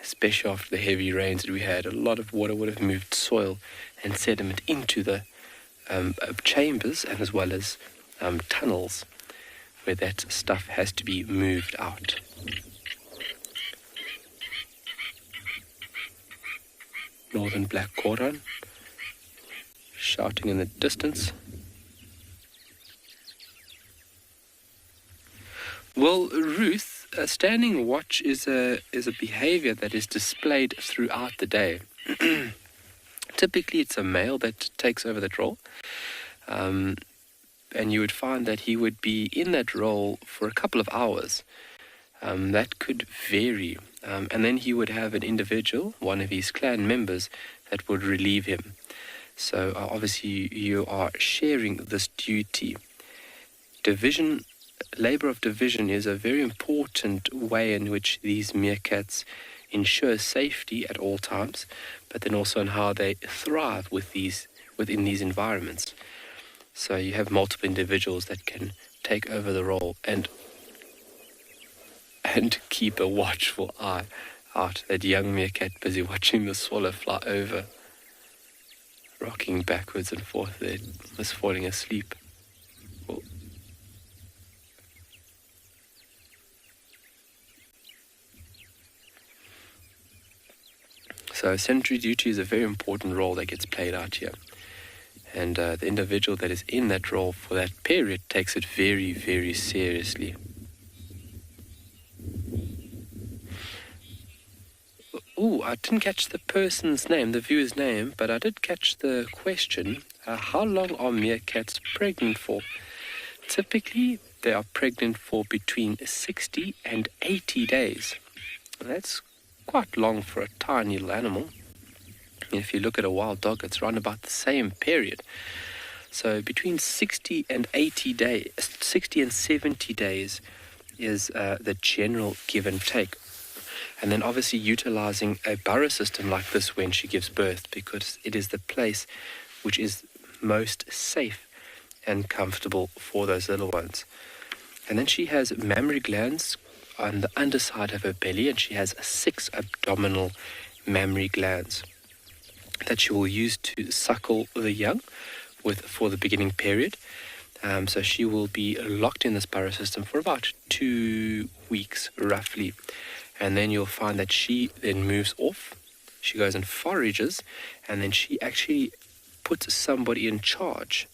Especially after the heavy rains that we had, a lot of water would have moved soil and sediment into the chambers and as well as tunnels where that stuff has to be moved out. Northern black cordon shouting in the distance. Well, Ruth, standing watch is a behavior that is displayed throughout the day. Typically, it's a male that takes over that role, and you would find that he would be in that role for a couple of hours. That could vary, and then he would have an individual, one of his clan members, that would relieve him. So obviously, you are sharing this duty. Labor of division is a very important way in which these meerkats ensure safety at all times, but then also on how they thrive within these environments. So you have multiple individuals that can take over the role and keep a watchful eye out. That young meerkat busy watching the swallow fly over, rocking backwards and forth there, was falling asleep. Well, so sentry duty is a very important role that gets played out here. And the individual that is in that role for that period takes it very, very seriously. Ooh, I didn't catch the person's name, the viewer's name, but I did catch the question. How long are meerkats pregnant for? Typically, they are pregnant for between 60 and 80 days. That's quite long for a tiny little animal. If you look at a wild dog, it's around about the same period. So between 60 and 70 days is the general give and take. And then obviously utilizing a burrow system like this when she gives birth, because it is the place which is most safe and comfortable for those little ones. And then she has mammary glands on the underside of her belly, and she has 6 abdominal mammary glands that she will use to suckle the young for the beginning period. So she will be locked in this burrow system for about 2 weeks roughly. And then you'll find that she then moves off. She goes and forages, and then she actually puts somebody in charge.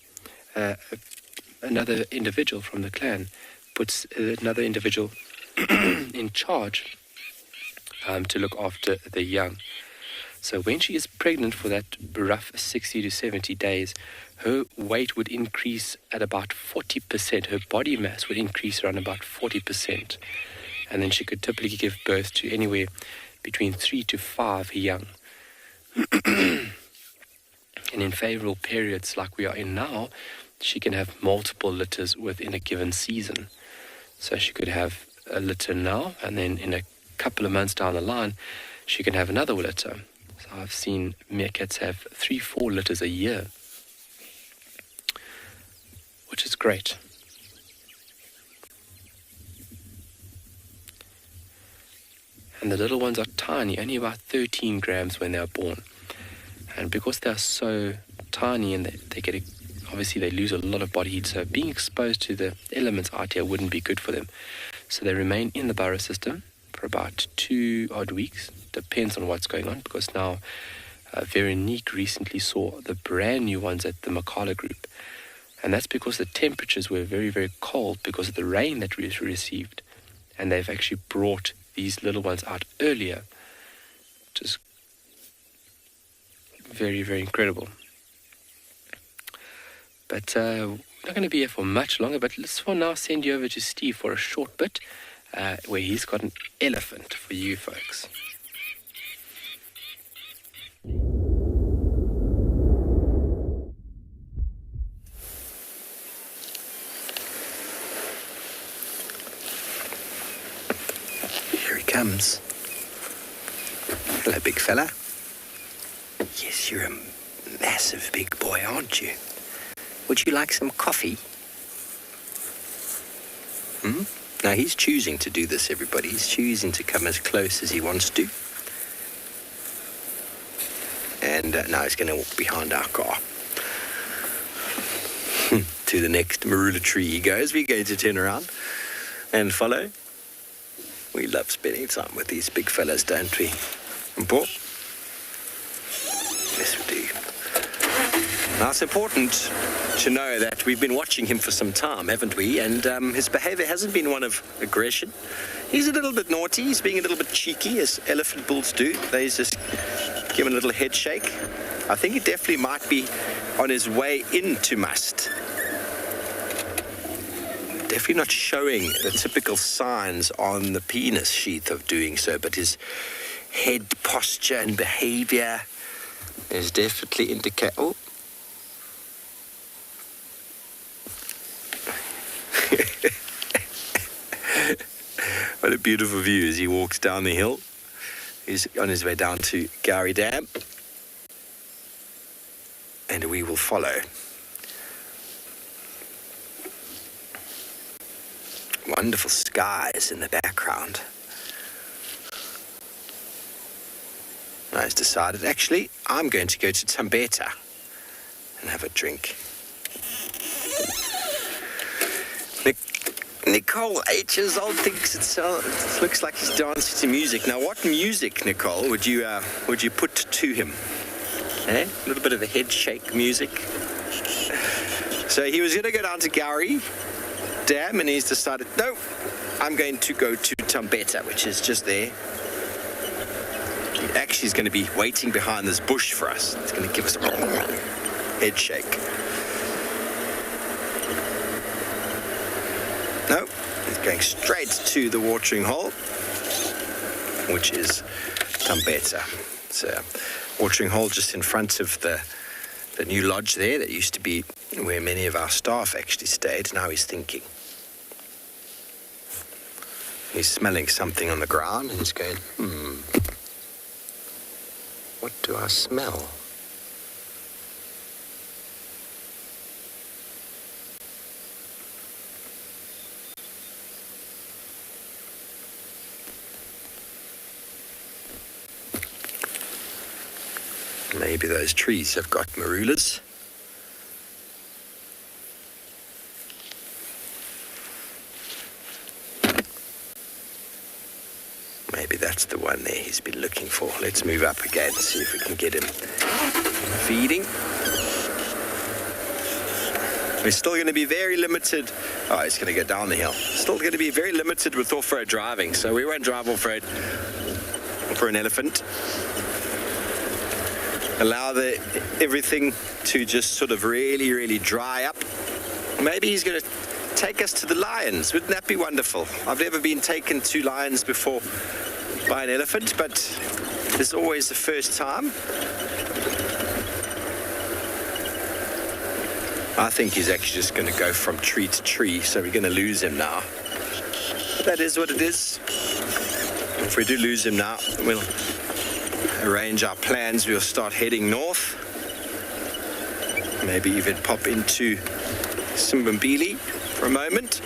Another individual from the clan puts another individual in charge to look after the young. So when she is pregnant for that rough 60 to 70 days, her weight would increase at about 40%. Her body mass would increase around about 40%. And then she could typically give birth to anywhere between 3 to 5 young. And in favorable periods like we are in now, she can have multiple litters within a given season. So she could have a litter now, and then in a couple of months down the line, she can have another litter. So I've seen meerkats have 3-4 litters a year, which is great. And the little ones are tiny, only about 13 grams when they are born. And because they are so tiny and obviously they lose a lot of body heat, so being exposed to the elements out here wouldn't be good for them. So they remain in the burrow system for about 2 odd weeks. Depends on what's going on, because now Veronique recently saw the brand new ones at the Makala group. And that's because the temperatures were very, very cold because of the rain that we received. And they've actually brought these little ones out earlier, which is very, very incredible. But we're not going to be here for much longer, but let's for now send you over to Steve for a short bit. where he's got an elephant for you folks. Here he comes. Hello, big fella. Yes, you're a massive big boy, aren't you? Would you like some coffee? Now, he's choosing to do this, everybody. He's choosing to come as close as he wants to. And now he's going to walk behind our car. To the next marula tree he goes. We're going to turn around and follow. We love spending time with these big fellas, don't we? And Paul? Yes, we do. Now, it's important to know that we've been watching him for some time, haven't we? And his behavior hasn't been one of aggression. He's a little bit naughty. He's being a little bit cheeky, as elephant bulls do. They just give him a little head shake. I think he definitely might be on his way into must. Definitely not showing the typical signs on the penis sheath of doing so, but his head posture and behavior is definitely indicate. Oh. What a beautiful view as he walks down the hill. He's on his way down to Gowrie Dam. And we will follow. Wonderful skies in the background. Now he's decided, actually, I'm going to go to Tambeta and have a drink. Nicole, 8 years old, thinks it looks like he's dancing to music. Now, what music, Nicole, would you put to him? A little bit of a head shake music. So he was going to go down to Gowrie Dam, and he's decided, no, I'm going to go to Tambeta, which is just there. He actually is going to be waiting behind this bush for us. It's going to give us a head shake. No, he's going straight to the watering hole, which is Tambeta. It's a watering hole just in front of the new lodge there that used to be where many of our staff actually stayed. Now he's thinking. He's smelling something on the ground and he's going, what do I smell? Maybe those trees have got marulas. Maybe that's the one there he's been looking for. Let's move up again, see if we can get him feeding. We're still going to be very limited. Oh, he's going to go down the hill. Still going to be very limited with off-road driving, so we won't drive off-road for an elephant. Allow everything to just sort of really, really dry up. Maybe he's going to take us to the lions. Wouldn't that be wonderful? I've never been taken to lions before by an elephant, but it's always the first time. I think he's actually just going to go from tree to tree, so we're going to lose him now. But that is what it is. If we do lose him now, we'll arrange our plans. We'll start heading north. Maybe even pop into Simbambili for a moment.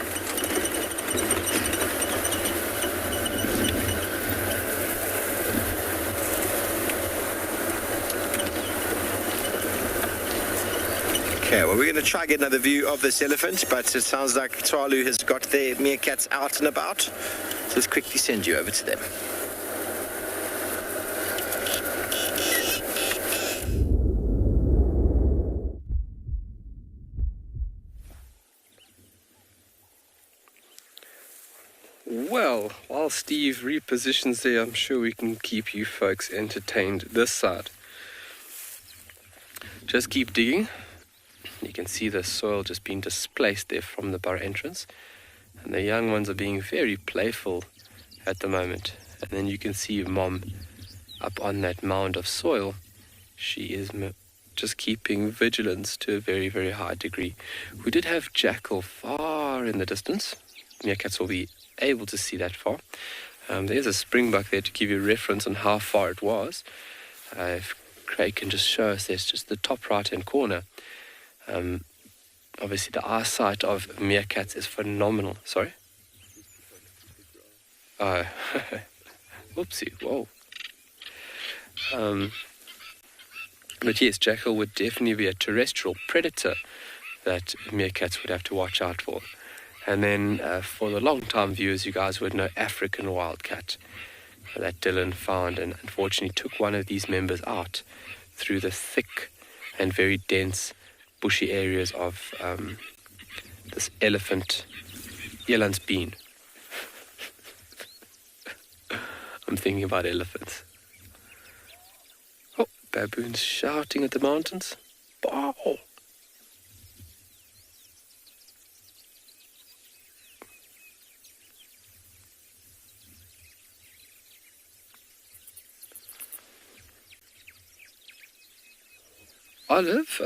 Okay, well, we're going to try and get another view of this elephant, but it sounds like Tswalu has got their meerkats out and about. So let's quickly send you over to them. Well, while Steve repositions there, I'm sure we can keep you folks entertained this side. Just keep digging. You can see the soil just being displaced there from the burrow entrance. And the young ones are being very playful at the moment. And then you can see Mom up on that mound of soil. She is just keeping vigilance to a very, very high degree. We did have jackal far in the distance. Meerkats will be able to see that far. There's a springbuck there to give you a reference on how far it was. If Craig can just show us, there's just the top right-hand corner. Obviously, the eyesight of meerkats is phenomenal. Sorry? Whoopsie, whoa. But yes, jackal would definitely be a terrestrial predator that meerkats would have to watch out for. And then for the long-time viewers, you guys would know African wildcat that Dylan found and unfortunately took one of these members out through the thick and very dense bushy areas of this elephant, elandsbeen. I'm thinking about elephants. Oh, baboons shouting at the mountains. Bow! Olive,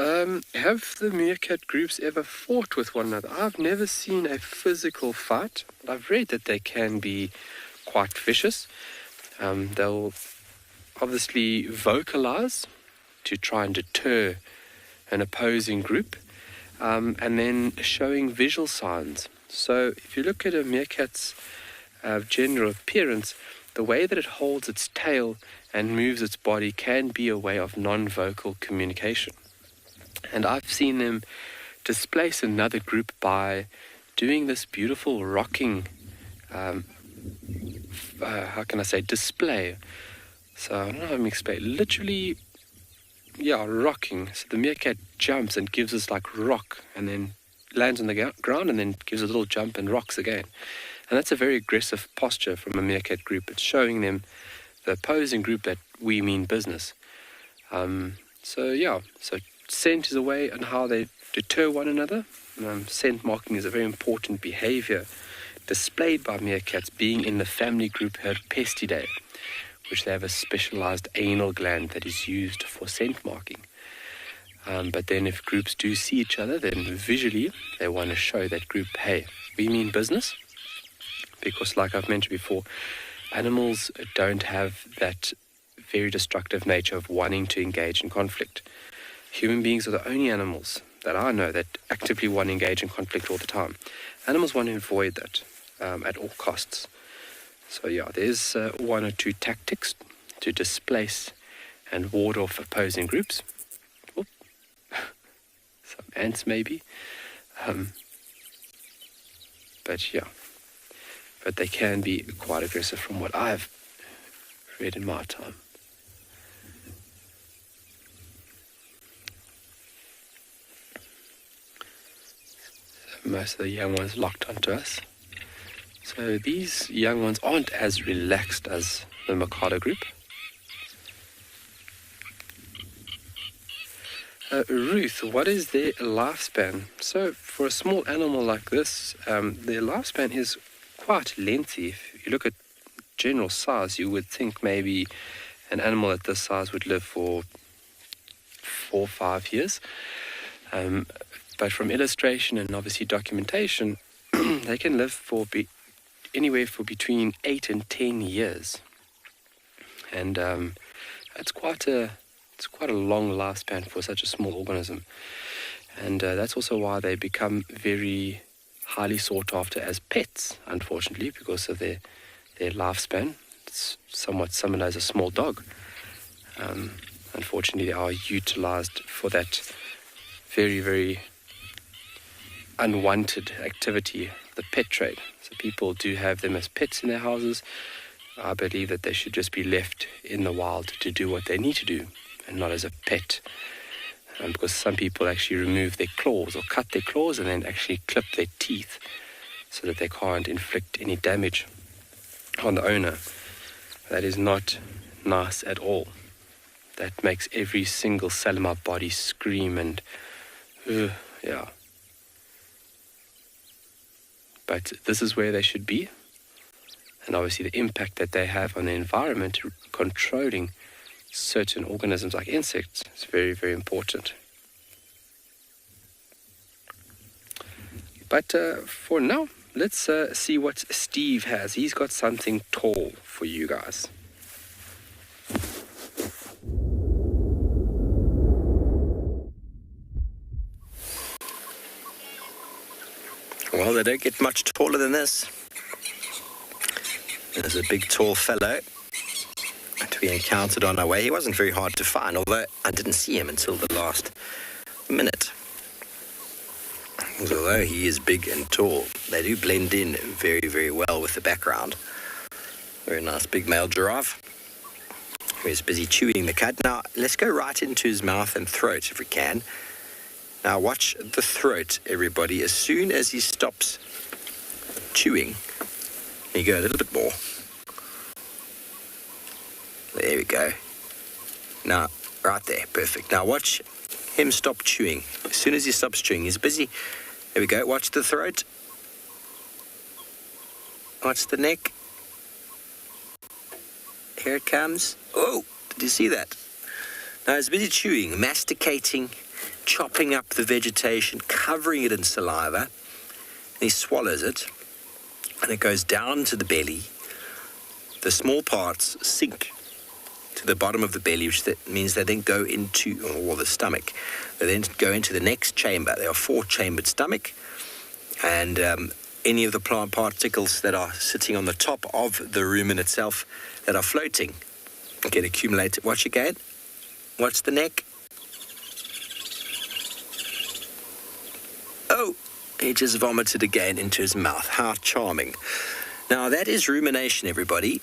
have the meerkat groups ever fought with one another? I've never seen a physical fight, but I've read that they can be quite vicious. They'll obviously vocalize to try and deter an opposing group, and then showing visual signs. So if you look at a meerkat's general appearance, the way that it holds its tail and moves its body can be a way of non-vocal communication. And I've seen them displace another group by doing this beautiful rocking, display. So I don't know how to explain. Literally, rocking. So the meerkat jumps and gives us like rock, and then lands on the ground and then gives a little jump and rocks again. And that's a very aggressive posture from a meerkat group. It's showing them, the opposing group, that we mean business. So scent is a way on how they deter one another. Scent marking is a very important behavior displayed by meerkats, being in the family group Herpestidae, which they have a specialized anal gland that is used for scent marking. But then if groups do see each other, then visually they want to show that group, hey, we mean business. Because like I've mentioned before, animals don't have that very destructive nature of wanting to engage in conflict. Human beings are the only animals that I know that actively want to engage in conflict all the time. Animals want to avoid that at all costs. So there's one or two tactics to displace and ward off opposing groups. Oop. Some ants maybe. But they can be quite aggressive from what I've read in my time. So most of the young ones locked onto us. So these young ones aren't as relaxed as the Mikado group. Ruth, what is their lifespan? So for a small animal like this, their lifespan is quite lengthy. If you look at general size, you would think maybe an animal at this size would live for 4 or 5 years. But from illustration and obviously documentation, they can live for anywhere for between 8 and 10 years. And it's quite a long lifespan for such a small organism. And that's also why they become very highly sought after as pets, unfortunately, because of their lifespan. It's somewhat similar as a small dog. Unfortunately, they are utilized for that very, very unwanted activity, the pet trade. So people do have them as pets in their houses. I believe that they should just be left in the wild to do what they need to do and not as a pet. Because some people actually remove their claws or cut their claws and then actually clip their teeth so that they can't inflict any damage on the owner. That is not nice at all. That makes every single cell in my body scream and But this is where they should be. And obviously the impact that they have on the environment, controlling certain organisms like insects, is very, very important. But for now, let's see what Steve has. He's got something tall for you guys. Well, they don't get much taller than this. There's a big, tall fellow that we encountered on our way. He wasn't very hard to find, although I didn't see him until the last minute. Although he is big and tall, they do blend in very, very well with the background. Very nice big male giraffe who is busy chewing the cud. Now, let's go right into his mouth and throat if we can. Now, watch the throat, everybody. As soon as he stops chewing, you go a little bit more. There we go. Now, right there, perfect. Now, watch him stop chewing. As soon as he stops chewing, he's busy. There we go. Watch the throat. Watch the neck. Here it comes. Oh, did you see that? Now, he's busy chewing, masticating, chopping up the vegetation, covering it in saliva. And he swallows it, and it goes down to the belly. The small parts sink to the bottom of the belly, which means they then go into, or the stomach. They then go into the next chamber. They are 4-chambered stomach, and any of the plant particles that are sitting on the top of the rumen itself that are floating get accumulated. Watch again. Watch the neck. Oh, he just vomited again into his mouth. How charming. Now, that is rumination, everybody.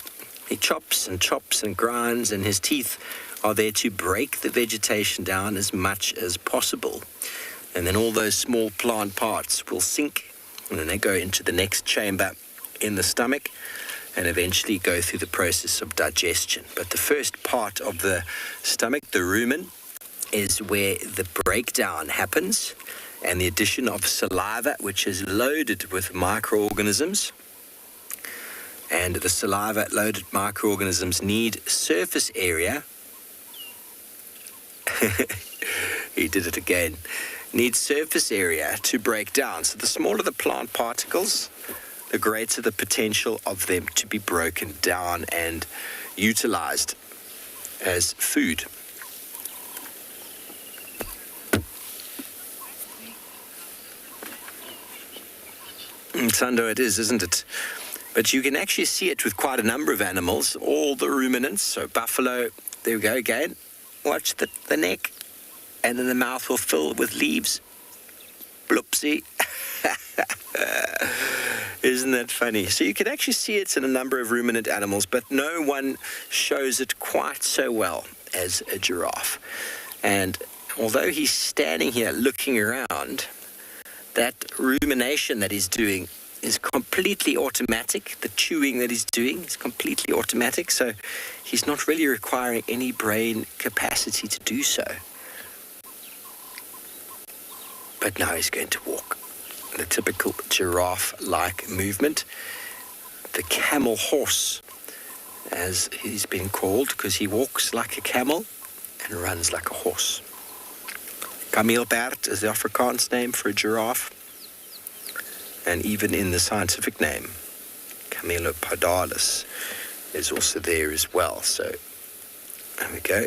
He chops and chops and grinds, and his teeth are there to break the vegetation down as much as possible. And then all those small plant parts will sink, and then they go into the next chamber in the stomach and eventually go through the process of digestion. But the first part of the stomach, the rumen, is where the breakdown happens, and the addition of saliva, which is loaded with microorganisms. And the saliva-loaded microorganisms need surface area. He did it again. Need surface area to break down. So the smaller the plant particles, the greater the potential of them to be broken down and utilized as food. Sando, it is, isn't it? But you can actually see it with quite a number of animals, all the ruminants. So buffalo, there we go again. Watch the neck, and then the mouth will fill with leaves. Bloopsie. Isn't that funny? So you can actually see it in a number of ruminant animals, but no one shows it quite so well as a giraffe. And although he's standing here looking around, that rumination that he's doing is completely automatic. The chewing that he's doing is completely automatic, so he's not really requiring any brain capacity to do so. But now he's going to walk. The typical giraffe-like movement. The camel horse, as he's been called, because he walks like a camel and runs like a horse. Kameelperd is the Afrikaans name for a giraffe. And even in the scientific name, Camelopardalis is also there as well. So, there we go.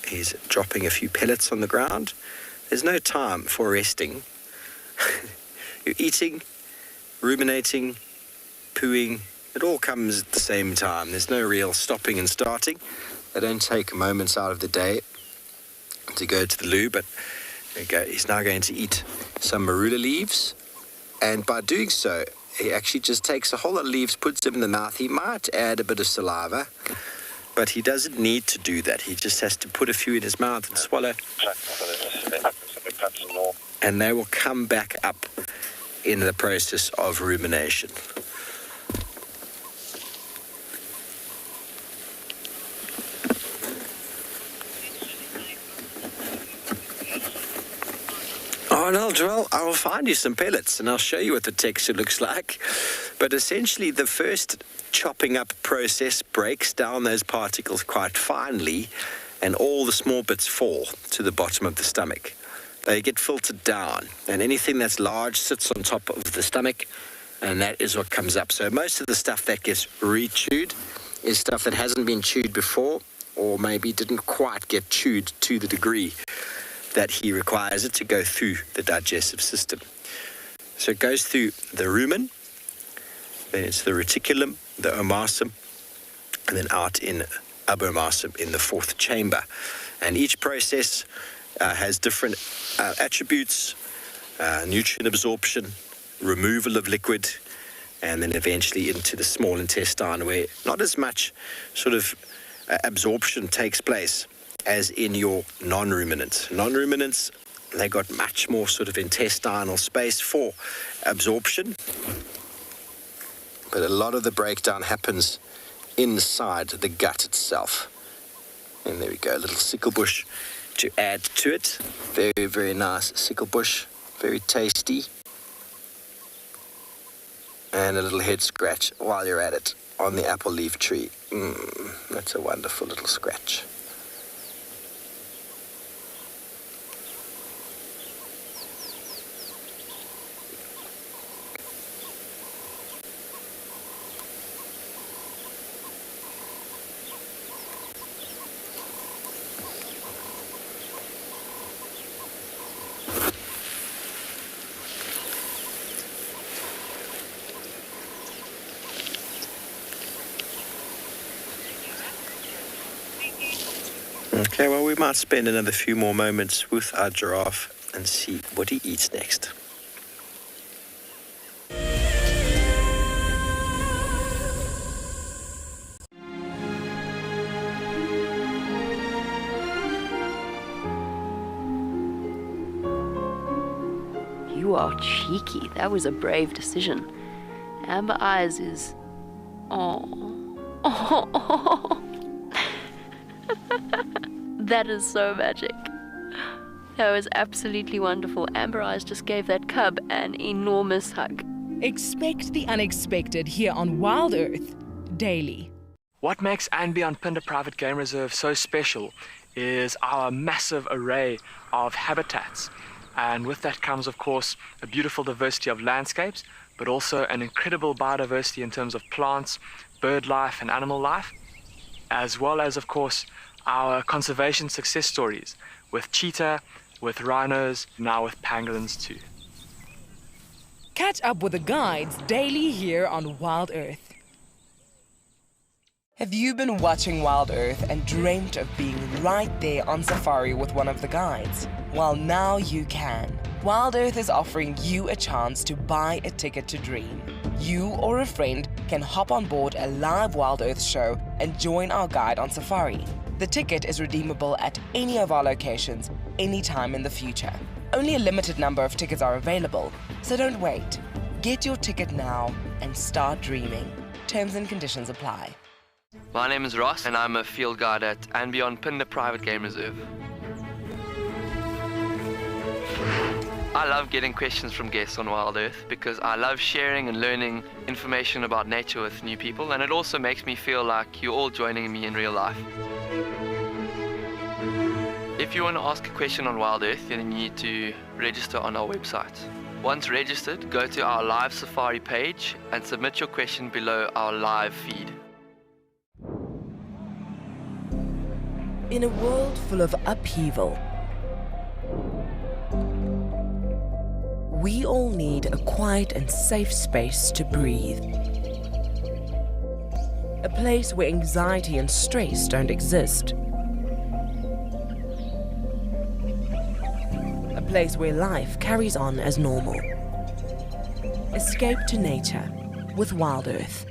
He's dropping a few pellets on the ground. There's no time for resting. You're eating, ruminating, pooing. It all comes at the same time. There's no real stopping and starting. They don't take moments out of the day to go to the loo, but there you go. He's now going to eat some marula leaves. And by doing so, he actually just takes a whole lot of leaves, puts them in the mouth. He might add a bit of saliva, but he doesn't need to do that. He just has to put a few in his mouth and swallow. And they will come back up in the process of rumination. Ronald, well, I will find you some pellets and I'll show you what the texture looks like. But essentially, the first chopping up process breaks down those particles quite finely, and all the small bits fall to the bottom of the stomach. They get filtered down, and anything that's large sits on top of the stomach, and that is what comes up. So most of the stuff that gets re-chewed is stuff that hasn't been chewed before, or maybe didn't quite get chewed to the degree that he requires it to go through the digestive system. So it goes through the rumen, then it's the reticulum, the omasum, and then out in abomasum in the fourth chamber. And each process has different attributes, nutrient absorption, removal of liquid, and then eventually into the small intestine, where not as much sort of absorption takes place as in your non-ruminants. Non-ruminants, they got much more sort of intestinal space for absorption, but a lot of the breakdown happens inside the gut itself. And there we go, a little sickle bush to add to it. Very, very nice sickle bush, very tasty. And a little head scratch while you're at it on the apple leaf tree. That's a wonderful little scratch. Okay, well, we might spend another few more moments with our giraffe and see what he eats next. You are cheeky. That was a brave decision. Amber Eyes is... Oh. That is so magic. That was absolutely wonderful. Amber Eyes just gave that cub an enormous hug. Expect the unexpected here on Wild Earth daily. What makes Anbion Pinde Private Game Reserve so special is our massive array of habitats. And with that comes, of course, a beautiful diversity of landscapes, but also an incredible biodiversity in terms of plants, bird life and animal life, as well as, of course, our conservation success stories with cheetah, with rhinos, now with pangolins too. Catch up with the guides daily here on Wild Earth. Have you been watching Wild Earth and dreamt of being right there on safari with one of the guides? Well, now you can. Wild Earth is offering you a chance to buy a ticket to dream. You or a friend can hop on board a live Wild Earth show and join our guide on safari. The ticket is redeemable at any of our locations, anytime in the future. Only a limited number of tickets are available, so don't wait. Get your ticket now and start dreaming. Terms and conditions apply. My name is Ross and I'm a field guide at Anbion Pinde Private Game Reserve. I love getting questions from guests on Wild Earth because I love sharing and learning information about nature with new people, and it also makes me feel like you're all joining me in real life. If you want to ask a question on Wild Earth, then you need to register on our website. Once registered, go to our live safari page and submit your question below our live feed. In a world full of upheaval, we all need a quiet and safe space to breathe. A place where anxiety and stress don't exist. A place where life carries on as normal. Escape to nature with Wild Earth.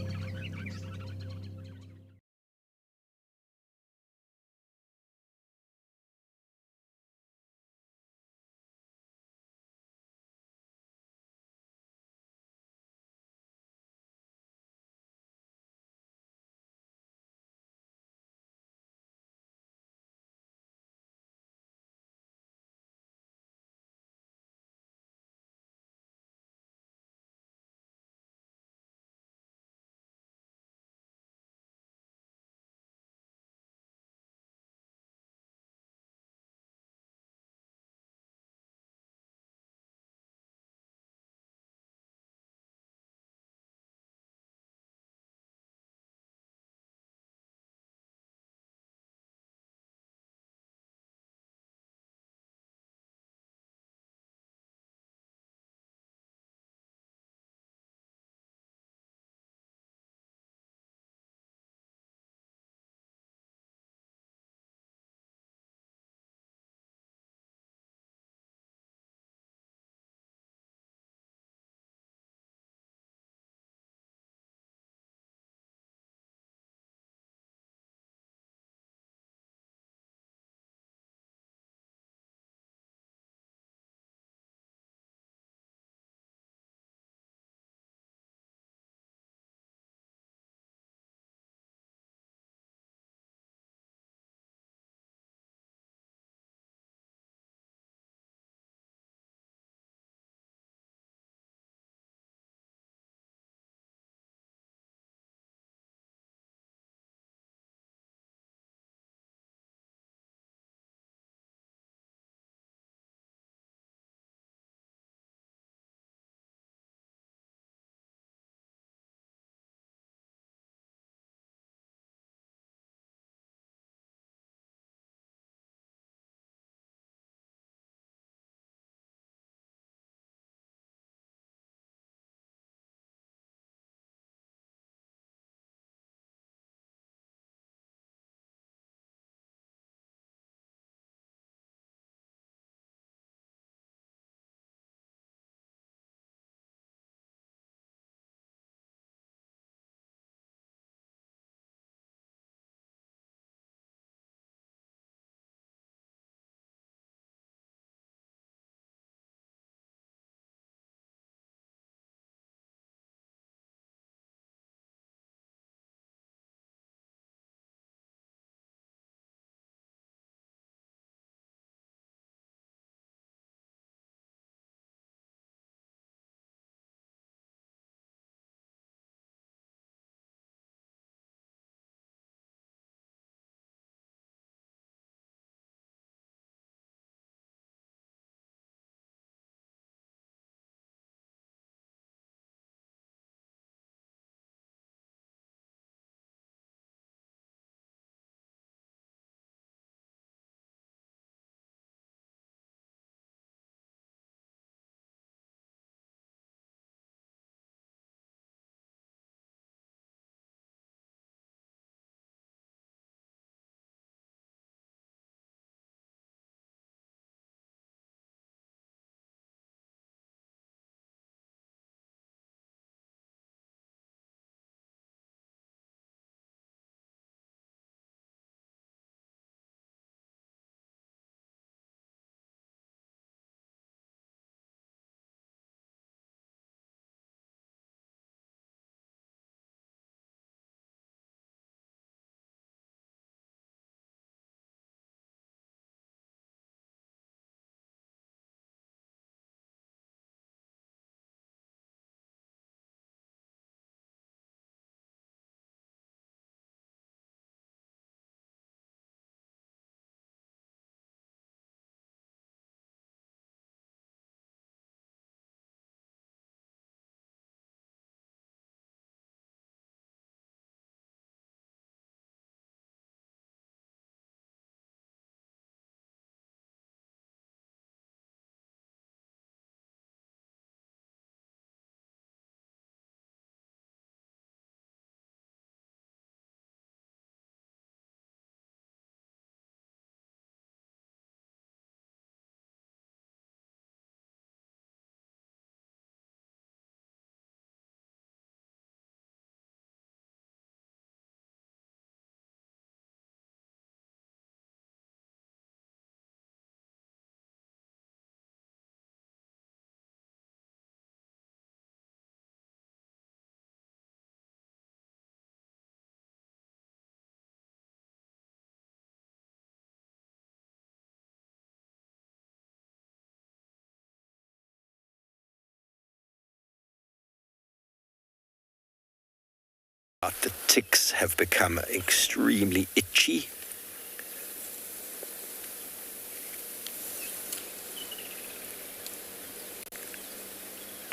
The ticks have become extremely itchy.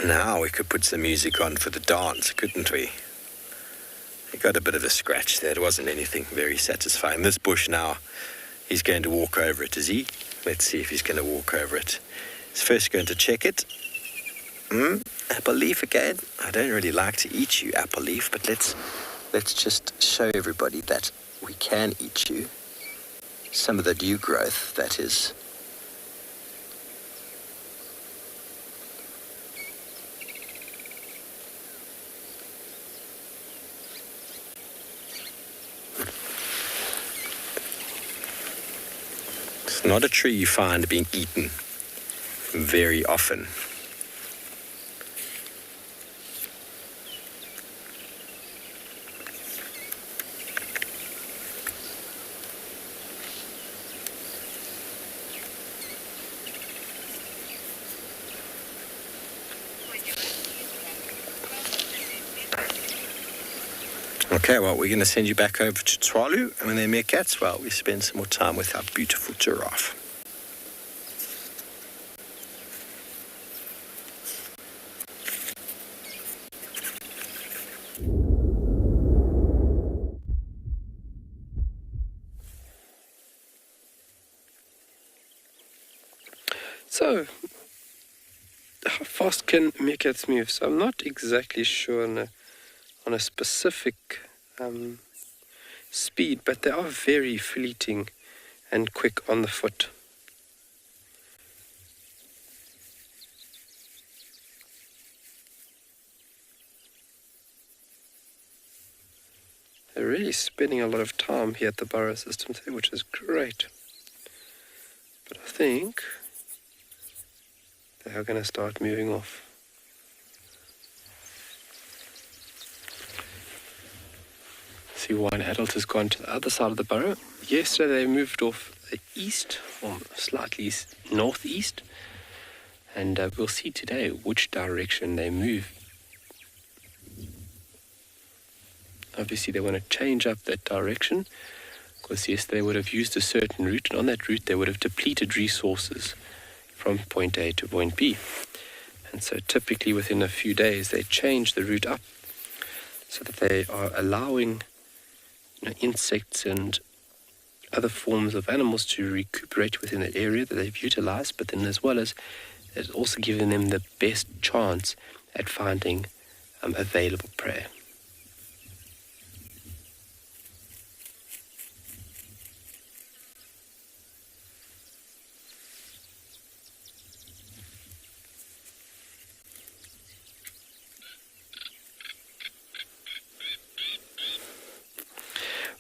Now we could put some music on for the dance, couldn't we? He got a bit of a scratch there. It wasn't anything very satisfying. This bush now, he's going to walk over it, is he? Let's see if he's going to walk over it. He's first going to check it. Apple leaf again. I don't really like to eat you, apple leaf, but let's just show everybody that we can eat you. Some of the new growth, that is. It's not a tree you find being eaten very often. Okay, well, we're going to send you back over to Tswalu, and when they're meerkats, well, we spend some more time with our beautiful giraffe. So, how fast can meerkats move? So I'm not exactly sure on a specific speed, but they are very fleeting and quick on the foot. They're really spending a lot of time here at the burrow system today, which is great. But I think they are going to start moving off. See, one adult has gone to the other side of the burrow. Yesterday they moved off the east, or slightly northeast, and we'll see today which direction they move. Obviously they want to change up that direction, because yesterday they would have used a certain route, and on that route they would have depleted resources from point A to point B. And so typically within a few days they change the route up so that they are allowing insects and other forms of animals to recuperate within the area that they've utilized, but then as well as it's also giving them the best chance at finding available prey.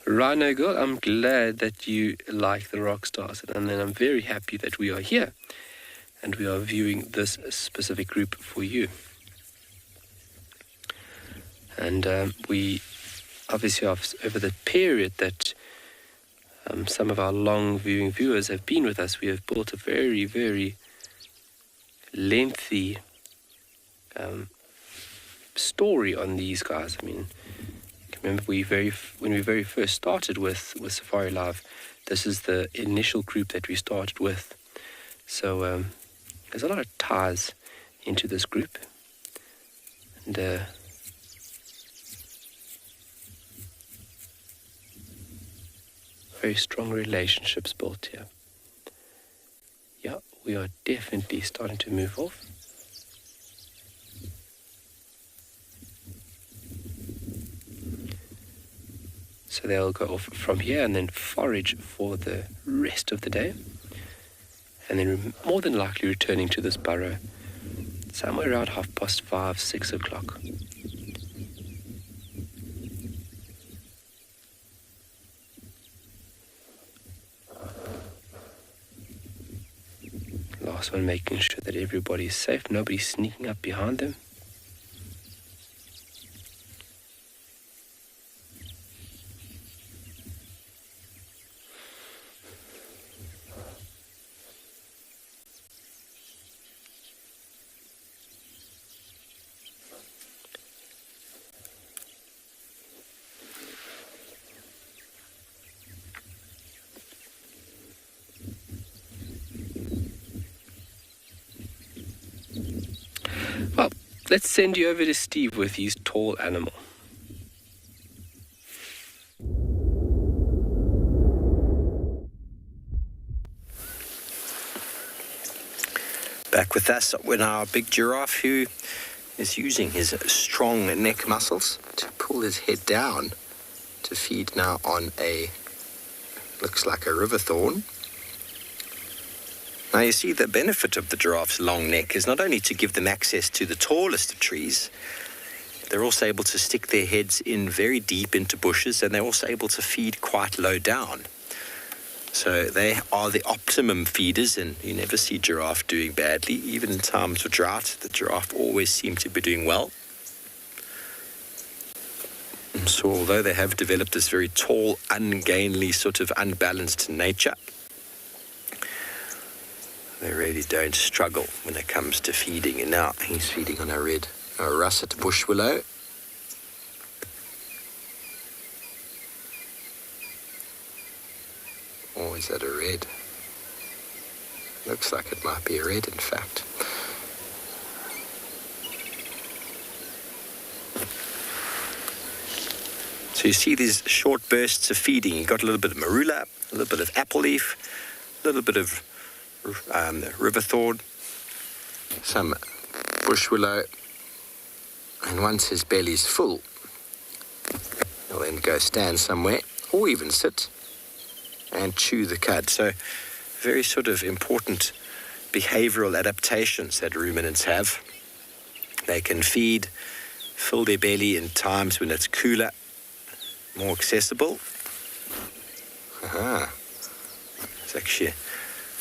Rhino girl, I'm glad that you like the rock stars, and then I'm very happy that we are here and we are viewing this specific group for you. And we obviously have, over the period that some of our long viewing viewers have been with us, we have built a very, very lengthy story on these guys. I mean, remember when we very first started with Safari Live, this is the initial group that we started with. So there's a lot of ties into this group, and very strong relationships built here. Yeah, we are definitely starting to move off. So they'll go off from here and then forage for the rest of the day. And then more than likely returning to this burrow somewhere around 5:30, 6 o'clock. Last one, making sure that everybody's safe, nobody's sneaking up behind them. Let's send you over to Steve with his tall animal. Back with us with our big giraffe, who is using his strong neck muscles to pull his head down to feed now on looks like a river thorn. Now you see, the benefit of the giraffe's long neck is not only to give them access to the tallest of trees, they're also able to stick their heads in very deep into bushes, and they're also able to feed quite low down. So they are the optimum feeders, and you never see giraffe doing badly. Even in times of drought, the giraffe always seem to be doing well. And so although they have developed this very tall, ungainly, sort of unbalanced nature, they really don't struggle when it comes to feeding. And now he's feeding on a russet bush willow. Or is that a red? Looks like it might be a red, in fact. So you see these short bursts of feeding. You've got a little bit of marula, a little bit of apple leaf, a little bit of river thorn, some bush willow, and once his belly's full, he'll then go stand somewhere, or even sit and chew the cud. So very sort of important behavioral adaptations that ruminants have. They can feed, fill their belly in times when it's cooler, more accessible. Aha. It's actually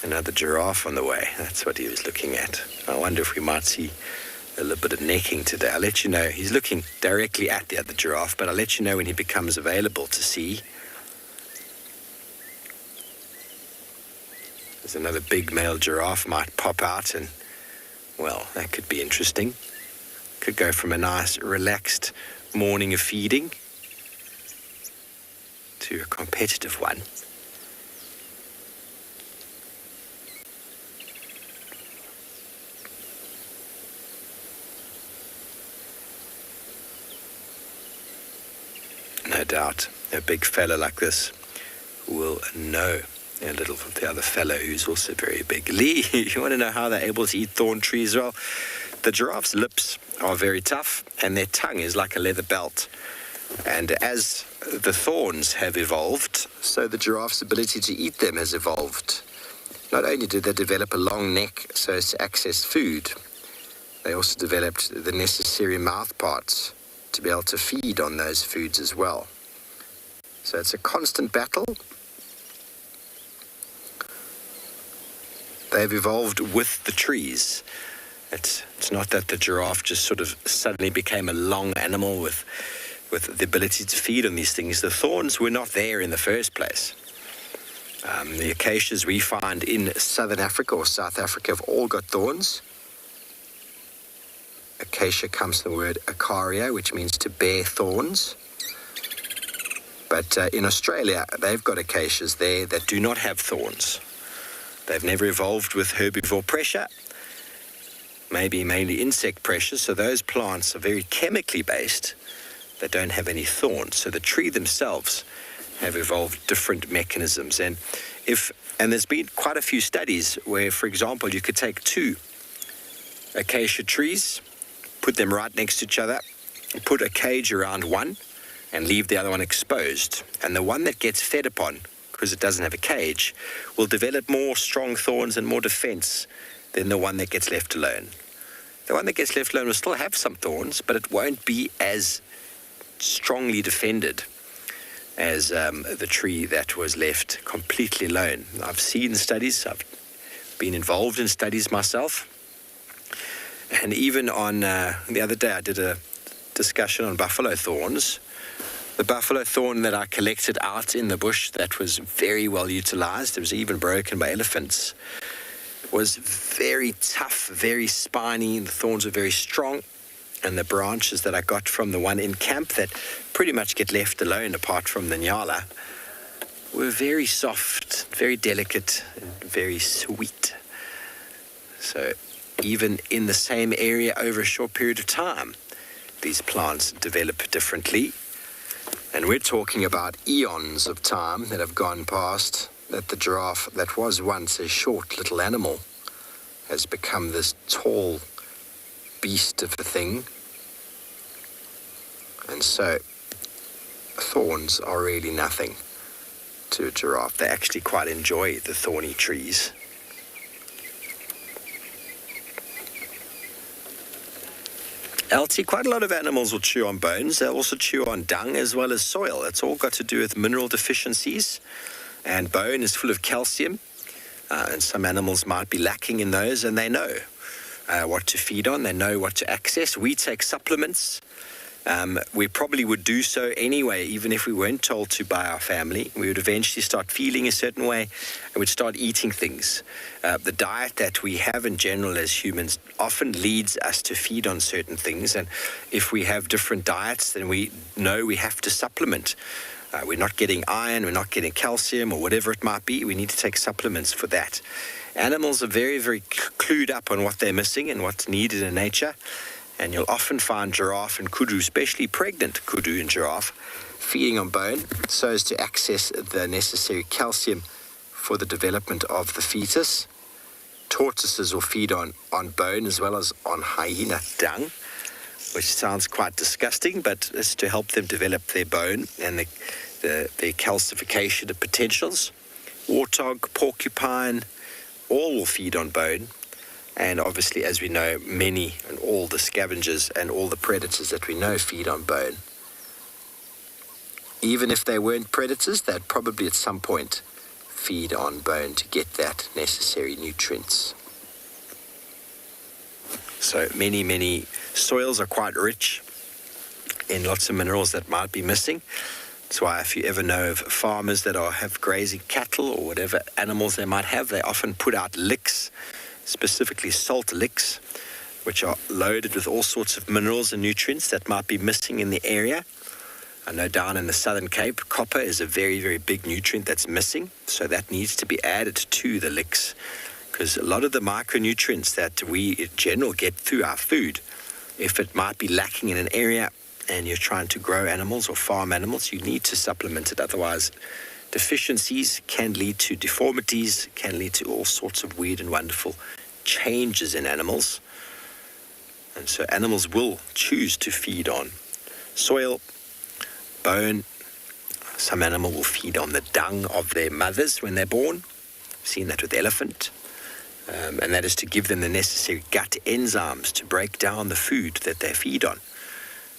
another giraffe on the way. That's what he was looking at. I wonder if we might see a little bit of necking today. I'll let you know. He's looking directly at the other giraffe, but I'll let you know when he becomes available to see. There's another big male giraffe might pop out, and, well, that could be interesting. Could go from a nice, relaxed morning of feeding to a competitive one. No doubt, a big fella like this will know a little of the other fellow who's also very big. Lee, you want to know how they're able to eat thorn trees? Well, the giraffe's lips are very tough, and their tongue is like a leather belt. And as the thorns have evolved, so the giraffe's ability to eat them has evolved. Not only did they develop a long neck so as to access food, they also developed the necessary mouth parts to be able to feed on those foods as well. So it's a constant battle. They've evolved with the trees. It's not that the giraffe just sort of suddenly became a long animal with the ability to feed on these things. The thorns were not there in the first place. The acacias we find in southern Africa or South Africa have all got thorns. Acacia comes from the word acaria, which means to bear thorns. But in Australia, they've got acacias there that do not have thorns. They've never evolved with herbivore pressure, maybe mainly insect pressure, so those plants are very chemically based. They don't have any thorns, so the tree themselves have evolved different mechanisms. And there's been quite a few studies where, for example, you could take two acacia trees, put them right next to each other, put a cage around one, and leave the other one exposed. And the one that gets fed upon, because it doesn't have a cage, will develop more strong thorns and more defense than the one that gets left alone. The one that gets left alone will still have some thorns, but it won't be as strongly defended as the tree that was left completely alone. I've seen studies, I've been involved in studies myself, and even on the other day I did a discussion on buffalo thorns. The buffalo thorn that I collected out in the bush that was very well utilized, it was even broken by elephants, was very tough, very spiny, and the thorns were very strong. And the branches that I got from the one in camp that pretty much get left alone apart from the nyala were very soft, very delicate, and very sweet. So even in the same area over a short period of time, these plants develop differently. And we're talking about eons of time that have gone past, that the giraffe that was once a short little animal has become this tall beast of a thing. And so thorns are really nothing to a giraffe. They actually quite enjoy the thorny trees. LT, quite a lot of animals will chew on bones. They'll also chew on dung as well as soil. It's all got to do with mineral deficiencies. And bone is full of calcium. And some animals might be lacking in those, and they know what to feed on. They know what to access. We take supplements. We probably would do so anyway, even if we weren't told to by our family. We would eventually start feeling a certain way and we'd start eating things. The diet that we have in general as humans often leads us to feed on certain things. And if we have different diets, then we know we have to supplement. We're not getting iron, we're not getting calcium, or whatever it might be. We need to take supplements for that. Animals are very, very clued up on what they're missing and what's needed in nature. And you'll often find giraffe and kudu, especially pregnant kudu and giraffe, feeding on bone so as to access the necessary calcium for the development of the fetus. Tortoises will feed on bone as well as on hyena dung, which sounds quite disgusting, but it's to help them develop their bone and their calcification of potentials. Warthog, porcupine, all will feed on bone. And obviously, as we know, many and all the scavengers and all the predators that we know feed on bone. Even if they weren't predators, they'd probably at some point feed on bone to get that necessary nutrients. So many soils are quite rich in lots of minerals that might be missing. That's why if you ever know of farmers that have grazing cattle or whatever animals they might have, they often put out licks, specifically salt licks, which are loaded with all sorts of minerals and nutrients that might be missing in the area. I know down in the Southern Cape, copper is a very, very big nutrient that's missing, so that needs to be added to the licks, because a lot of the micronutrients that we in general get through our food, if it might be lacking in an area and you're trying to grow animals or farm animals, you need to supplement it. Otherwise, deficiencies can lead to deformities, can lead to all sorts of weird and wonderful changes in animals. And so animals will choose to feed on soil, bone. Some animal will feed on the dung of their mothers when they're born. I've seen that with elephant. And that is to give them the necessary gut enzymes to break down the food that they feed on.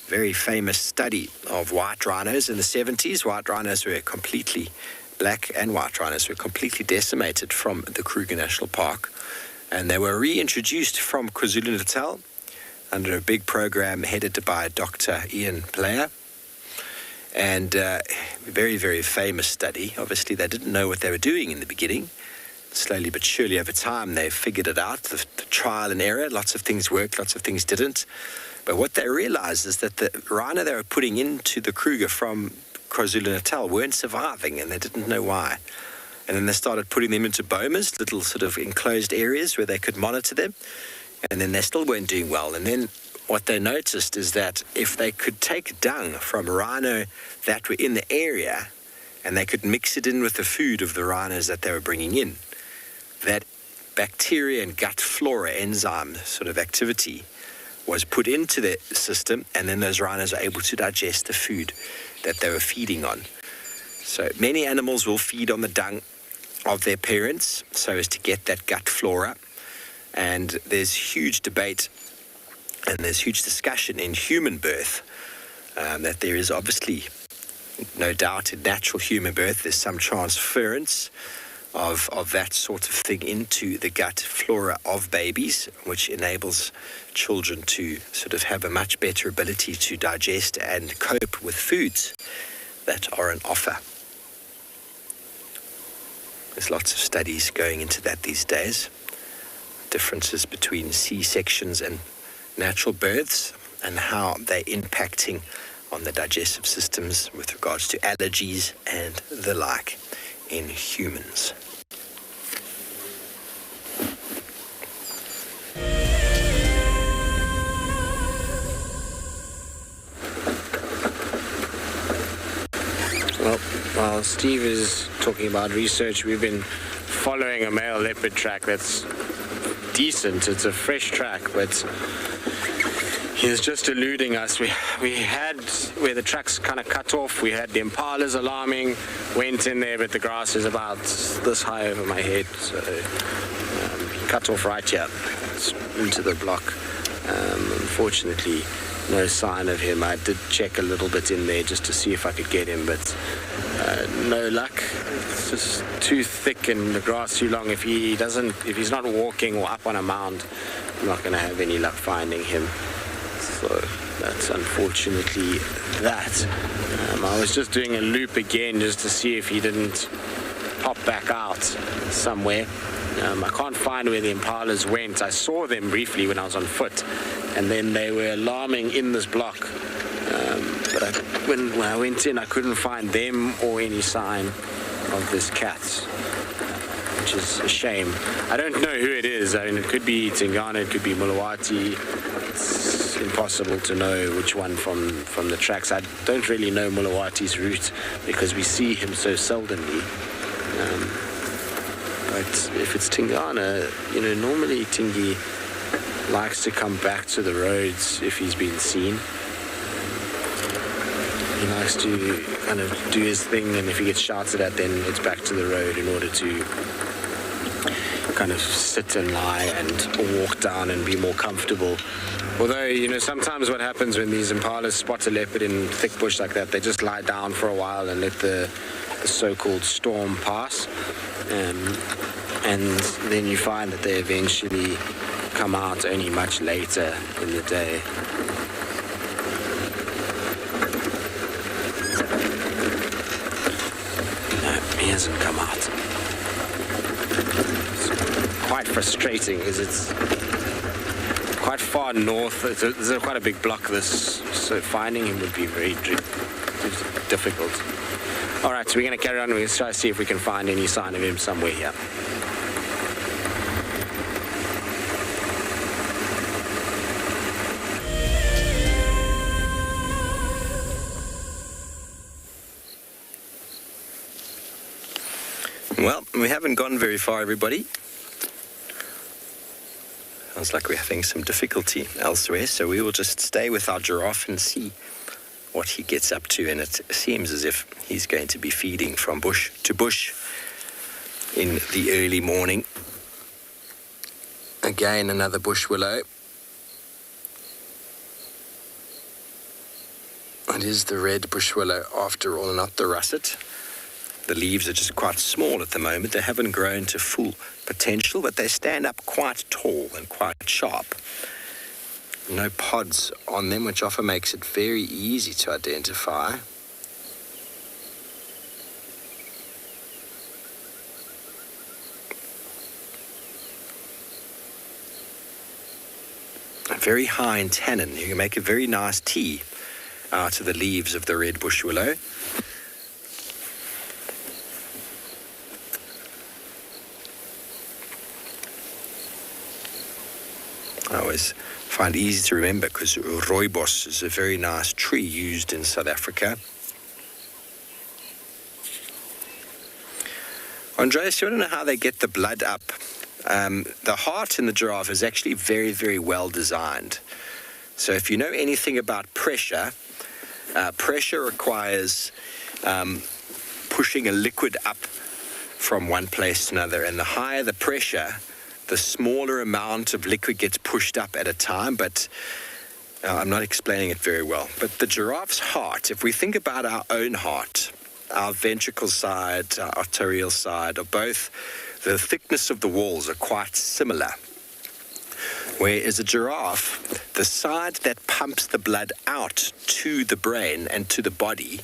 Very famous study of white rhinos in the 70s. White rhinos were completely, black and white rhinos were completely decimated from the Kruger National Park. And they were reintroduced from KwaZulu-Natal under a big program headed by Dr. Ian Player. And very, very famous study. Obviously, they didn't know what they were doing in the beginning. Slowly but surely over time, they figured it out, the trial and error. Lots of things worked, lots of things didn't. But what they realized is that the rhino they were putting into the Kruger from KwaZulu-Natal weren't surviving, and they didn't know why. And then they started putting them into bomas, little sort of enclosed areas where they could monitor them. And then they still weren't doing well. And then what they noticed is that if they could take dung from rhino that were in the area and they could mix it in with the food of the rhinos that they were bringing in, that bacteria and gut flora enzyme sort of activity was put into the system, and then those rhinos are able to digest the food that they were feeding on. So many animals will feed on the dung of their parents so as to get that gut flora. And there's huge debate and there's huge discussion in human birth that there is obviously, no doubt, in natural human birth, there's some transference of that sort of thing into the gut flora of babies, which enables children to sort of have a much better ability to digest and cope with foods that are on offer. There's lots of studies going into that these days. Differences between C-sections and natural births and how they're impacting on the digestive systems with regards to allergies and the like in humans. Steve is talking about research. We've been following a male leopard track that's decent. It's a fresh track, but he's just eluding us. We had, where the track's kind of cut off, we had the impalas alarming, went in there, but the grass is about this high over my head, so he cut off right here into the block. Unfortunately, no sign of him. I did check a little bit in there just to see if I could get him, but no luck. It's just too thick and the grass too long. If he's not walking or up on a mound, I'm not going to have any luck finding him. So that's unfortunately that. I was just doing a loop again just to see if he didn't pop back out somewhere. I can't find where the impalas went. I saw them briefly when I was on foot, and then they were alarming in this block. But when I went in, I couldn't find them or any sign of this cat, which is a shame. I don't know who it is. I mean, it could be Tingana, it could be Mulawati. It's impossible to know which one from the tracks. I don't really know Mulawati's route because we see him so seldomly. But if it's Tingana, normally Tingi likes to come back to the roads if he's been seen. He likes to kind of do his thing, and if he gets shouted at, then it's back to the road in order to kind of sit and lie and walk down and be more comfortable. Although, sometimes what happens when these impalas spot a leopard in thick bush like that, they just lie down for a while and let the so-called storm pass. And then you find that they eventually come out only much later in the day. No, he hasn't come out. It's quite frustrating because it's quite far north. It's quite a big block, this, so finding him would be very difficult. All right, so we're going to carry on. We're going to try to see if we can find any sign of him somewhere here. Well, we haven't gone very far, everybody. Sounds like we're having some difficulty elsewhere, so we will just stay with our giraffe and see what he gets up to, and it seems as if he's going to be feeding from bush to bush in the early morning. Again, another bush willow. It is the red bush willow after all, not the russet. The leaves are just quite small at the moment. They haven't grown to full potential, but they stand up quite tall and quite sharp. No pods on them, which often makes it very easy to identify. Very high in tannin. You can make a very nice tea out of the leaves of the red bush willow. I always find it easy to remember because rooibos is a very nice tree used in South Africa. Andreas, you want to know how they get the blood up? The heart in the giraffe is actually very, very well designed. So if you know anything about pressure, pressure requires pushing a liquid up from one place to another, and the higher the pressure, the smaller amount of liquid gets pushed up at a time, but I'm not explaining it very well. But the giraffe's heart, if we think about our own heart, our ventricle side, our arterial side, are both, the thickness of the walls are quite similar. Whereas a giraffe, the side that pumps the blood out to the brain and to the body,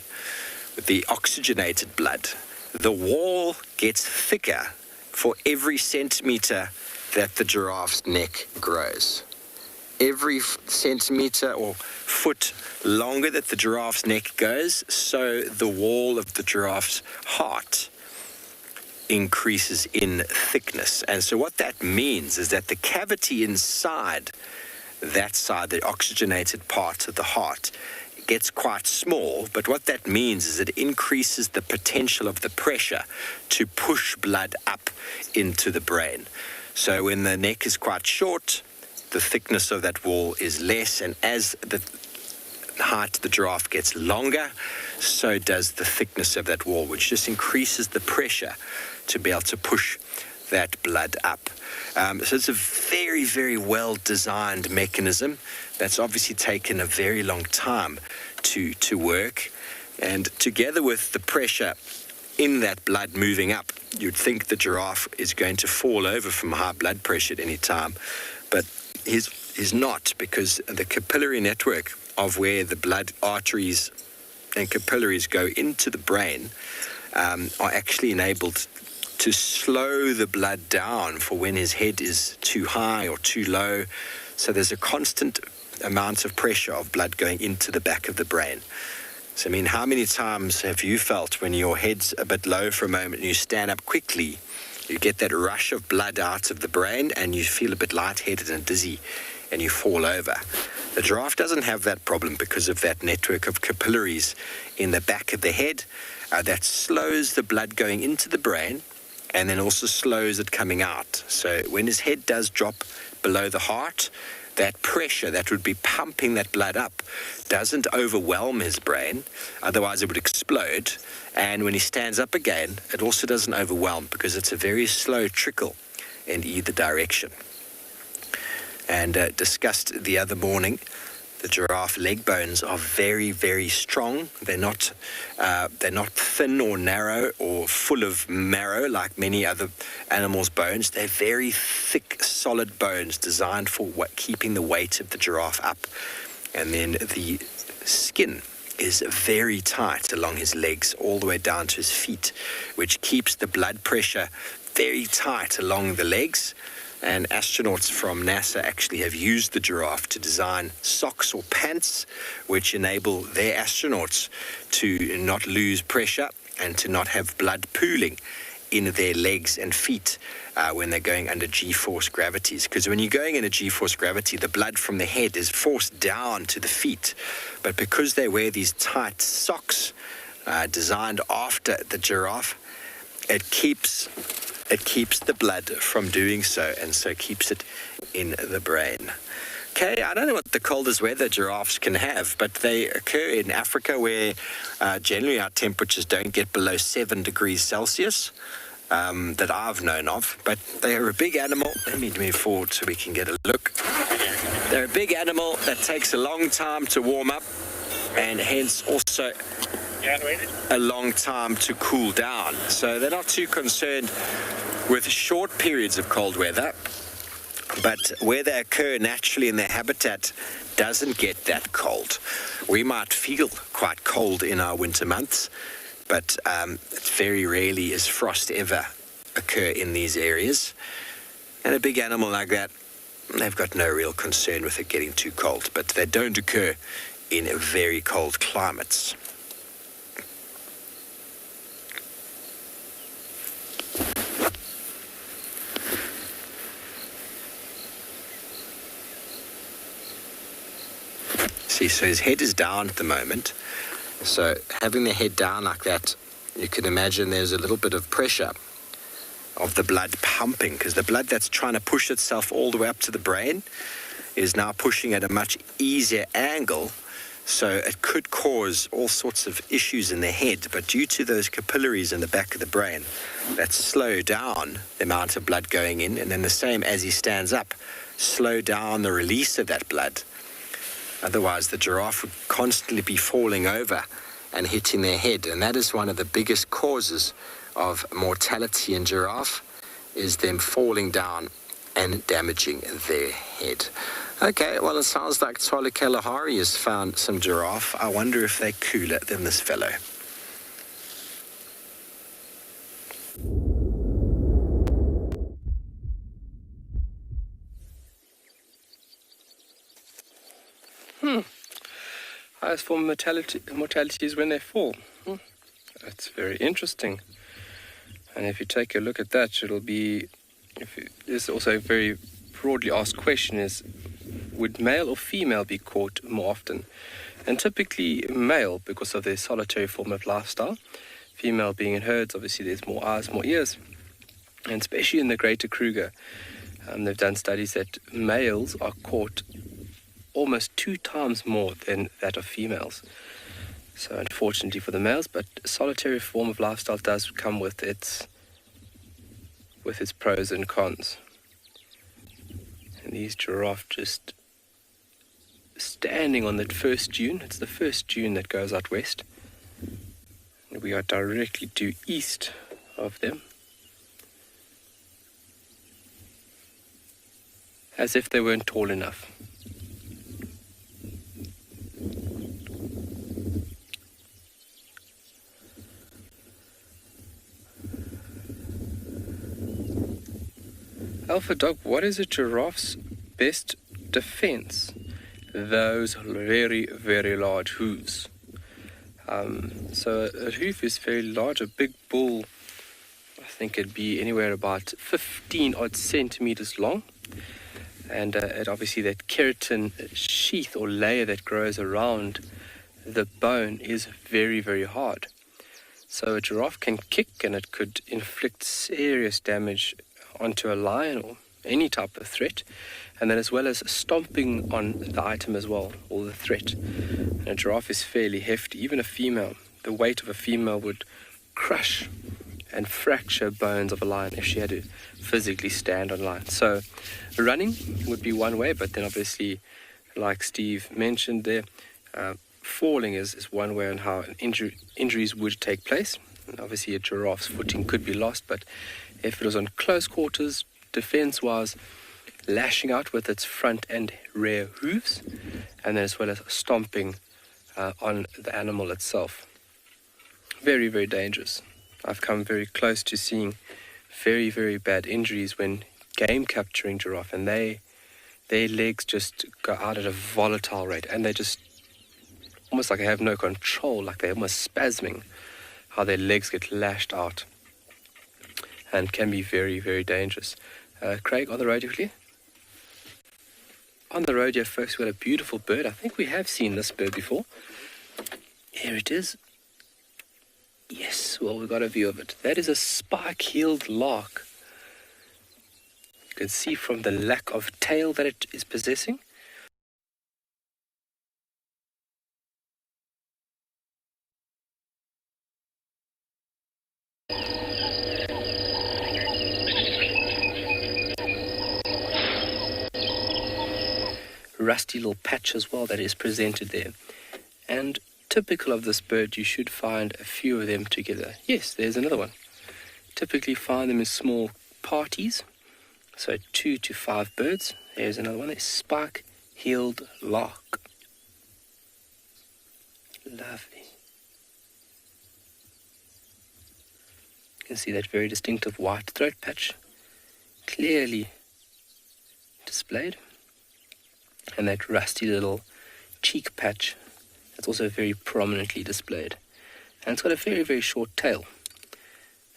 with the oxygenated blood, the wall gets thicker for every centimeter that the giraffe's neck grows. Every centimeter or foot longer that the giraffe's neck goes, so the wall of the giraffe's heart increases in thickness. And so what that means is that the cavity inside that side, the oxygenated part of the heart, gets quite small, but what that means is it increases the potential of the pressure to push blood up into the brain. So when the neck is quite short, the thickness of that wall is less, and as the height of the giraffe gets longer, so does the thickness of that wall, which just increases the pressure to be able to push that blood up. So it's a very, very well-designed mechanism that's obviously taken a very long time to work. And together with the pressure in that blood moving up, you'd think the giraffe is going to fall over from high blood pressure at any time. But he's not, because the capillary network of where the blood arteries and capillaries go into the brain are actually enabled to slow the blood down for when his head is too high or too low. So there's a constant amount of pressure of blood going into the back of the brain. So, I mean, how many times have you felt when your head's a bit low for a moment and you stand up quickly, you get that rush of blood out of the brain and you feel a bit lightheaded and dizzy and you fall over? The giraffe doesn't have that problem because of that network of capillaries in the back of the head that slows the blood going into the brain and then also slows it coming out. So when his head does drop below the heart, that pressure that would be pumping that blood up doesn't overwhelm his brain, otherwise it would explode. And when he stands up again, it also doesn't overwhelm because it's a very slow trickle in either direction. And discussed the other morning, the giraffe leg bones are very, very strong. They're not thin or narrow or full of marrow like many other animals' bones. They're very thick, solid bones designed for keeping the weight of the giraffe up. And then the skin is very tight along his legs all the way down to his feet, which keeps the blood pressure very tight along the legs. And astronauts from NASA actually have used the giraffe to design socks or pants which enable their astronauts to not lose pressure and to not have blood pooling in their legs and feet when they're going under G-force gravities. Because when you're going under G-force gravity, the blood from the head is forced down to the feet. But because they wear these tight socks designed after the giraffe, it keeps the blood from doing so, and so keeps it in the brain. Okay, I don't know what the coldest weather giraffes can have, but they occur in Africa where generally our temperatures don't get below 7 degrees Celsius that I've known of. But they are a big animal. Let me move forward so we can get a look. They're a big animal that takes a long time to warm up and hence also a long time to cool down. So they're not too concerned with short periods of cold weather, but where they occur naturally in their habitat doesn't get that cold. We might feel quite cold in our winter months, but very rarely is frost ever occur in these areas. And a big animal like that, they've got no real concern with it getting too cold, but they don't occur in very cold climates. So his head is down at the moment. So having the head down like that, you can imagine there's a little bit of pressure of the blood pumping, because the blood that's trying to push itself all the way up to the brain is now pushing at a much easier angle. So it could cause all sorts of issues in the head, but due to those capillaries in the back of the brain that slow down the amount of blood going in, and then the same as he stands up, slow down the release of that blood. Otherwise, the giraffe would constantly be falling over and hitting their head. And that is one of the biggest causes of mortality in giraffe, is them falling down and damaging their head. Okay, well, it sounds like Tswalu Kalahari has found some giraffe. I wonder if they're cooler than this fellow. Highest form of mortality is when they fall. That's very interesting. And if you take a look at that, it'll be... This is also a very broadly asked question is, would male or female be caught more often? and typically male because of their solitary form of lifestyle. Female being in herds, obviously there's more eyes, more ears, and especially in the Greater Kruger, they've done studies that males are caught almost 2 times more than that of females. So unfortunately for the males, but solitary form of lifestyle does come with its pros and cons. And these giraffe just standing on that first dune. It's the first dune that goes out west. And we are directly due east of them, as if they weren't tall enough. Alpha Dog, what is a giraffe's best defense? Those very, very large hooves. So a hoof is very large. A big bull, I think it'd be anywhere about 15 odd centimeters long. And obviously that keratin sheath or layer that grows around the bone is very, very hard. So a giraffe can kick and it could inflict serious damage onto a lion or any type of threat, and then as well as stomping on the item as well, or the threat. And a giraffe is fairly hefty. Even a female, the weight of a female would crush and fracture bones of a lion if she had to physically stand on lion. So running would be one way, but then obviously, like Steve mentioned there, falling is one way on how injuries would take place. And obviously a giraffe's footing could be lost, but if it was on close quarters, defense-wise, lashing out with its front and rear hooves, and then as well as stomping on the animal itself. Very, very dangerous. I've come very close to seeing very, very bad injuries when game capturing giraffe, and their legs just go out at a volatile rate, and they just almost like they have no control, like they're almost spasming, how their legs get lashed out, and can be very, very dangerous. Craig, on the radio clear? On the road here, folks, we've got a beautiful bird. I think we have seen this bird before. Here it is. Yes, well, we've got a view of it. That is a spike-heeled lark. You can see from the lack of tail that it is possessing. Rusty little patch as well that is presented there. And typical of this bird, you should find a few of them together. Yes, there's another one. Typically find them in small parties, so 2 to 5 birds. There's another one, a spike-heeled lark. Lovely. You can see that very distinctive white throat patch clearly displayed. And that rusty little cheek patch that's also very prominently displayed. And it's got a very, very short tail.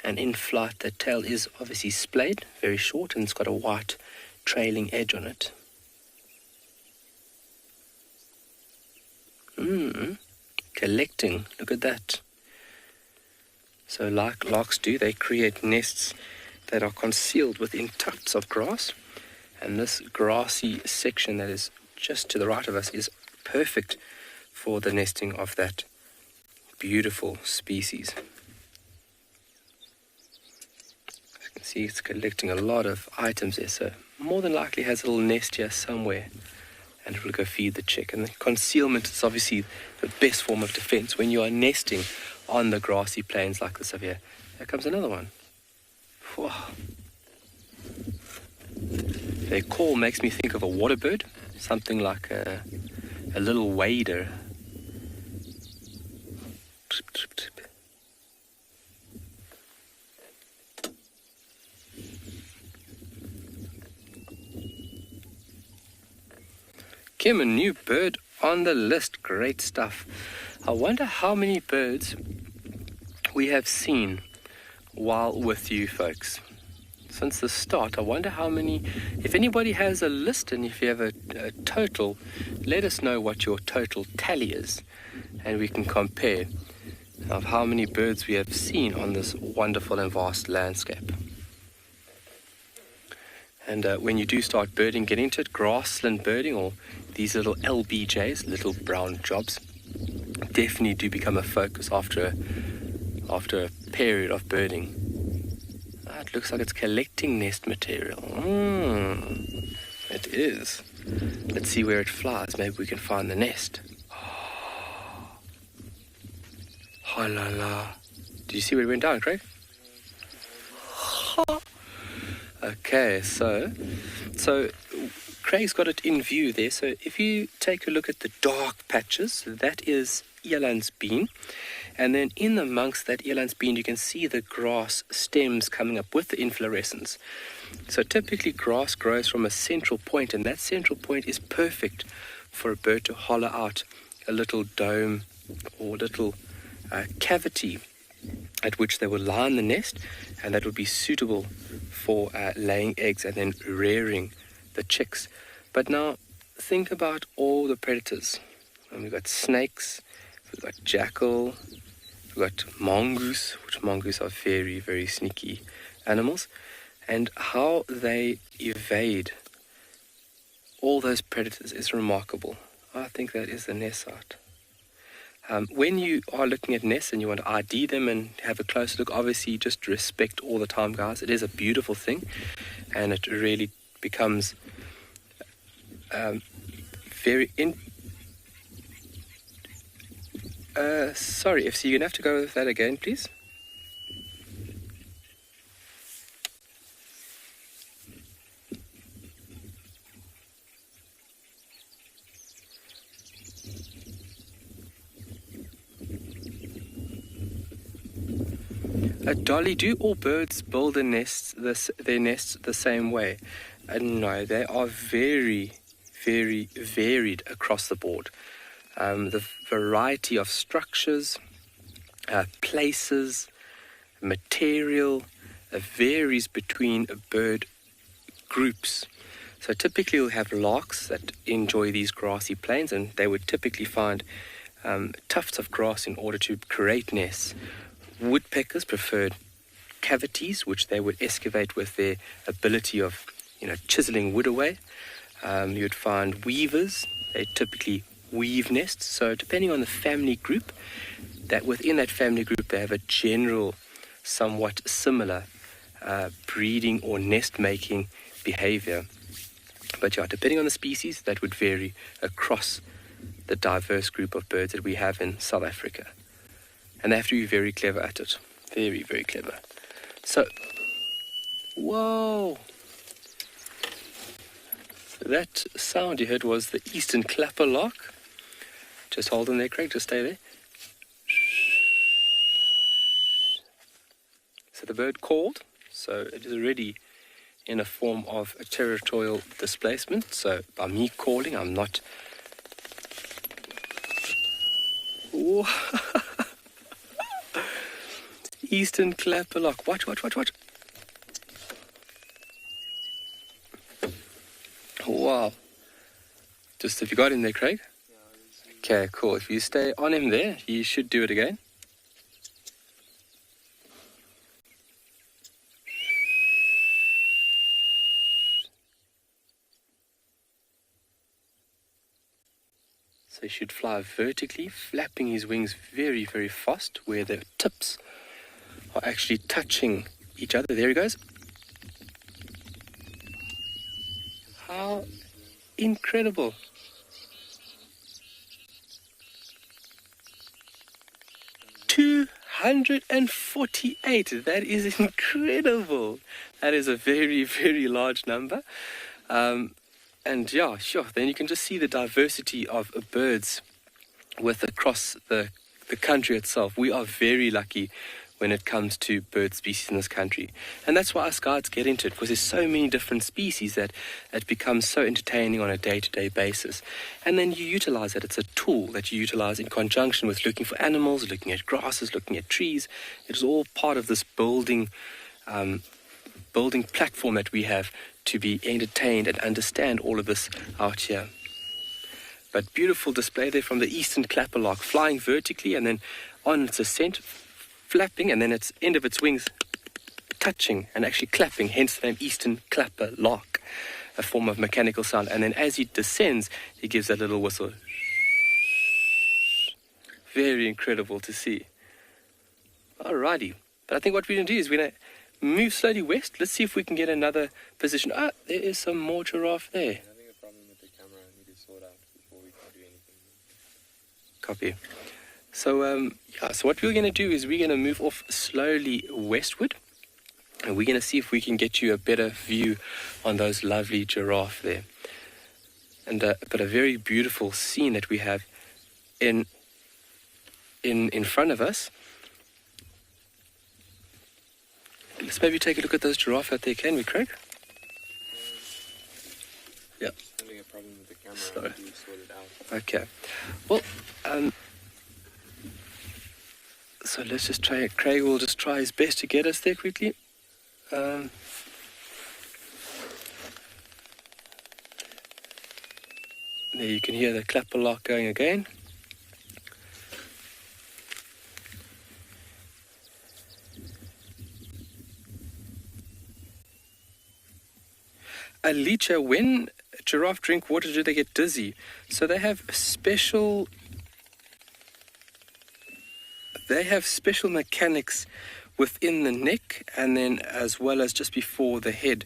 And in flight, that tail is obviously splayed, very short, and it's got a white trailing edge on it. Collecting, look at that. So like larks do, they create nests that are concealed within tufts of grass. And this grassy section that is just to the right of us is perfect for the nesting of that beautiful species. As you can see, it's collecting a lot of items there, so more than likely has a little nest here somewhere, and it will go feed the chick. And the concealment is obviously the best form of defense when you are nesting on the grassy plains like this over here. Here comes another one. Whoa. Their call makes me think of a water bird, something like a little wader. Trip, trip, trip. Kim, a new bird on the list. Great stuff. I wonder how many birds we have seen while with you folks. since the start. I wonder how many, if anybody has a list and if you have a total, let us know what your total tally is, and we can compare of how many birds we have seen on this wonderful and vast landscape. And when you do start birding, get into it, grassland birding, or these little LBJs, little brown jobs, definitely do become a focus after a period of birding. It looks like it's collecting nest material. It is. Let's see where it flies. Maybe we can find the nest. Oh la la. Did you see where it went down, Craig? Okay, so Craig's got it in view there. So if you take a look at the dark patches, that is elandsbeen. And then in amongst that elandsbeen, you can see the grass stems coming up with the inflorescence. So typically grass grows from a central point, and that central point is perfect for a bird to hollow out a little dome or little cavity at which they will line the nest, and that would be suitable for laying eggs and then rearing the chicks. But now think about all the predators. And we've got snakes, we've got jackal, we've got mongoose, which mongoose are very, very sneaky animals, and how they evade all those predators is remarkable. I think that is the nest site. When you are looking at nests and you want to ID them and have a close look, obviously just respect all the time, guys. It is a beautiful thing, and it really becomes very sorry, FC, you're going to have to go with that again, please. Dolly, do all birds build their nests the same way? No, they are very, very varied across the board. The variety of structures, places, material varies between bird groups. So typically you'll have larks that enjoy these grassy plains, and they would typically find tufts of grass in order to create nests. Woodpeckers preferred cavities, which they would excavate with their ability of, chiseling wood away. You'd find weavers, they typically weave nests. So depending on the family group, that within that family group they have a general, somewhat similar breeding or nest making behavior. But yeah, depending on the species, that would vary across the diverse group of birds that we have in South Africa. And they have to be very clever at it. Very, very clever. So, whoa! That sound you heard was the eastern clapper lark. Just hold on there, Craig, just stay there. So the bird called, so it is already in a form of a territorial displacement. So by me calling, I'm not... Whoa. Eastern clapper lark. Watch. Wow. Just, have you got him there, Craig? Okay, cool. If you stay on him there, you should do it again. So he should fly vertically, flapping his wings very, very fast, where the tips are actually touching each other. There he goes. How incredible. $248. That is incredible. That is a very, very large number. And yeah, sure. Then you can just see the diversity of birds across the country itself. We are very lucky when it comes to bird species in this country. And that's why us guides get into it, because there's so many different species that it becomes so entertaining on a day-to-day basis. And then you utilize it. It's a tool that you utilize in conjunction with looking for animals, looking at grasses, looking at trees. It is all part of this building building platform that we have to be entertained and understand all of this out here. But beautiful display there from the eastern clapperlark, flying vertically and then on its ascent, flapping, and then its end of its wings touching and actually clapping, hence the name eastern clapperlark, a form of mechanical sound. And then as he descends, he gives that little whistle. Very incredible to see. Alrighty, but I think what we're going to do is we're going to move slowly west. Let's see if we can get another position. Ah, there is some more giraffe there. Copy. So, so what we're going to do is we're going to move off slowly westward, and we're going to see if we can get you a better view on those lovely giraffe there. And but a very beautiful scene that we have in front of us. Let's maybe take a look at those giraffe out there, can we, Craig? Yeah. Having a problem with the camera. Sorry. How do you sort it out? Okay. Well, so let's just try it. Craig will just try his best to get us there quickly. There you can hear the clapperlark going again. Alicia, when giraffe drink water, do they get dizzy? So they have special mechanics within the neck and then as well as just before the head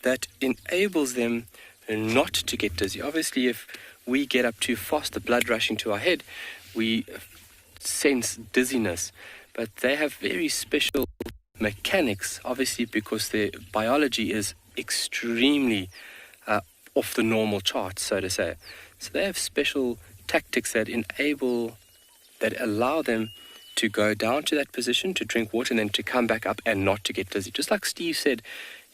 that enables them not to get dizzy. Obviously, if we get up too fast, the blood rushing to our head, we sense dizziness. But they have very special mechanics, obviously, because their biology is extremely off the normal chart, so to say. So they have special tactics that allow them to go down to that position, to drink water, and then to come back up and not to get dizzy. Just like Steve said,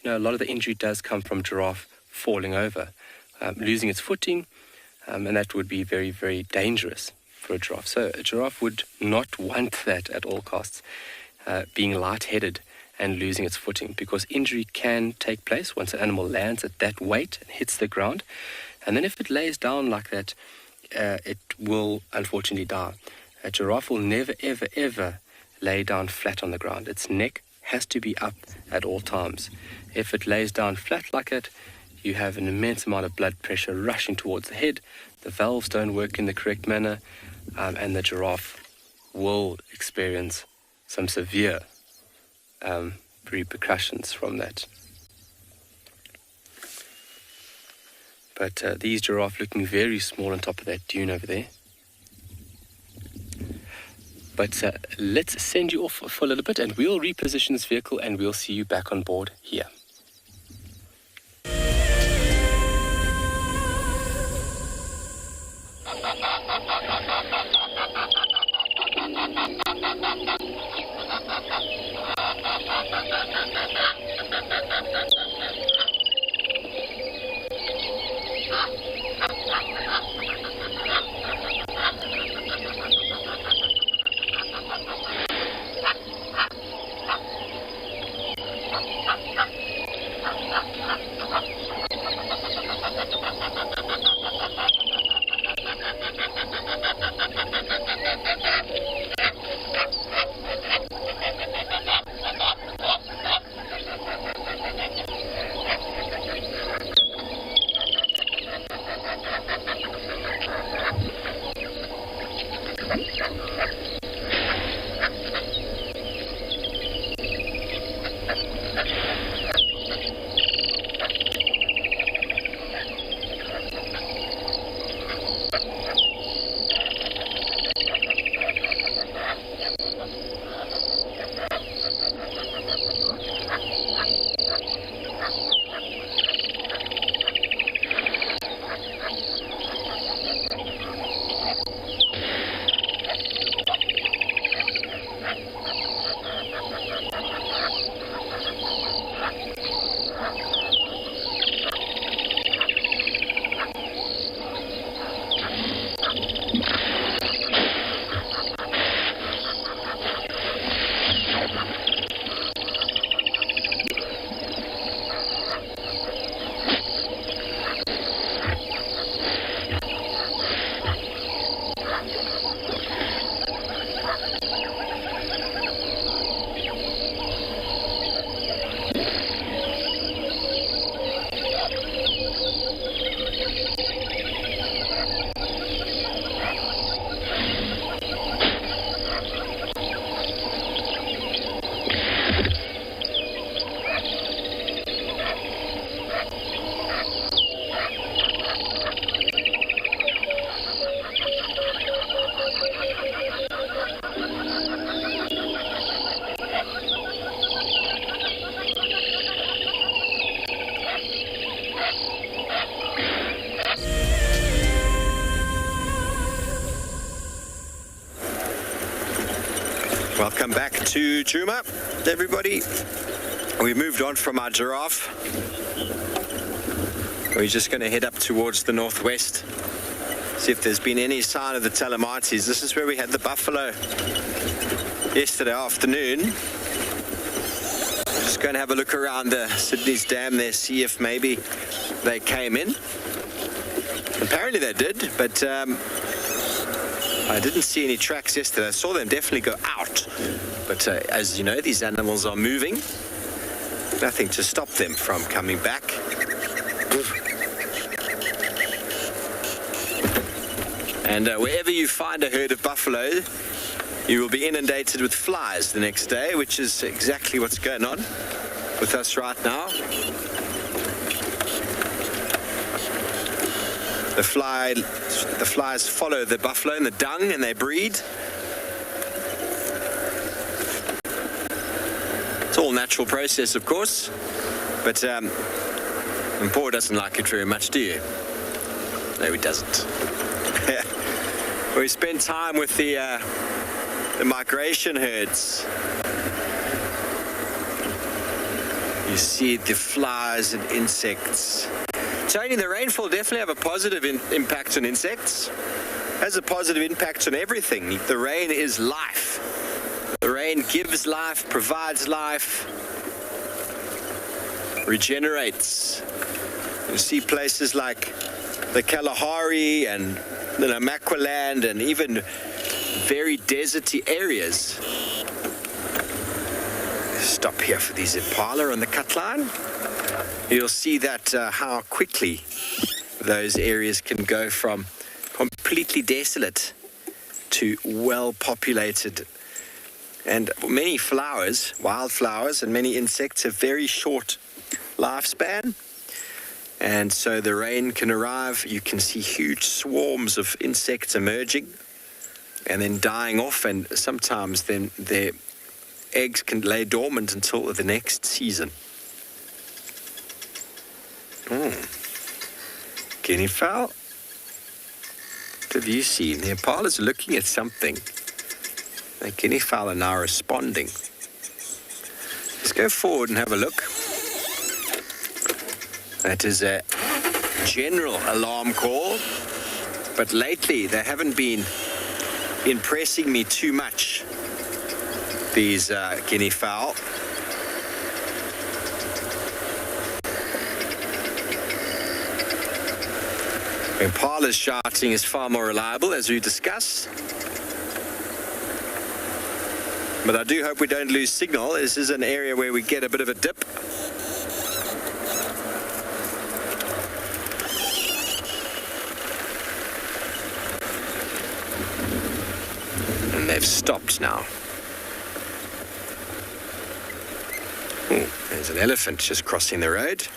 a lot of the injury does come from giraffe falling over, losing its footing, and that would be very, very dangerous for a giraffe. So a giraffe would not want that at all costs, being lightheaded and losing its footing, because injury can take place once an animal lands at that weight and hits the ground. And then if it lays down like that, it will unfortunately die. A giraffe will never, ever, ever lay down flat on the ground. Its neck has to be up at all times. If it lays down flat like that, you have an immense amount of blood pressure rushing towards the head. The valves don't work in the correct manner, and the giraffe will experience some severe repercussions from that. But these giraffe looking very small on top of that dune over there. But let's send you off for a little bit and we'll reposition this vehicle and we'll see you back on board here. Welcome back to Djuma, everybody. We moved on from our giraffe. We're just going to head up towards the northwest. See if there's been any sign of the Talamatis. This is where we had the buffalo yesterday afternoon. Just going to have a look around Sydney's dam there, see if maybe they came in. Apparently they did, but I didn't see any tracks yesterday. I saw them definitely go out. But as you know, these animals are moving. Nothing to stop them from coming back. And wherever you find a herd of buffalo, you will be inundated with flies the next day, which is exactly what's going on with us right now. The flies follow the buffalo in the dung and they breed. It's all natural process, of course, but Paul doesn't like it very much, do you? No, he doesn't. We spend time with the migration herds. You see the flies and insects. Tony, the rainfall definitely have a positive impact on insects. Has a positive impact on everything. The rain is life. The rain gives life, provides life, regenerates. You see places like the Kalahari and the Namaqualand and even very deserty areas. Stop here for these impala on the cut line. You'll see that how quickly those areas can go from completely desolate to well populated. And many flowers, wildflowers and many insects have very short lifespan. And so the rain can arrive, you can see huge swarms of insects emerging and then dying off, and sometimes then their eggs can lay dormant until the next season. Guinea fowl. What have you seen? The impala's looking at something. The guinea fowl are now responding. Let's go forward and have a look. That is a general alarm call, but lately they haven't been impressing me too much, these guinea fowl. Impala's shouting is far more reliable, as we discussed. But I do hope we don't lose signal. This is an area where we get a bit of a dip. And they've stopped now. Ooh, there's an elephant just crossing the road.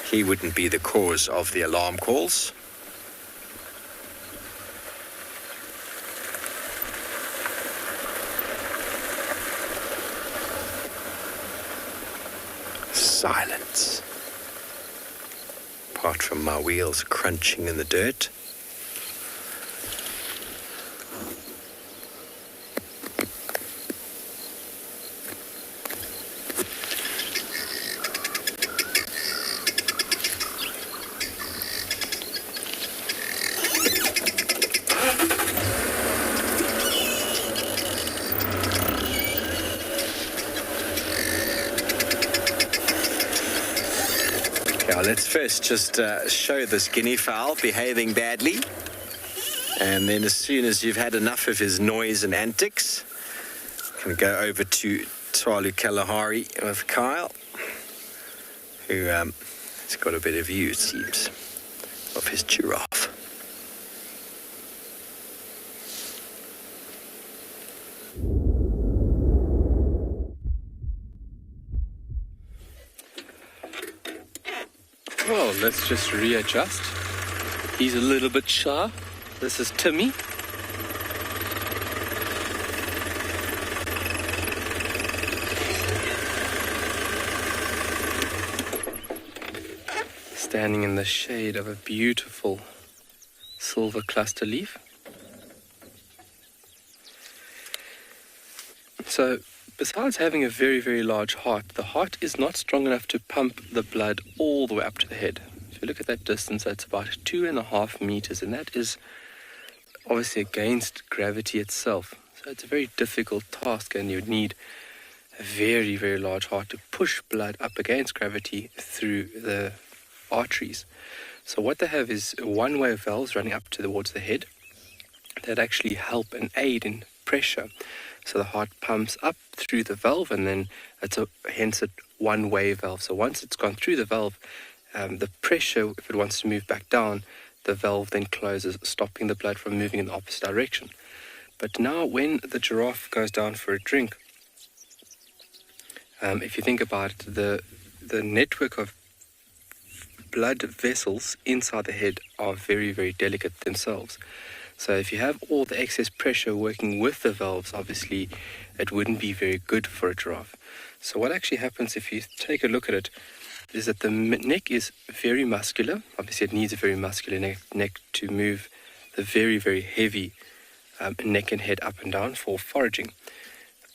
He wouldn't be the cause of the alarm calls. Silence. Apart from my wheels crunching in the dirt. Let's first just show this guinea fowl behaving badly, and then as soon as you've had enough of his noise and antics, you can go over to Tswalu Kalahari with Kyle, who has got a bit of view, it seems, of his giraffe. Well, let's just readjust. He's a little bit shy. This is Timmy. Standing in the shade of a beautiful silver cluster leaf. So besides having a very, very large heart, the heart is not strong enough to pump the blood all the way up to the head. If you look at that distance, that's about 2.5 meters, and that is obviously against gravity itself. So it's a very difficult task, and you would need a very, very large heart to push blood up against gravity through the arteries. So what they have is one-way valves running up towards the head that actually help and aid in pressure. So the heart pumps up through the valve, and then hence a one-way valve. So once it's gone through the valve, the pressure, if it wants to move back down, the valve then closes, stopping the blood from moving in the opposite direction. But now when the giraffe goes down for a drink, if you think about it, the network of blood vessels inside the head are very, very delicate themselves. So if you have all the excess pressure working with the valves, obviously it wouldn't be very good for a giraffe. So what actually happens, if you take a look at it, is that the neck is very muscular. Obviously it needs a very muscular neck to move the very, very heavy neck and head up and down for foraging.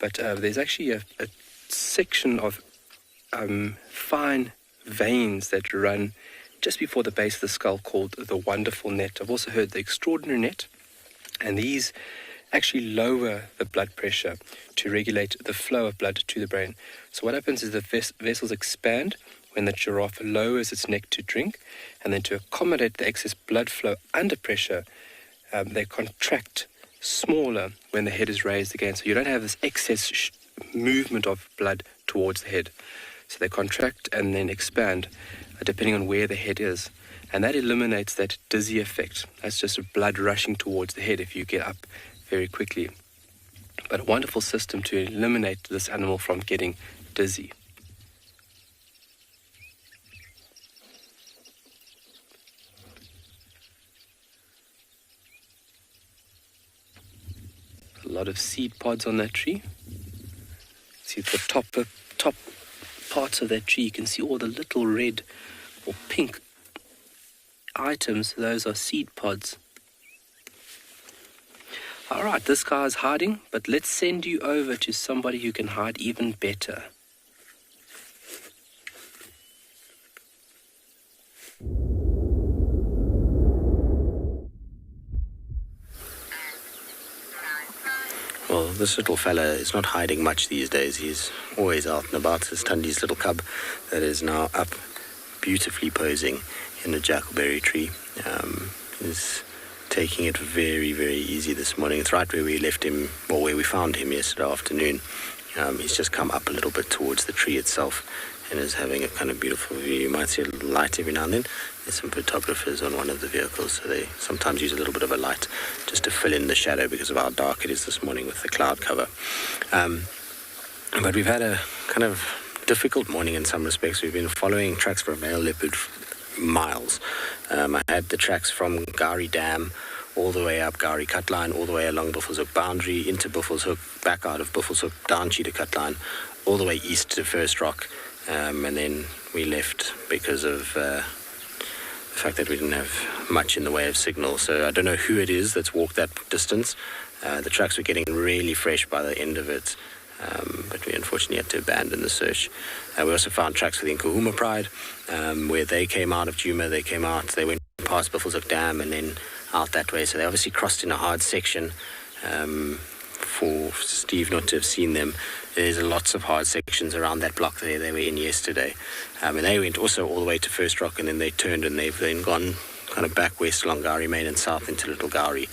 But there's actually a section of fine veins that run just before the base of the skull called the wonderful net. I've also heard the extraordinary net, and these actually lower the blood pressure to regulate the flow of blood to the brain. So what happens is the vessels expand when the giraffe lowers its neck to drink, and then to accommodate the excess blood flow under pressure, they contract smaller when the head is raised again. So you don't have this excess movement of blood towards the head. So they contract and then expand depending on where the head is. And that eliminates that dizzy effect. That's just blood rushing towards the head if you get up very quickly. But a wonderful system to eliminate this animal from getting dizzy. A lot of seed pods on that tree. See the top parts of that tree, you can see all the little red or pink items. Those are seed pods. Alright, this guy is hiding, but let's send you over to somebody who can hide even better. Well, this little fella is not hiding much these days. He's always out and about. It's Tundi's little cub that is now up, beautifully posing in a jackalberry tree. He's taking it very, very easy this morning. It's right where we left him, or where we found him yesterday afternoon. He's just come up a little bit towards the tree itself and is having a kind of beautiful view. You might see a little light every now and then. There's some photographers on one of the vehicles, so they sometimes use a little bit of a light just to fill in the shadow because of how dark it is this morning with the cloud cover. But we've had a kind of difficult morning in some respects. We've been following tracks for a male leopard miles. I had the tracks from Gari Dam all the way up Gari Cut Line, all the way along Buffelshoek boundary, into Buffelshoek, back out of Buffelshoek, down Cheetah Cut Line, all the way east to First Rock. And then we left because of the fact that we didn't have much in the way of signal. So I don't know who it is that's walked that distance. The tracks were getting really fresh by the end of it, but we unfortunately had to abandon the search. We also found tracks with Nkuhuma Pride, where they came out of Djuma. They went past Buffelshoek Dam and then out that way. So they obviously crossed in a hard section. For Steve not to have seen them, there's lots of hard sections around that block there they were in yesterday, and they went also all the way to First Rock, and then they turned and they've then gone kind of back west along Gari Main and south into Little Gari,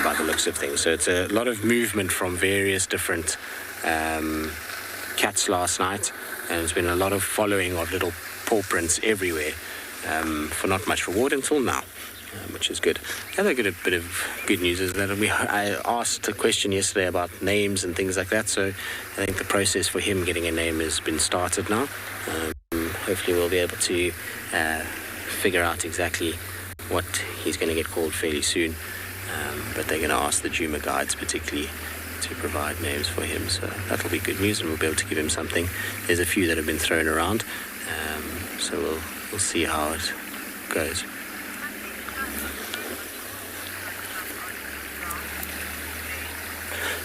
by the looks of things. So it's a lot of movement from various different cats last night, and there's been a lot of following of little paw prints everywhere, for not much reward until now. Which is good. The other bit of good news is that I asked a question yesterday about names and things like that, so I think the process for him getting a name has been started now. Hopefully we'll be able to figure out exactly what he's going to get called fairly soon, but they're going to ask the Djuma guides particularly to provide names for him, so that'll be good news and we'll be able to give him something. There's a few that have been thrown around, so we'll see how it goes.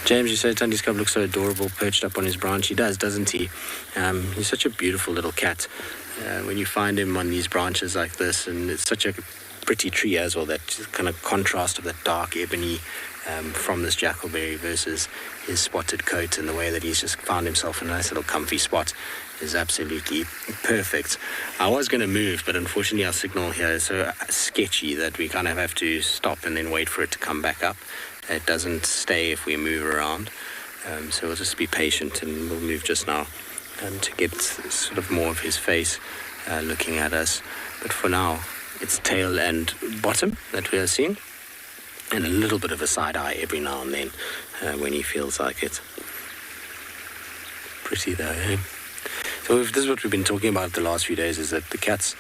James, you say Tandy's cub looks so adorable, perched up on his branch. He does, doesn't he? He's such a beautiful little cat. When you find him on these branches like this, and it's such a pretty tree as well, that kind of contrast of that dark ebony from this jackalberry versus his spotted coat, and the way that he's just found himself in a nice little comfy spot is absolutely perfect. I was going to move, but unfortunately our signal here is so sketchy that we kind of have to stop and then wait for it to come back up. It doesn't stay if we move around, so we'll just be patient, and we'll move just now to get sort of more of his face looking at us. But for now, it's tail and bottom that we are seeing, and a little bit of a side eye every now and then when he feels like it. Pretty though, eh? So this is what we've been talking about the last few days, is that the cats,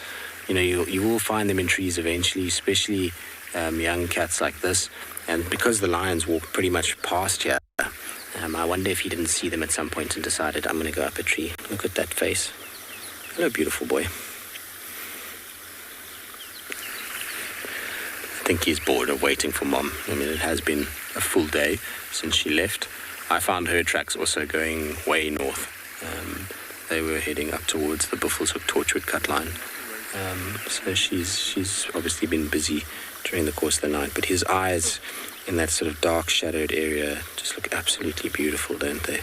you will find them in trees eventually, especially young cats like this. And because the lions walk pretty much past here, I wonder if he didn't see them at some point and decided, I'm going to go up a tree. Look at that face. Hello, beautiful boy. I think he's bored of waiting for Mom. I mean, it has been a full day since she left. I found her tracks also going way north. They were heading up towards the Buffelshoek Torchwood cut line. So she's obviously been busy during the course of the night. But his eyes in that sort of dark shadowed area just look absolutely beautiful, don't they?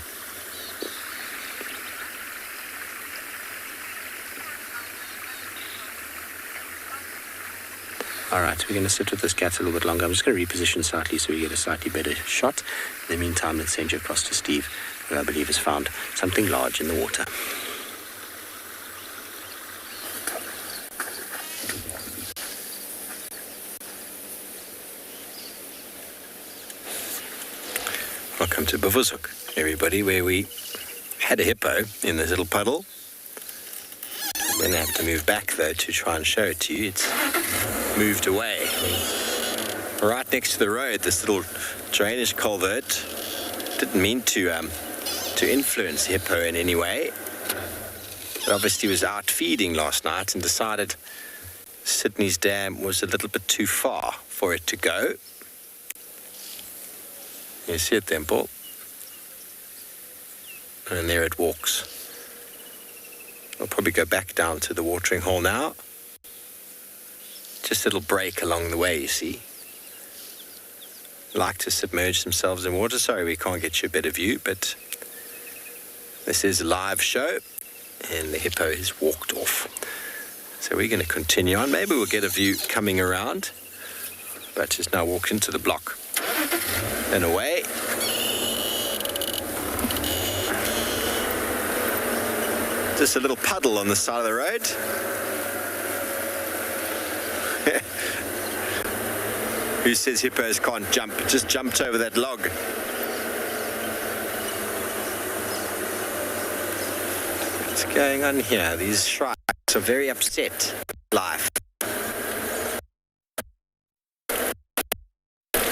Alright, we're going to sit with this cat a little bit longer. I'm just going to reposition slightly so we get a slightly better shot. In the meantime, let's send you across to Steve, who I believe has found something large in the water. Welcome to Buffelshoek, everybody, where we had a hippo in this little puddle. Then I have to move back, though, to try and show it to you. It's moved away. Right next to the road, this little drainage culvert. Didn't mean to influence the hippo in any way. But obviously was out feeding last night and decided Sydney's dam was a little bit too far for it to go. You see it then, Paul? And there it walks. I'll probably go back down to the watering hole now. Just a little break along the way, you see. Like to submerge themselves in water. Sorry we can't get you a better view, but this is a live show, and the hippo has walked off. So we're going to continue on. Maybe we'll get a view coming around, but just now walked into the block and away. Just a little puddle on the side of the road. Who says hippos can't jump? Just jumped over that log. What's going on here? These shrikes are very upset with life.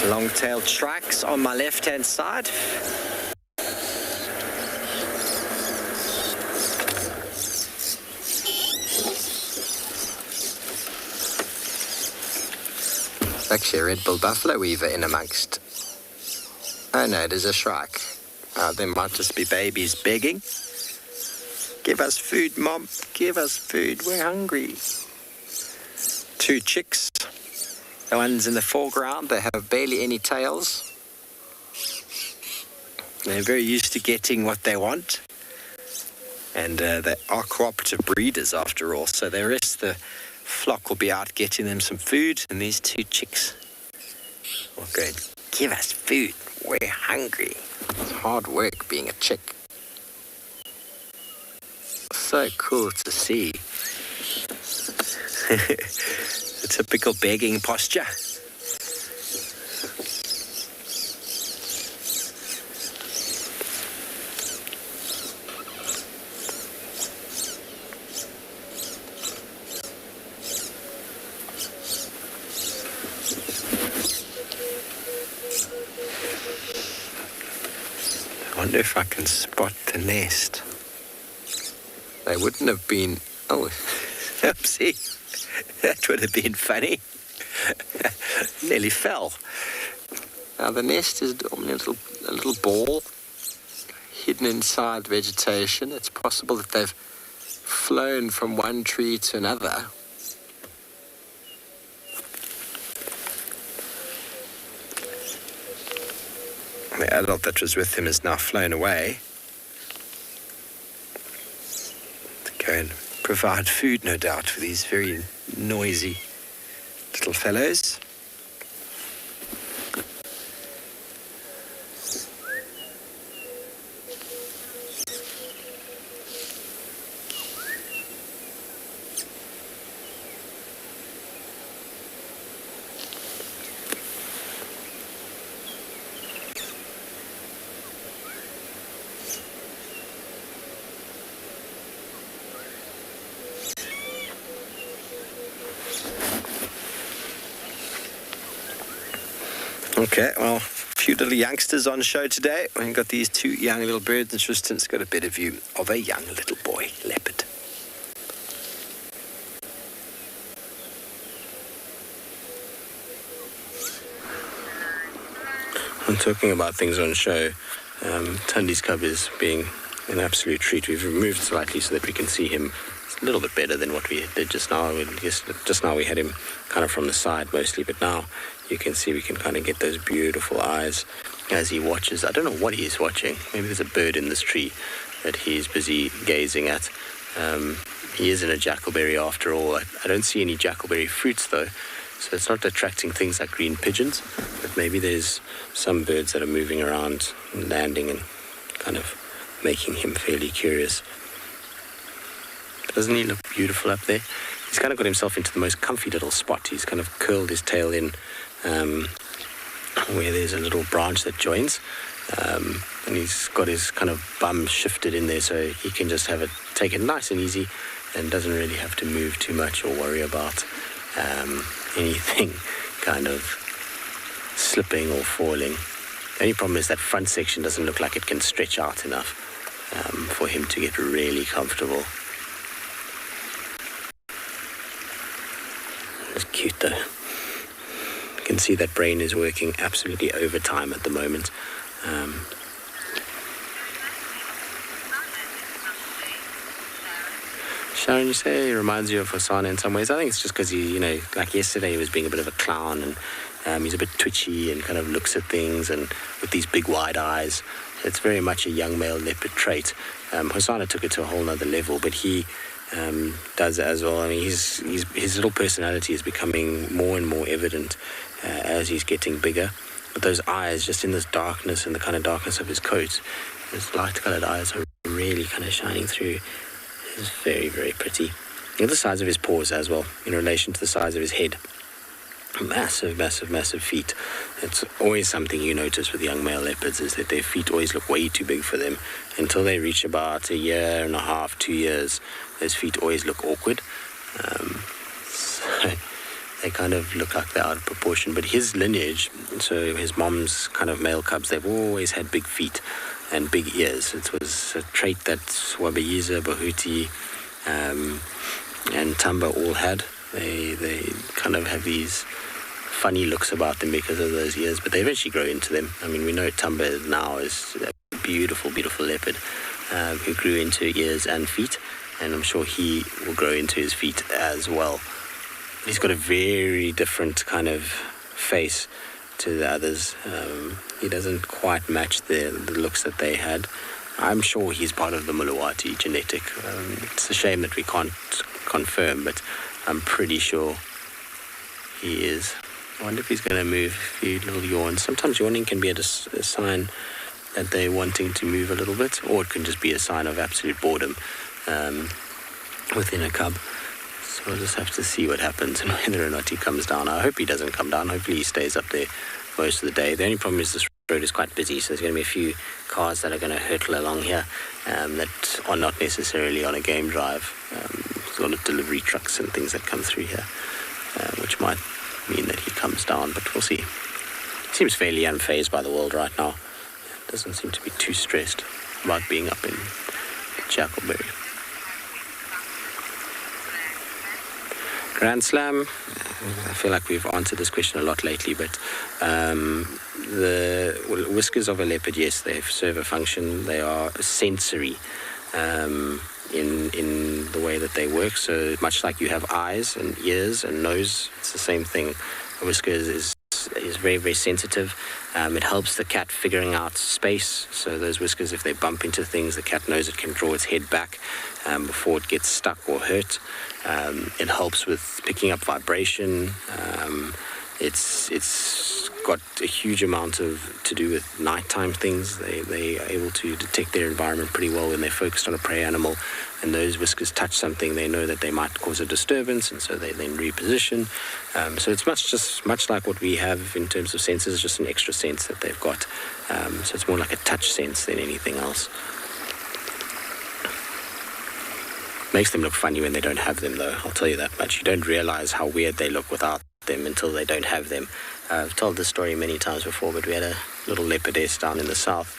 Long-tailed shrikes on my left-hand side. Actually a red-billed buffalo weaver in amongst. Oh no, it is a shrike. There might just be babies begging. Give us food, Mom. Give us food. We're hungry. Two chicks. The ones in the foreground, they have barely any tails. They're very used to getting what they want. And they are cooperative breeders after all, so the rest of the flock will be out getting them some food, and these two chicks will go, give us food, we're hungry. It's hard work being a chick. So cool to see. The typical begging posture. I wonder if I can spot the nest. They wouldn't have been... Oh, oopsie. That would have been funny. Nearly fell. Now the nest is a little ball hidden inside vegetation. It's possible that they've flown from one tree to another. The adult that was with him is now flown away to go and provide food, no doubt, for these very noisy little fellows. Okay, well, a few little youngsters on show today. We've got these two young little birds, and Tristan's got a better view of a young little boy leopard. I'm talking about things on show. Tundi's cub is being an absolute treat. We've moved slightly so that we can see him a little bit better than what we did just now. Just now we had him kind of from the side mostly, but now you can see we can kind of get those beautiful eyes as he watches. I don't know what he's watching. Maybe there's a bird in this tree that he's busy gazing at. He is in a jackalberry after all. I don't see any jackalberry fruits though, so it's not attracting things like green pigeons, but maybe there's some birds that are moving around and landing and kind of making him fairly curious. Doesn't he look beautiful up there? He's kind of got himself into the most comfy little spot. He's kind of curled his tail in where there's a little branch that joins, and he's got his kind of bum shifted in there so he can just take it nice and easy and doesn't really have to move too much or worry about anything kind of slipping or falling. The only problem is that front section doesn't look like it can stretch out enough for him to get really comfortable. It's cute though. You can see that brain is working absolutely overtime at the moment. Sharon, you say he reminds you of Hosana in some ways. I think it's just because he, like yesterday he was being a bit of a clown and he's a bit twitchy and kind of looks at things and with these big wide eyes. It's very much a young male leopard trait. Hosana took it to a whole nother level, but he does it as well. I mean, his little personality is becoming more and more evident as he's getting bigger. But those eyes, just in this darkness and the kind of darkness of his coat, his light-coloured eyes are really kind of shining through. It's very, very pretty. Look at the size of his paws as well, in relation to the size of his head. Massive, massive, massive feet. It's always something you notice with young male leopards is that their feet always look way too big for them. Until they reach about 1.5 years, 2 years, those feet always look awkward. So they kind of look like they're out of proportion. But his lineage, so his mom's kind of male cubs, they've always had big feet and big ears. It was a trait that Swabiyiza, Bahuti, and Tamba all had. They kind of have these funny looks about them because of those ears, but they eventually grow into them. I mean, we know Tamba now is a beautiful, beautiful leopard who grew into ears and feet, and I'm sure he will grow into his feet as well. He's got a very different kind of face to the others. He doesn't quite match the looks that they had. I'm sure he's part of the Mulawati genetic. It's a shame that we can't confirm, but I'm pretty sure he is. I wonder if he's going to move a few little yawns. Sometimes yawning can be a sign that they're wanting to move a little bit, or it can just be a sign of absolute boredom within a cub. So we'll just have to see what happens and whether or not he comes down. I hope he doesn't come down. Hopefully he stays up there most of the day. The only problem is this road is quite busy, so there's going to be a few cars that are going to hurtle along here that are not necessarily on a game drive. There's a lot of delivery trucks and things that come through here, which might mean that he comes down, but we'll see. He seems fairly unfazed by the world right now. Doesn't seem to be too stressed about being up in Jackalberry. Grand Slam, I feel like we've answered this question a lot lately, but the whiskers of a leopard, yes, they serve a function. They are sensory in the way that they work. So much like you have eyes and ears and nose, it's the same thing. A whisker is very, very sensitive. It helps the cat figuring out space. So those whiskers, if they bump into things, the cat knows it can draw its head back before it gets stuck or hurt. It helps with picking up vibration. It's got a huge amount to do with nighttime things. They are able to detect their environment pretty well when they're focused on a prey animal, and those whiskers touch something, they know that they might cause a disturbance, and so they then reposition. So it's much like what we have in terms of senses, just an extra sense that they've got. So it's more like a touch sense than anything else. Makes them look funny when they don't have them, though, I'll tell you that much. You don't realize how weird they look without them until they don't have them. I've told this story many times before, but we had a little leopardess down in the south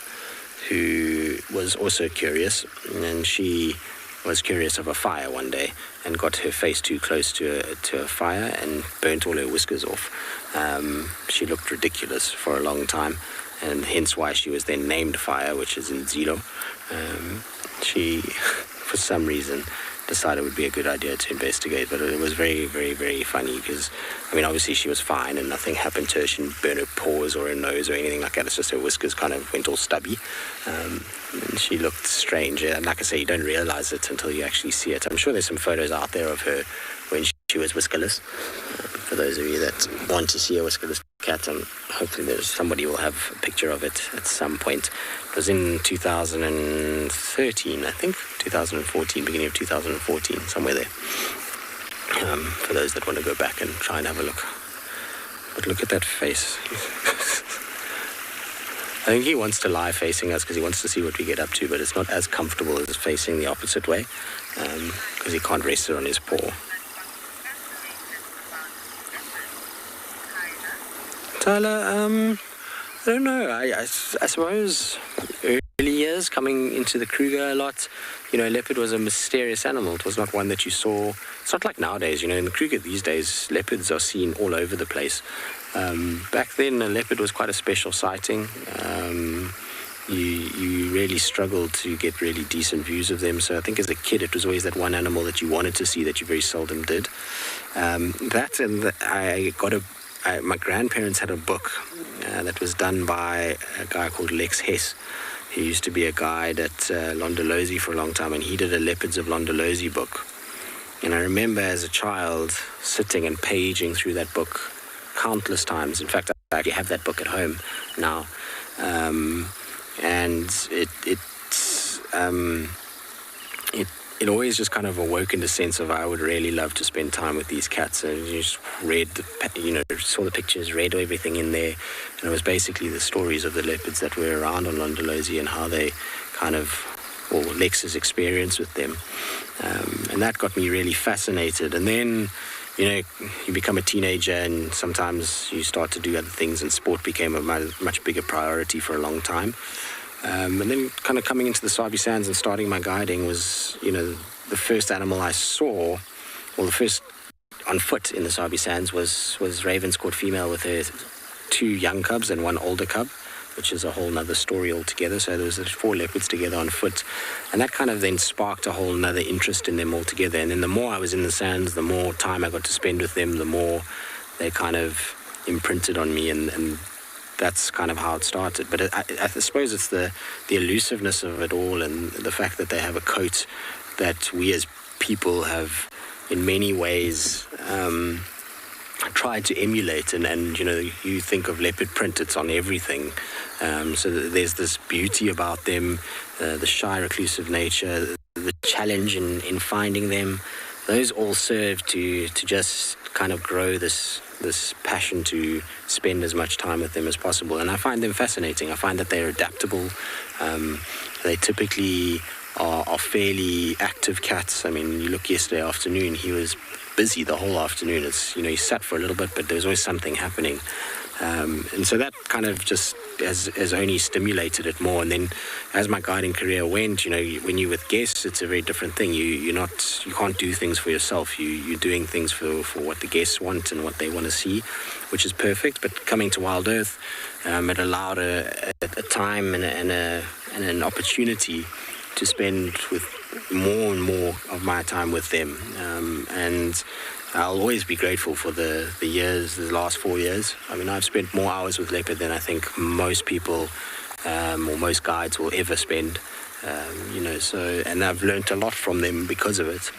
who was also curious, and she was curious of a fire one day and got her face too close to a fire and burnt all her whiskers off. She looked ridiculous for a long time, and hence why she was then named Fire, which is in Zulu. She, for some reason, decided it would be a good idea to investigate, but it was very, very, very funny because, I mean, obviously she was fine and nothing happened to her. She didn't burn her paws or her nose or anything like that. It's just her whiskers kind of went all stubby, and she looked strange. And like I say, you don't realize it until you actually see it. I'm sure there's some photos out there of her when she was whiskerless. For those of you that want to see a whiskerless cat, hopefully somebody will have a picture of it at some point. It was in 2013, I think, 2014, beginning of 2014, somewhere there. For those that want to go back and try and have a look. But look at that face. I think he wants to lie facing us because he wants to see what we get up to, but it's not as comfortable as facing the opposite way because he can't rest it on his paw. Tyler, I don't know. I suppose early years coming into the Kruger a lot, leopard was a mysterious animal. It was not one that you saw. It's not like nowadays, in the Kruger these days, leopards are seen all over the place. Back then, a leopard was quite a special sighting. You really struggled to get really decent views of them. So I think as a kid, it was always that one animal that you wanted to see that you very seldom did. My grandparents had a book that was done by a guy called Lex Hess. He used to be a guide at Londolozi for a long time, and he did a Leopards of Londolozi book. And I remember as a child sitting and paging through that book countless times. In fact, I actually have that book at home now. And it always just kind of awoken the sense of I would really love to spend time with these cats. And you just read, saw the pictures, read everything in there. And it was basically the stories of the leopards that were around on Londolozi and how they Lex's experience with them. And that got me really fascinated. And then, you become a teenager and sometimes you start to do other things, and sport became a much bigger priority for a long time. And then kind of coming into the Sabi Sands and starting my guiding was, the first animal I saw, the first on foot in the Sabi Sands was Ravenscourt female with her 2 young cubs and 1 older cub, which is a whole nother story altogether. So there was 4 leopards together on foot. And that kind of then sparked a whole nother interest in them altogether. And then the more I was in the sands, the more time I got to spend with them, the more they kind of imprinted on me, and that's kind of how it started. But I suppose it's the elusiveness of it all, and the fact that they have a coat that we as people have in many ways tried to emulate. And you think of leopard print, it's on everything. So there's this beauty about them, the shy, reclusive nature, the challenge in finding them. Those all serve to just kind of grow this passion to spend as much time with them as possible. And I find them fascinating. I find that they're adaptable. They typically are fairly active cats. I mean, you look yesterday afternoon, he was busy the whole afternoon. It's, he sat for a little bit, but there was always something happening. And so that kind of just has only stimulated it more. And then as my guiding career went, when you're with guests, it's a very different thing. You can't do things for yourself. You're doing things for what the guests want and what they want to see, which is perfect. But coming to Wild Earth, it allowed a time and an opportunity to spend with more and more of my time with them. And I'll always be grateful for the last 4 years. I mean, I've spent more hours with leopard than I think most people or most guides will ever spend. And I've learned a lot from them because of it.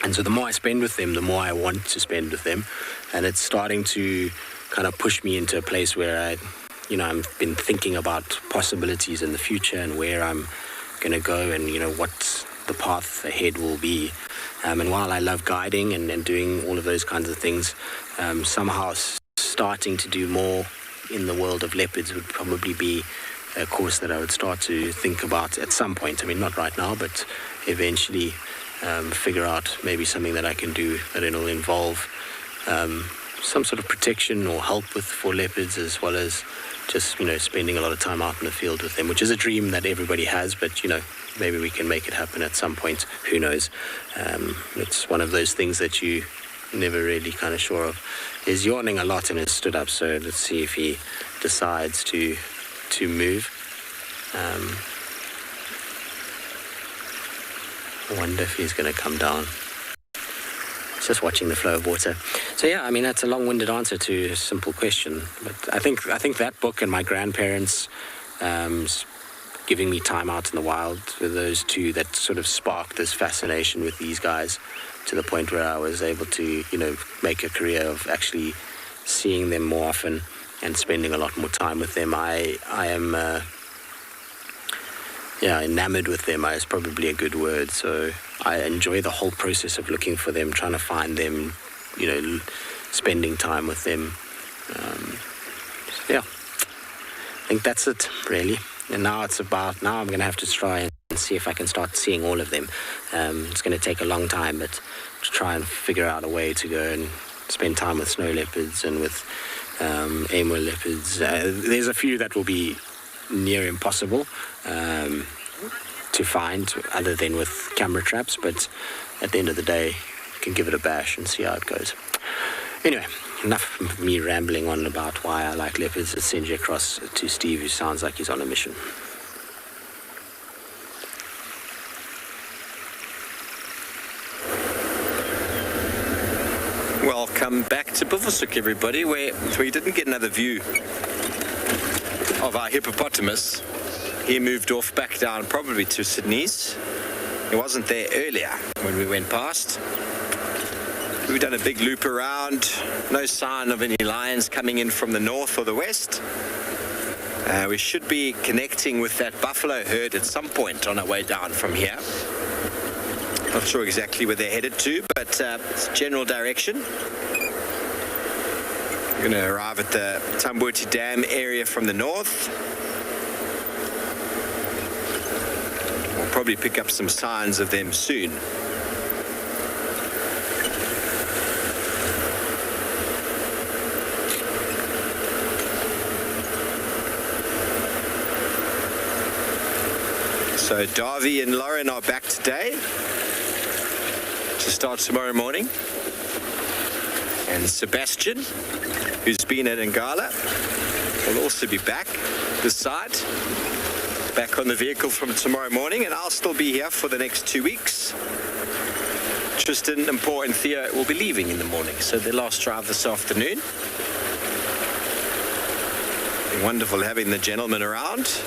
And so the more I spend with them, the more I want to spend with them. And it's starting to kind of push me into a place where I've been thinking about possibilities in the future and where I'm going to go and, what the path ahead will be. And while I love guiding and doing all of those kinds of things, somehow starting to do more in the world of leopards would probably be a course that I would start to think about at some point. I mean, not right now, but eventually figure out maybe something that I can do that it'll involve some sort of protection or help for leopards, as well as just, spending a lot of time out in the field with them, which is a dream that everybody has, but, maybe we can make it happen at some point. Who knows? It's one of those things that you never really kind of sure of. He's yawning a lot and has stood up, so let's see if he decides to move. I wonder if he's going to come down. Just watching the flow of water. So yeah, I mean, that's a long-winded answer to a simple question. But I think that book and my grandparents giving me time out in the wild were those two that sort of sparked this fascination with these guys, to the point where I was able to, make a career of actually seeing them more often and spending a lot more time with them. I am enamored with them is probably a good word. So I enjoy the whole process of looking for them, trying to find them, spending time with them. I think that's it, really. And now I'm going to have to try and see if I can start seeing all of them. It's going to take a long time, but to try and figure out a way to go and spend time with snow leopards and with Amur leopards. There's a few that will be near impossible to find other than with camera traps, but at the end of the day, you can give it a bash and see how it goes. Anyway, enough of me rambling on about why I like leopards. Let's send you across to Steve, who sounds like he's on a mission. Welcome back to Buffelshoek, everybody, where we didn't get another view of our hippopotamus. He moved off back down probably to Sydney's. He wasn't there earlier when we went past. We've done a big loop around. No sign of any lions coming in from the north or the west. We should be connecting with that buffalo herd at some point on our way down from here. Not sure exactly where they're headed to, but it's a general direction. We're going to arrive at the Tambuti Dam area from the north. We'll probably pick up some signs of them soon. So Davy and Lauren are back today to start tomorrow morning. And Sebastian, who's been at Ngala, will also be back this side, back on the vehicle from tomorrow morning, and I'll still be here for the next 2 weeks. Tristan and Paul and Theo will be leaving in the morning, so their last drive this afternoon. Been wonderful having the gentleman around.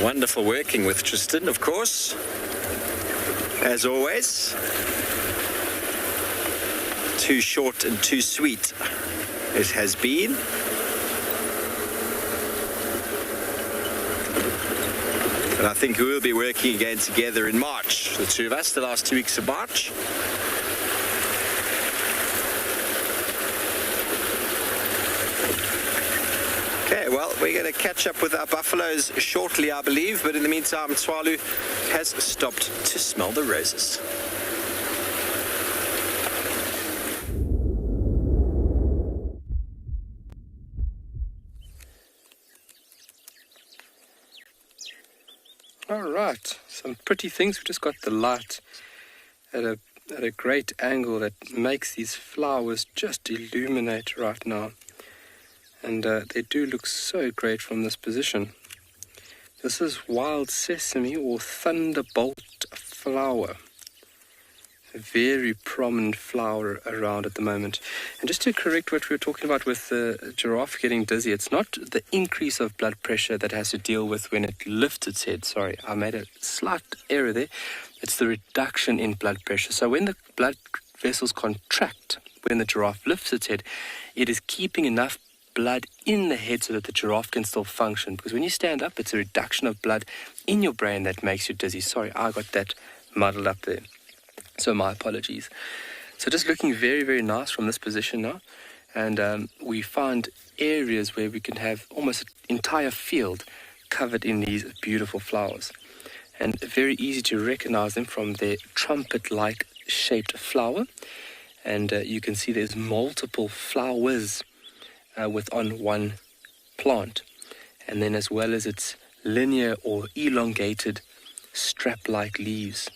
Wonderful working with Tristan, of course, as always. Too short and too sweet it has been. And I think we will be working again together in March, the two of us, the last 2 weeks of March. Okay, well, we're going to catch up with our buffaloes shortly, I believe, but in the meantime, Tswalu has stopped to smell the roses. All right, some pretty things. We've just got the light at a great angle that makes these flowers just illuminate right now. And they do look so great from this position. This is wild sesame or thunderbolt flower. A very prominent flower around at the moment. And just to correct what we were talking about with the giraffe getting dizzy, it's not the increase of blood pressure that has to deal with when it lifts its head. Sorry, I made a slight error there. It's the reduction in blood pressure. So when the blood vessels contract, when the giraffe lifts its head, it is keeping enough blood in the head so that the giraffe can still function. Because when you stand up, it's a reduction of blood in your brain that makes you dizzy. Sorry, I got that muddled up there. So my apologies. So just looking very, very nice from this position now. And we find areas where we can have almost an entire field covered in these beautiful flowers. And very easy to recognize them from their trumpet-like shaped flower. And you can see there's multiple flowers on one plant. And then as well as its linear or elongated strap-like leaves.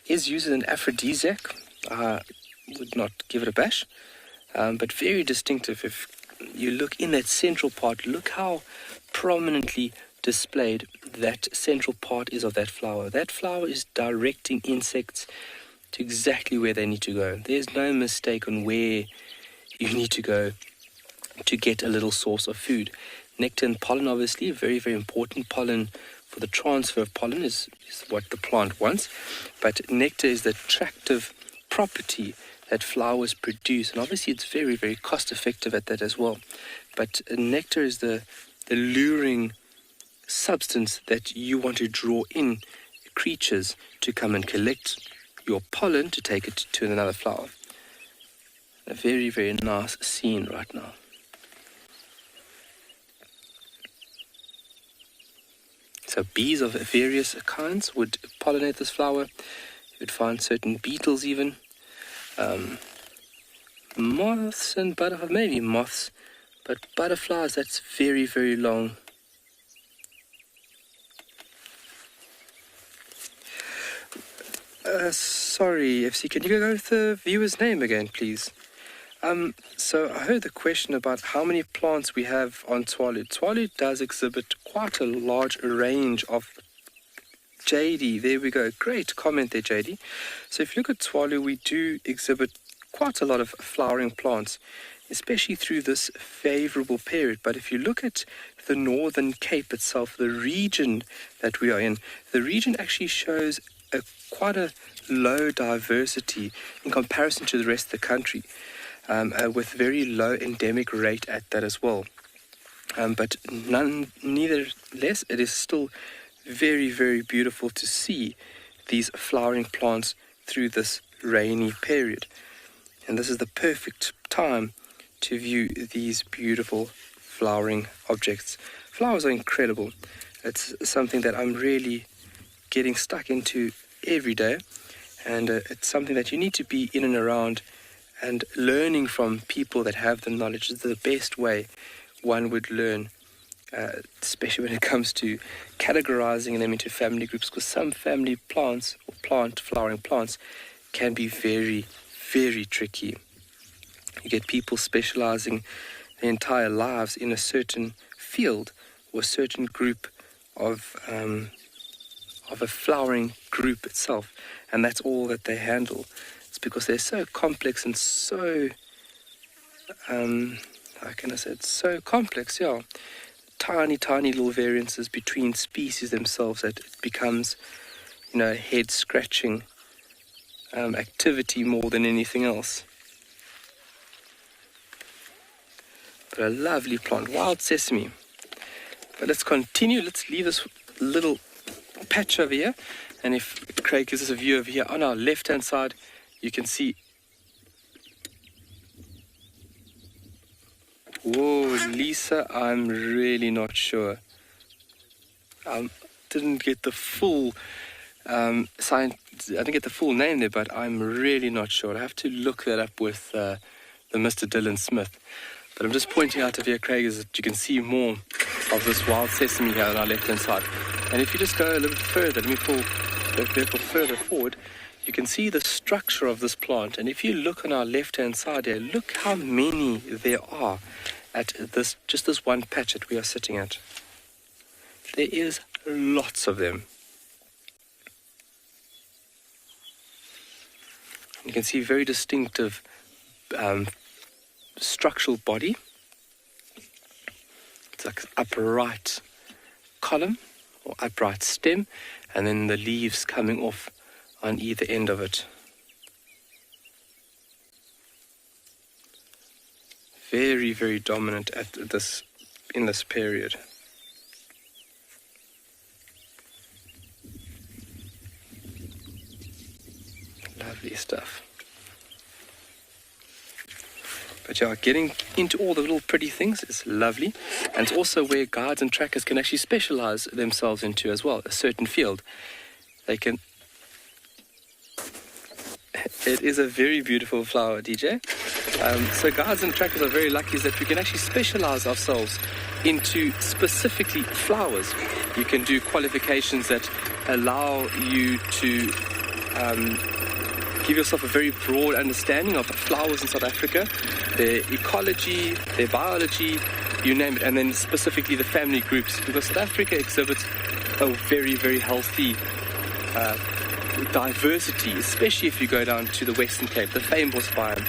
Is used as an aphrodisiac. I would not give it a bash, but very distinctive. If you look in that central part, look how prominently displayed that central part is of that flower. That flower is directing insects to exactly where they need to go. There's no mistake on where you need to go to get a little source of food. Nectar and pollen, obviously, very, very important. Pollen, for the transfer of pollen, is what the plant wants. But nectar is the attractive property that flowers produce. And obviously it's very, very cost effective at that as well. But nectar is the luring substance that you want to draw in creatures to come and collect your pollen to take it to another flower. A very, very nice scene right now. So bees of various kinds would pollinate this flower. You would find certain beetles even. Moths and butterflies, maybe moths, but butterflies, that's very, very long. Sorry, FC, can you go with the viewer's name again, please? So I heard the question about how many plants we have on Tswalu. Tswalu does exhibit quite a large range of... JD, there we go. Great comment there, JD. So if you look at Tswalu, we do exhibit quite a lot of flowering plants, especially through this favorable period. But if you look at the Northern Cape itself, the region that we are in, the region actually shows quite a low diversity in comparison to the rest of the country. With very low endemic rate at that as well. But nevertheless, it is still very, very beautiful to see these flowering plants through this rainy period. And this is the perfect time to view these beautiful flowering objects. Flowers are incredible. It's something that I'm really getting stuck into every day. And it's something that you need to be in and around and learning from people that have the knowledge is the best way one would learn, especially when it comes to categorizing them into family groups, because some family plants or flowering plants can be very, very tricky. You get people specializing their entire lives in a certain field or a certain group of a flowering group itself, and that's all that they handle. It's because they're so complex and so, how can I say it? So complex, yeah. Tiny, tiny little variances between species themselves that it becomes, a head-scratching activity more than anything else. But a lovely plant, wild sesame. But let's continue. Let's leave this little patch over here. And if Craig gives us a view over here on our left-hand side, you can see Whoa, Lisa, I'm really not sure. Didn't get the full I didn't get the full name there, but I'm really not sure. I have to look that up with the Mr. Dylan Smith. But I'm just pointing out of here, Craig, is that you can see more of this wild sesame here on our left-hand side. And if you just go a little bit further, let me pull the vehicle further forward, you can see the structure of this plant. And if you look on our left-hand side here, look how many there are at just this one patch that we are sitting at. There is lots of them. You can see very distinctive structural body. It's like an upright column or upright stem, and then the leaves coming off on either end of it. Very, very dominant in this period. Lovely stuff. But yeah, getting into all the little pretty things is lovely. And it's also where guides and trackers can actually specialize themselves into as well, a certain field. They can... It is a very beautiful flower, DJ. So guides and trackers are very lucky that we can actually specialize ourselves into specifically flowers. You can do qualifications that allow you to give yourself a very broad understanding of flowers in South Africa, their ecology, their biology, you name it, and then specifically the family groups, because South Africa exhibits a very, very healthy diversity, especially if you go down to the Western Cape, the Fynbos biome.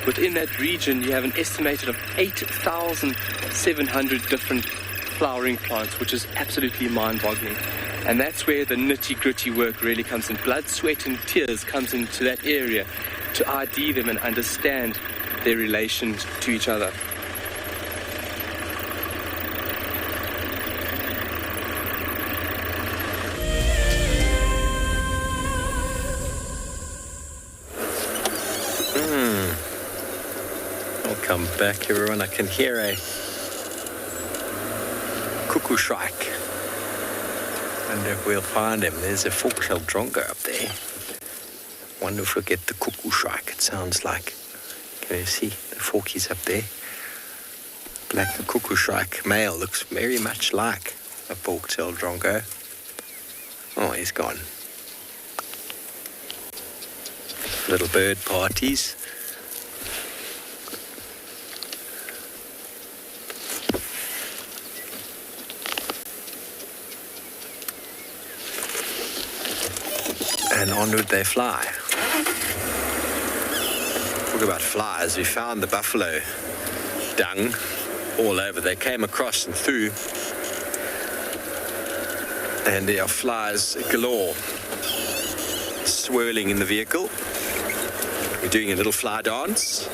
Within that region, you have an estimated of 8,700 different flowering plants, which is absolutely mind-boggling. And that's where the nitty-gritty work really comes in. Blood, sweat and tears comes into that area to ID them and understand their relation to each other. Welcome back, everyone. I can hear a cuckoo shrike. Wonder if we'll find him. There's a fork-tailed drongo up there. Wonder if we'll get the cuckoo shrike. It sounds like. Can you see the forkies up there? Black cuckoo shrike male looks very much like a fork-tailed drongo. Oh, he's gone. Little bird parties. And onward they fly. Talk about flies. We found the buffalo dung all over. They came across and through. And there are flies galore swirling in the vehicle. We're doing a little fly dance.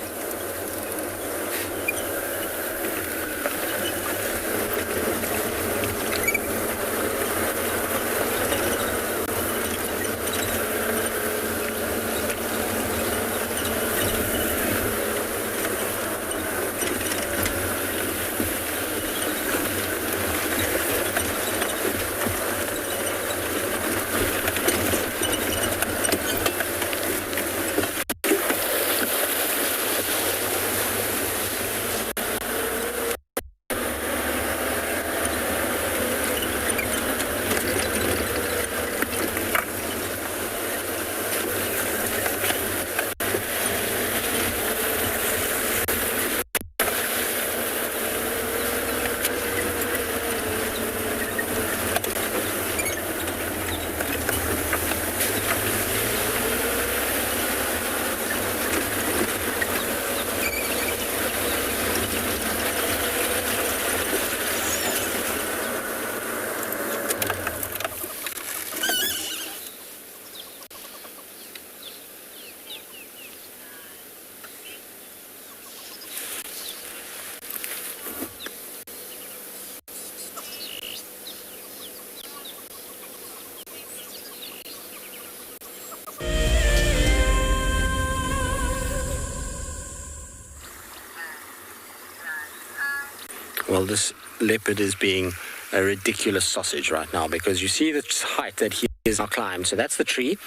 Well, this leopard is being a ridiculous sausage right now, because you see the height that he is now climbed. So that's the tree.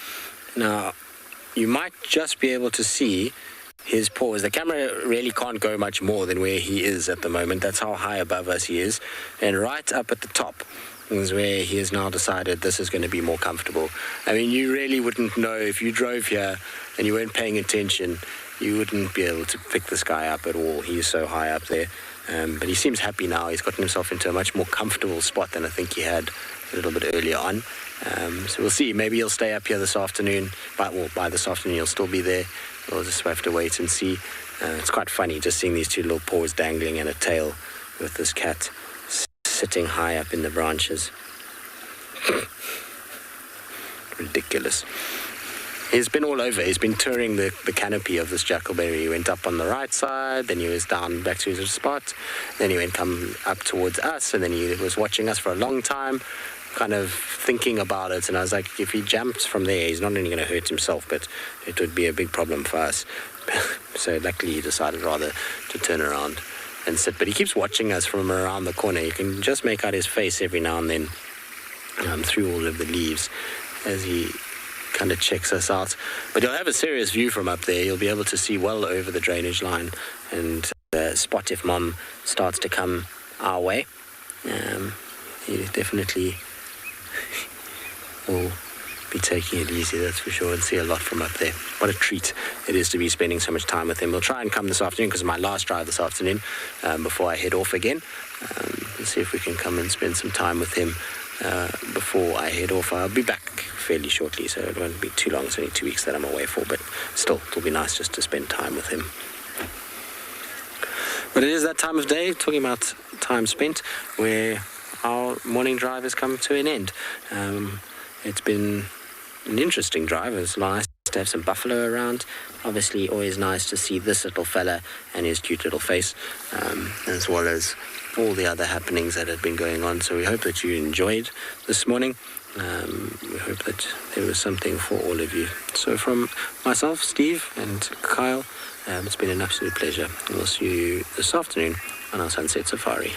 Now, you might just be able to see his paws. The camera really can't go much more than where he is at the moment. That's how high above us he is. And right up at the top is where he has now decided this is going to be more comfortable. I mean, you really wouldn't know if you drove here and you weren't paying attention. You wouldn't be able to pick this guy up at all. He's so high up there. But he seems happy now. He's gotten himself into a much more comfortable spot than I think he had a little bit earlier on. So we'll see. Maybe he'll stay up here this afternoon. By this afternoon, he'll still be there. We'll just have to wait and see. It's quite funny just seeing these two little paws dangling and a tail with this cat sitting high up in the branches. Ridiculous. He's been all over. He's been touring the canopy of this jackalberry. He went up on the right side, then he was down back to his spot, then he went come up towards us, and then he was watching us for a long time, kind of thinking about it. And I was like, if he jumps from there, he's not only going to hurt himself, but it would be a big problem for us. So luckily he decided rather to turn around and sit. But he keeps watching us from around the corner. You can just make out his face every now and then through all of the leaves as he kind of checks us out. But you'll have a serious view from up there. You'll be able to see well over the drainage line and spot if Mom starts to come our way. He definitely will be taking it easy, that's for sure, and see a lot from up there. What a treat it is to be spending so much time with him. We'll try and come this afternoon, because it's my last drive this afternoon, before I head off again. Let's see if we can come and spend some time with him before I head off. I'll be back fairly shortly, so it won't be too long. It's only 2 weeks that I'm away for, but still, it'll be nice just to spend time with him. But it is that time of day, talking about time spent, where our morning drive has come to an end. It's been an interesting drive. It's nice to have some buffalo around. Obviously, always nice to see this little fella and his cute little face, as well as all the other happenings that have been going on. So we hope that you enjoyed this morning. We hope that there was something for all of you. So from myself, Steve, and Kyle, it's been an absolute pleasure. And we'll see you this afternoon on our Sunset Safari.